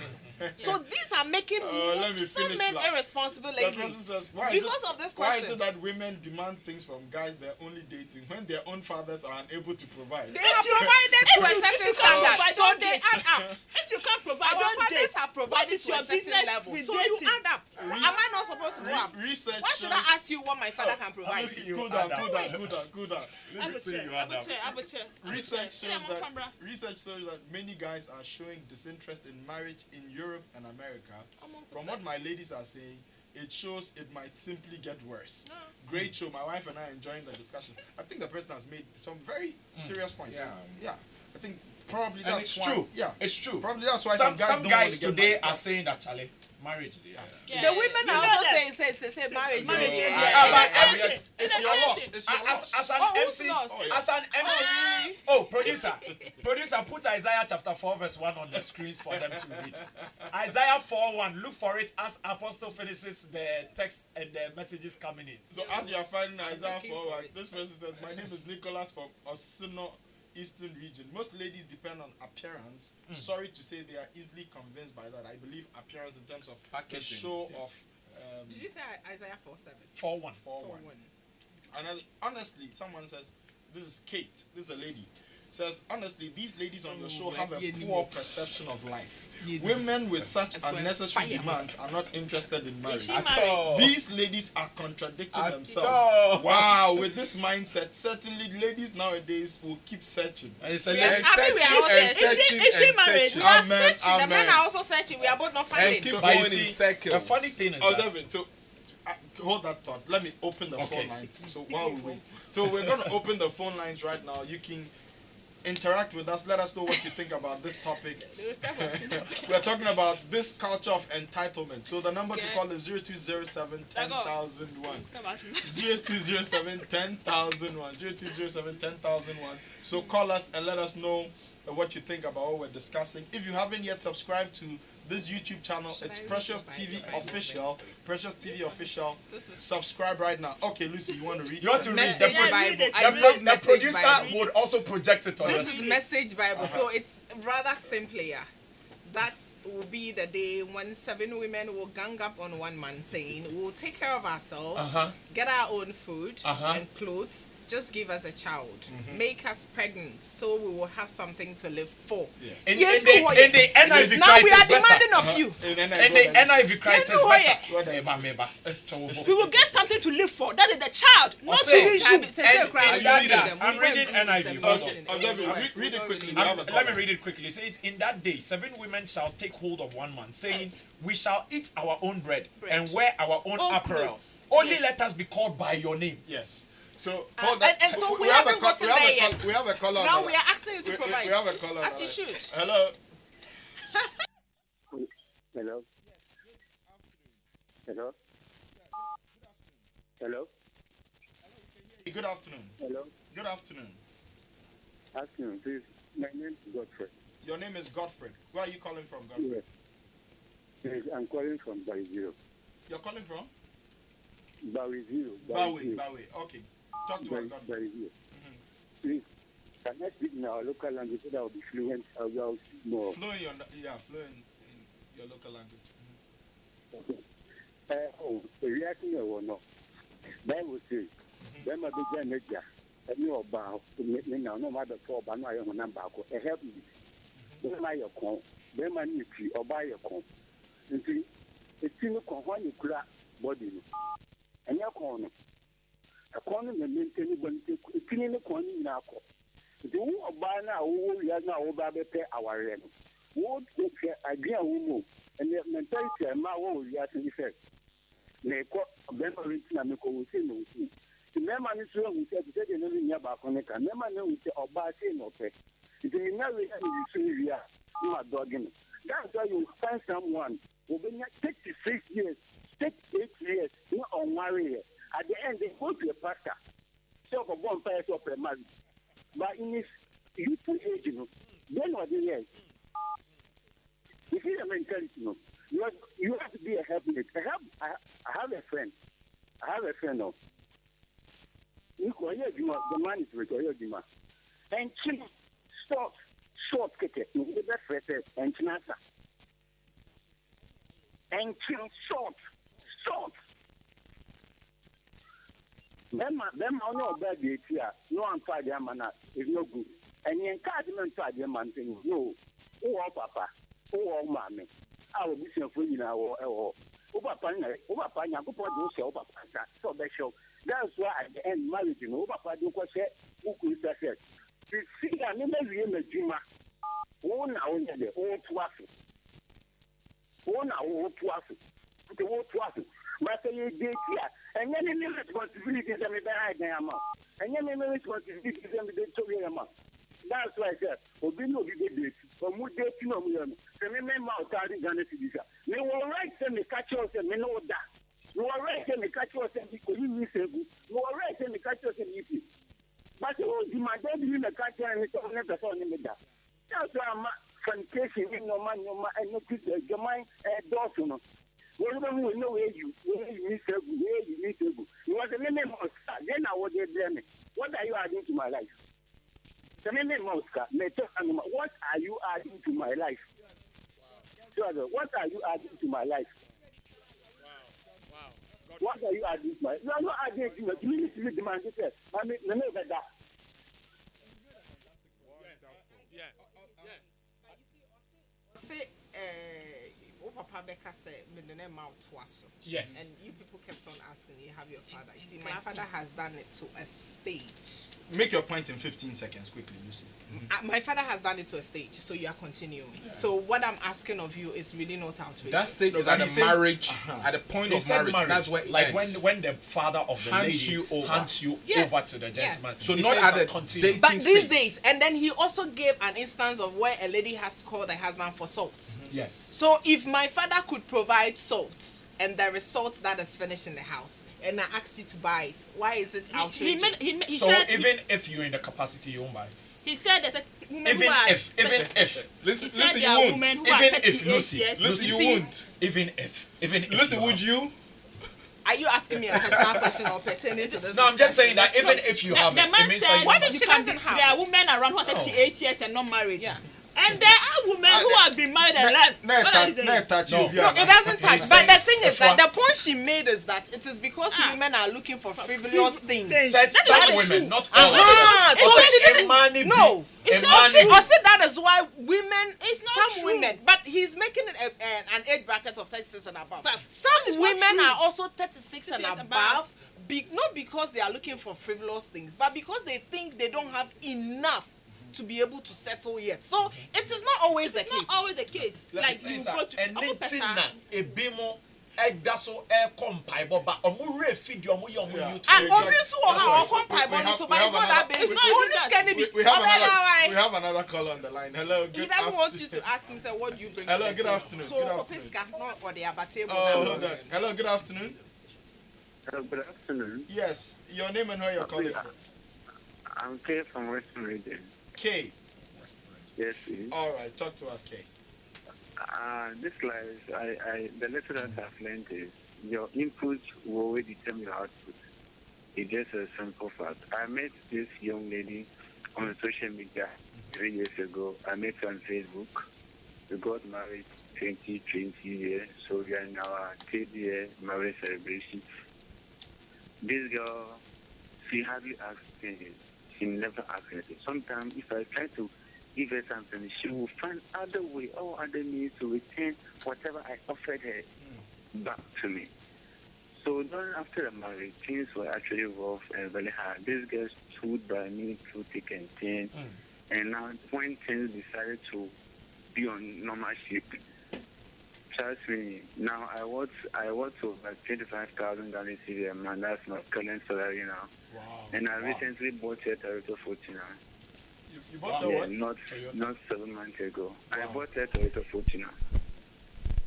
So these are making let me some finish men that. irresponsible That lately. person says, why is Because it, of this why is question. it that women demand things from guys they're only dating when their own fathers are unable to provide? They have you- provided to a if you certain can't standard, provide, so don't they date. add up. If you can't provide, Our don't fathers date. have What provided is to your a certain business level, with so you dating? add up. Am I not supposed to go up? Research Why should I shows- ask you what my father can provide? Listen, you cool add down, up. cool down. Listen, Research shows that many guys are showing disinterest in marriage in Europe and America. From what my ladies are saying, it shows it might simply get worse. Great show. My wife and I are enjoying the discussions. I think the person has made some very serious points. Yeah. I think probably And that's it's why. true. Yeah, It's true. Probably that's why Some some guys, don't want to get today married. are saying that, Charlie, marriage. The women are also saying marriage. Marriage, It's your loss. It's your loss. As an Oh, who's MC, lost? as an MC. Oh, producer, put Isaiah chapter 4 verse 1 on the screens for them to read. Isaiah 4:1. Look for it as Apostle finishes the text and the messages coming in. So as you are finding Isaiah looking 4, for it. this person says, "My name is Nicholas from Osino Eastern region. Most ladies depend on appearance. Sorry to say they are easily convinced by that. I believe appearance in terms of the Packaging, show yes. of Did you say Isaiah 4:7? 4:1. 4-1. And honestly, someone says, this is Kate, this is a lady, says, honestly, these ladies on your show have a poor perception of life. Women with such unnecessary demands are not interested in marriage. she married? These ladies are contradicting At themselves. all. Wow, with this mindset, certainly ladies nowadays will keep searching. It's a We are- lady. I mean, we are all searching. Is she married? We are Amen, searching. The men amen. are also searching. We are both not finding. And keep So- But you going in see, circles. the funny thing is Oh, that David, so hold that thought. Let me open the Okay. phone lines. So while we wait, so we're gonna open the phone lines right now. You can interact with us. Let us know what you think about this topic. We're talking about this culture of entitlement. So the number to call is 0207 10001. 0207 10001. 0207 10001. So call us and let us know what you think about what we're discussing. If you haven't yet subscribed to this YouTube channel, it's Precious TV Official. Precious TV Official. Subscribe right now. Okay, Lucy, you want to read? you want to read Message the, Bible. read it. I the, love the message producer Bible. would also project it on This us. is message Bible, so it's rather simpler. That will be the day when 7 women will gang up on one man saying, we'll take care of ourselves, get our own food and clothes, just give us a child, make us pregnant, so we will have something to live for. Yes. In Yeah, the NIV now we criteria are is better. demanding of you. In the NIV criteria is Yeah, better. We will get something to live for. That is the child, not say, you. I'm reading NIV. Okay, observe it. Read it quickly. We have a Let me caller. read it quickly. It says, in that day, 7 women shall take hold of one man, saying, we shall eat our own bread and wear our own apparel. clothes. Only let us be called by your name. Yes. So And so we haven't gotten there yet. We have a caller. Now we are asking you to provide. We have a caller. As you should. Hello. Hello. Hello. Hello. Good afternoon. Hello. Good afternoon. Afternoon, please. My name is Godfrey. Your name is Godfrey. Where are you calling from, Godfrey? Yes. Yes, I'm calling from Barry Zero. You're calling from? Barry Zero. Bawe. Okay. Talk to us, Godfrey. Barry Zero. Please, can I speak in our local language so that I'll be fluent? I'll speak more. Fluent in your local language. Reacting or no? Bible says, there might be Janet. And you about no matter for but no number. Help me. Then my account, then my new tree or buy a con. You see, it's in the con you crack body. And your corner. A corner may maintain a clean the corner in our court. The who are by now, we are now over our rent. What idea we move, and the mentality and my own reaction effect. They call memory and make we say no. The memory is wrong with that, they never near back on it, and never know with or by saying no pay. If you never you are dogging. That's why you find someone who been 66 years, 68 years, not on married. At the end, they go to a pastor, so for one person of a marriage. But in his youthful age, then what they are. You see the mentality, you have to be a helpmate. I have a friend. Now. The man is retired, and she short ticket, the best and Chinasa. And short. Them no bad here. No one tried their man is no good. And the encouragement tried their man saying, no, oh, papa, oh, mammy. I will be sent for you now or Papa, go for those show, Papa, so they show. That's why at the end, marriage, Papa, do what say, who could say, you see, I never really Jima. Oh, now, the old twaffle. Oh, now, old twaffle. The old twaffle. But I did here. And then any responsibilities that we behind them. And then any responsibilities that we did to them. That's why I said, no date. Or more date, no, the men out carrying Ghana to this. They will write them, catch us, and they know that. You are right, and the catch us, and because you miss it. You are right, and the catch us, and you but you demand in the catcher, and it's all never on in the dark. That's why I'm fornication in no man, and no picture, your mind, and daughter. Well, we know where you miss it, where you miss it. You was a name of then I was there. What are you adding to my life? The name of what are you adding to my life? What are you adding to my life? What are you adding to my life? You are not adding to my life. You need to demand it. I mean, the name of that. Say, Papa Becca said, "Millionaire mouth twice." Yes. And you people kept on asking, you have your father. You see, my father has done it to a stage. Make your point in 15 seconds, quickly, Lucy. My father has done it to a stage, so you are continuing. Yeah. So what I'm asking of you is really not outrageous. That stage is at the marriage, at the point of marriage. That's where it like ends. when the father of the hands lady you over. hands you Yes. over to the gentleman. Yes. So He not says at that the continue. dating But these stage. days, and then he also gave an instance of where a lady has to call the husband for salt. Yes. So if my father could provide salt, and there is salt that is finished in the house, and I ask you to buy it, why is it outrageous? He So said, even if you're in the capacity, you won't buy it. he said that women Even who are, if Listen, he said you there are won't. women who are even if 38 Lucy, years. Lucy, you see? won't. even if Listen, you would have- you? Are you asking me a personal question or pertaining to this? No, I'm just saying that discussion? even if you The have it, man it means said, that What if you she can doesn't be- have there are it? women around who are 38 years and not married. Yeah. And there are women who have been married and left. What are you saying? No, it doesn't touch. But the thing is that the point she made is that it is because women are looking for frivolous things. Said some women, not all. So she didn't. No, It's or not said that is why women. It's not some true. women, but he's making it an age bracket of 36 and above. But Some it's not women true. are also 36 and 36 above. Not because they are looking for frivolous things, but because they think they don't have enough to be able to settle yet. So it is not always the It's case. not always the case. Like you go to Edaso air compaibo ba omure feed omo yo omo youth. And obviously, so but it's not that basic. We have another caller on the line. Hello, good He doesn't want you afternoon. to ask him, say, what do you bring? Hello, to the good table? afternoon, So, good afternoon. Opiska, not or the abatable. Oh, hold on. Hello, good afternoon. Good afternoon. Yes, your name and where you're calling from. I'm Kay from Western Region. K. Yes, please. All right, talk to us, K. This life, the lesson that I've learned is your input will always determine your output. It's just a simple fact. I met this young lady on social media 3 years ago. I met her on Facebook. We got married 2020 years, so we are in our third year marriage celebration. This girl, she hardly asks anything. She never asks anything. Sometimes if I try to give her something, she will find other way or other means to return whatever I offered her back to me. So then after the marriage, things were actually rough and very hard. This girl stood by me through thick and thin. And now when things decided to be on normal shape, trust me, now I work over 25,000 a month. That's my current salary now. Wow. And I recently bought a Toyota 40 now. You bought the Yeah, what? not 7 months ago. I bought a Toyota Fortuner.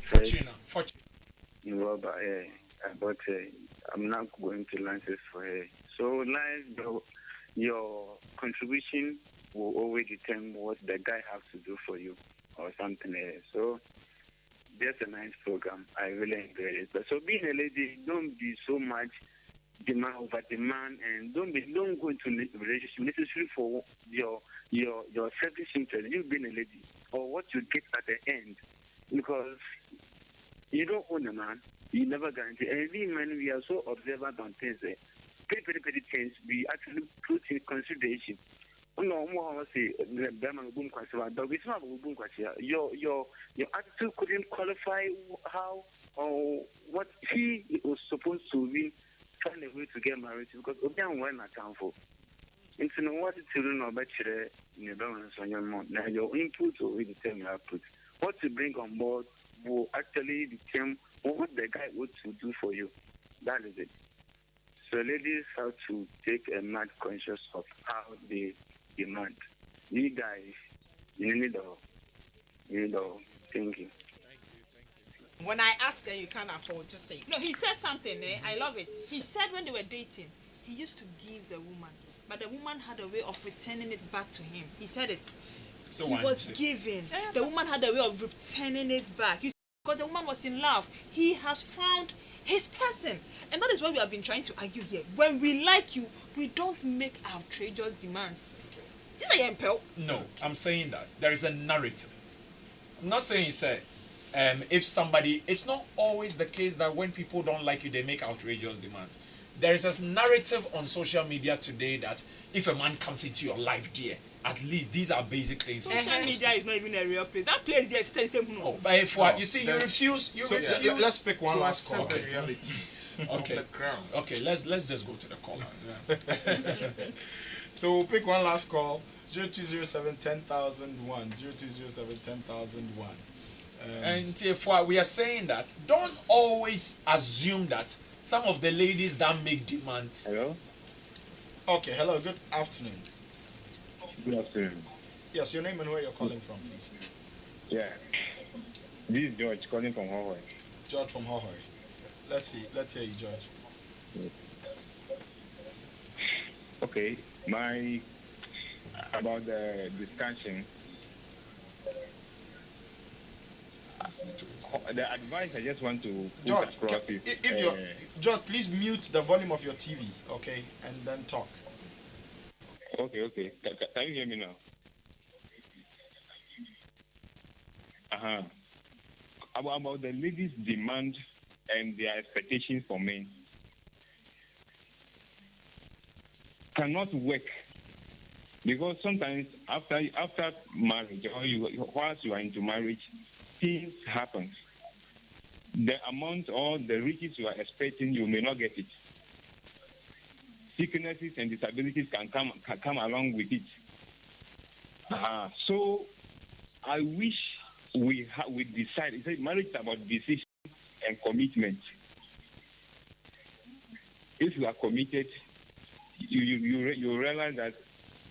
Fortuna. In rubber, yeah. I bought a. I'm not going to launch this for her. So, life, your contribution will always determine what the guy has to do for you or something else. So, that's a nice program. I really enjoyed it. But so, being a lady, don't be so much demand over demand, and don't go into relationship necessarily for your selfish interest. You being a lady or what you get at the end, because you don't own a man, you never guarantee. And we men, we are so observant on things. Petty things we actually put in consideration. No more say the Berman boom question, but it's not boom question. Your attitude couldn't qualify how or what he was supposed to be. Find a way to get married because Obian went account for. It's no what to do no better in the balance on your month. Now your input will determine your output. What to bring on board will actually determine what the guy wants to do for you. That is it. So ladies have to take a mad conscious of how they demand. You guys, you need thinking. When I ask her, you can't afford, just say it. No, he said something, I love it. He said when they were dating, he used to give the woman, but the woman had a way of returning it back to him. He said it. So he was giving. The woman had a way of returning it back. Because the woman was in love. He has found his person. And that is what we have been trying to argue here. When we like you, we don't make outrageous demands. This is impel. No, I'm saying that there is a narrative. I'm not saying say if somebody, it's not always the case that when people don't like you, they make outrageous demands. There is a narrative on social media today that if a man comes into your life, dear, at least these are basic things. Social media is not even a real place. That place there is the same. Oh, but if you see, you refuse. Let's pick one last call. The realities of the ground. Okay, let's just go to the caller. Yeah. So we'll pick one last call. 0207 10001. 0207 10001. And therefore, we are saying that don't always assume that some of the ladies that make demands. Hello? Okay, hello, good afternoon. Good afternoon. Yes, your name and where you're calling from, please. Yeah. This is George calling from Hawaii. George from Hawaii. Let's hear you, George. Okay, about the discussion. The advice I just want to put George, across George, please mute the volume of your TV, okay, and then talk. Okay. Can you hear me now? About the ladies' demand and their expectations for men cannot work, because sometimes after marriage, or whilst you are into marriage, things happen. The amount or the riches you are expecting, you may not get it. Sicknesses and disabilities can come along with it. So I wish we decide. It's marriage is about decision and commitment. If you are committed, you realize that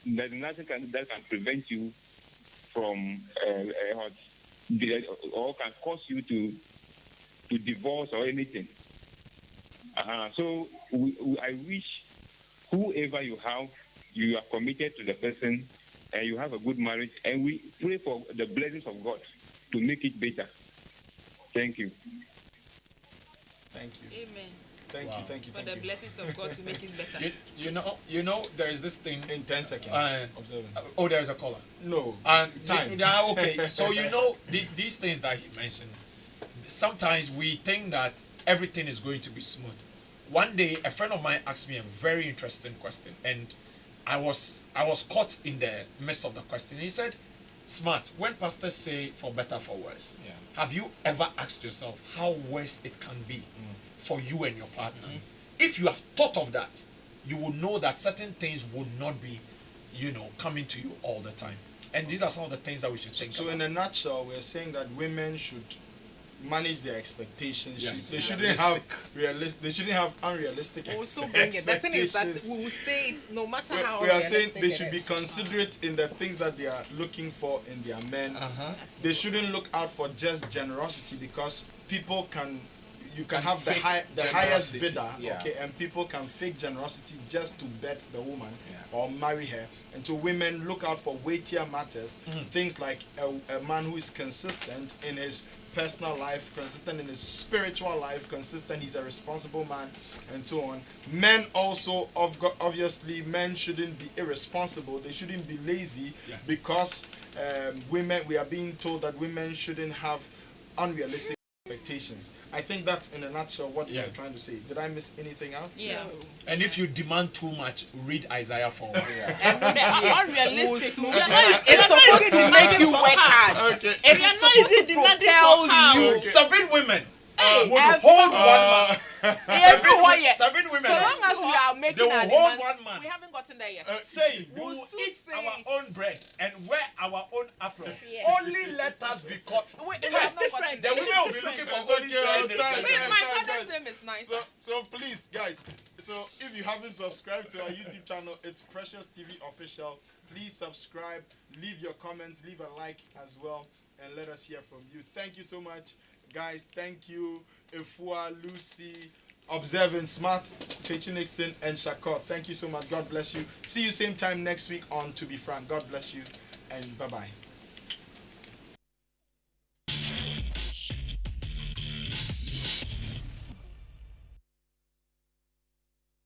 there's nothing that can prevent you from or can cause you to divorce or anything. So I wish whoever you have, you are committed to the person and you have a good marriage, and we pray for the blessings of God to make it better. Thank you. Thank you. Amen. Thank you. For the blessings of God to make it better. You know, there is this thing. In 10 seconds. Observing. Oh, there is a caller. No. And time. Okay, so you know these things that he mentioned. Sometimes we think that everything is going to be smooth. One day, a friend of mine asked me a very interesting question, and I was caught in the midst of the question. He said, "Smart, when pastors say for better, for worse, have you ever asked yourself how worse it can be for you and your partner? If you have thought of that, you will know that certain things would not be, coming to you all the time. And these are some of the things that we should think So about. in a nutshell, we're saying that women should manage their expectations. Yes. They shouldn't have unrealistic We will still bring it. The thing is that expectations. we will say it no matter how We are saying realistic they it should be is. considerate in the things that they are looking for in their men. They shouldn't look out for just generosity, because people you can have the highest generosity, bidder, yeah. okay, and people can fake generosity just to bet the woman or marry her. And so women look out for weightier matters, things like a man who is consistent in his personal life, consistent in his spiritual life, consistent, he's a responsible man, and so on. Men also, obviously, men shouldn't be irresponsible, they shouldn't be lazy, because women, we are being told that women shouldn't have unrealistic expectations. I think that's in a nutshell what we're trying to say. Did I miss anything out? Yeah. And if you demand too much, read Isaiah 4. And when they are unrealistic, It's supposed to make you work hard. Okay. If you're not easy demanding for how. you. 7 women would every- hold one man. Seven women. So long as we are making They will our hold demands, one man. we haven't gotten there yet. Say, we We'll will still eat say our it. own bread and wear our own apron. Yeah. Only let us be caught. Wait, The we have not gotten there. women will be looking for It's only okay, say time. Wait, my Guys. father's name is nice. So please, guys, so if you haven't subscribed to our YouTube channel, it's Precious TV Official. Please subscribe, leave your comments, leave a like as well, and let us hear from you. Thank you so much, guys. Thank you, Ep.4, Lucy, Observing, Smart, Techi Nixon, and Shakor. Thank you so much. God bless you. See you same time next week on To Be Frank. God bless you, and bye-bye.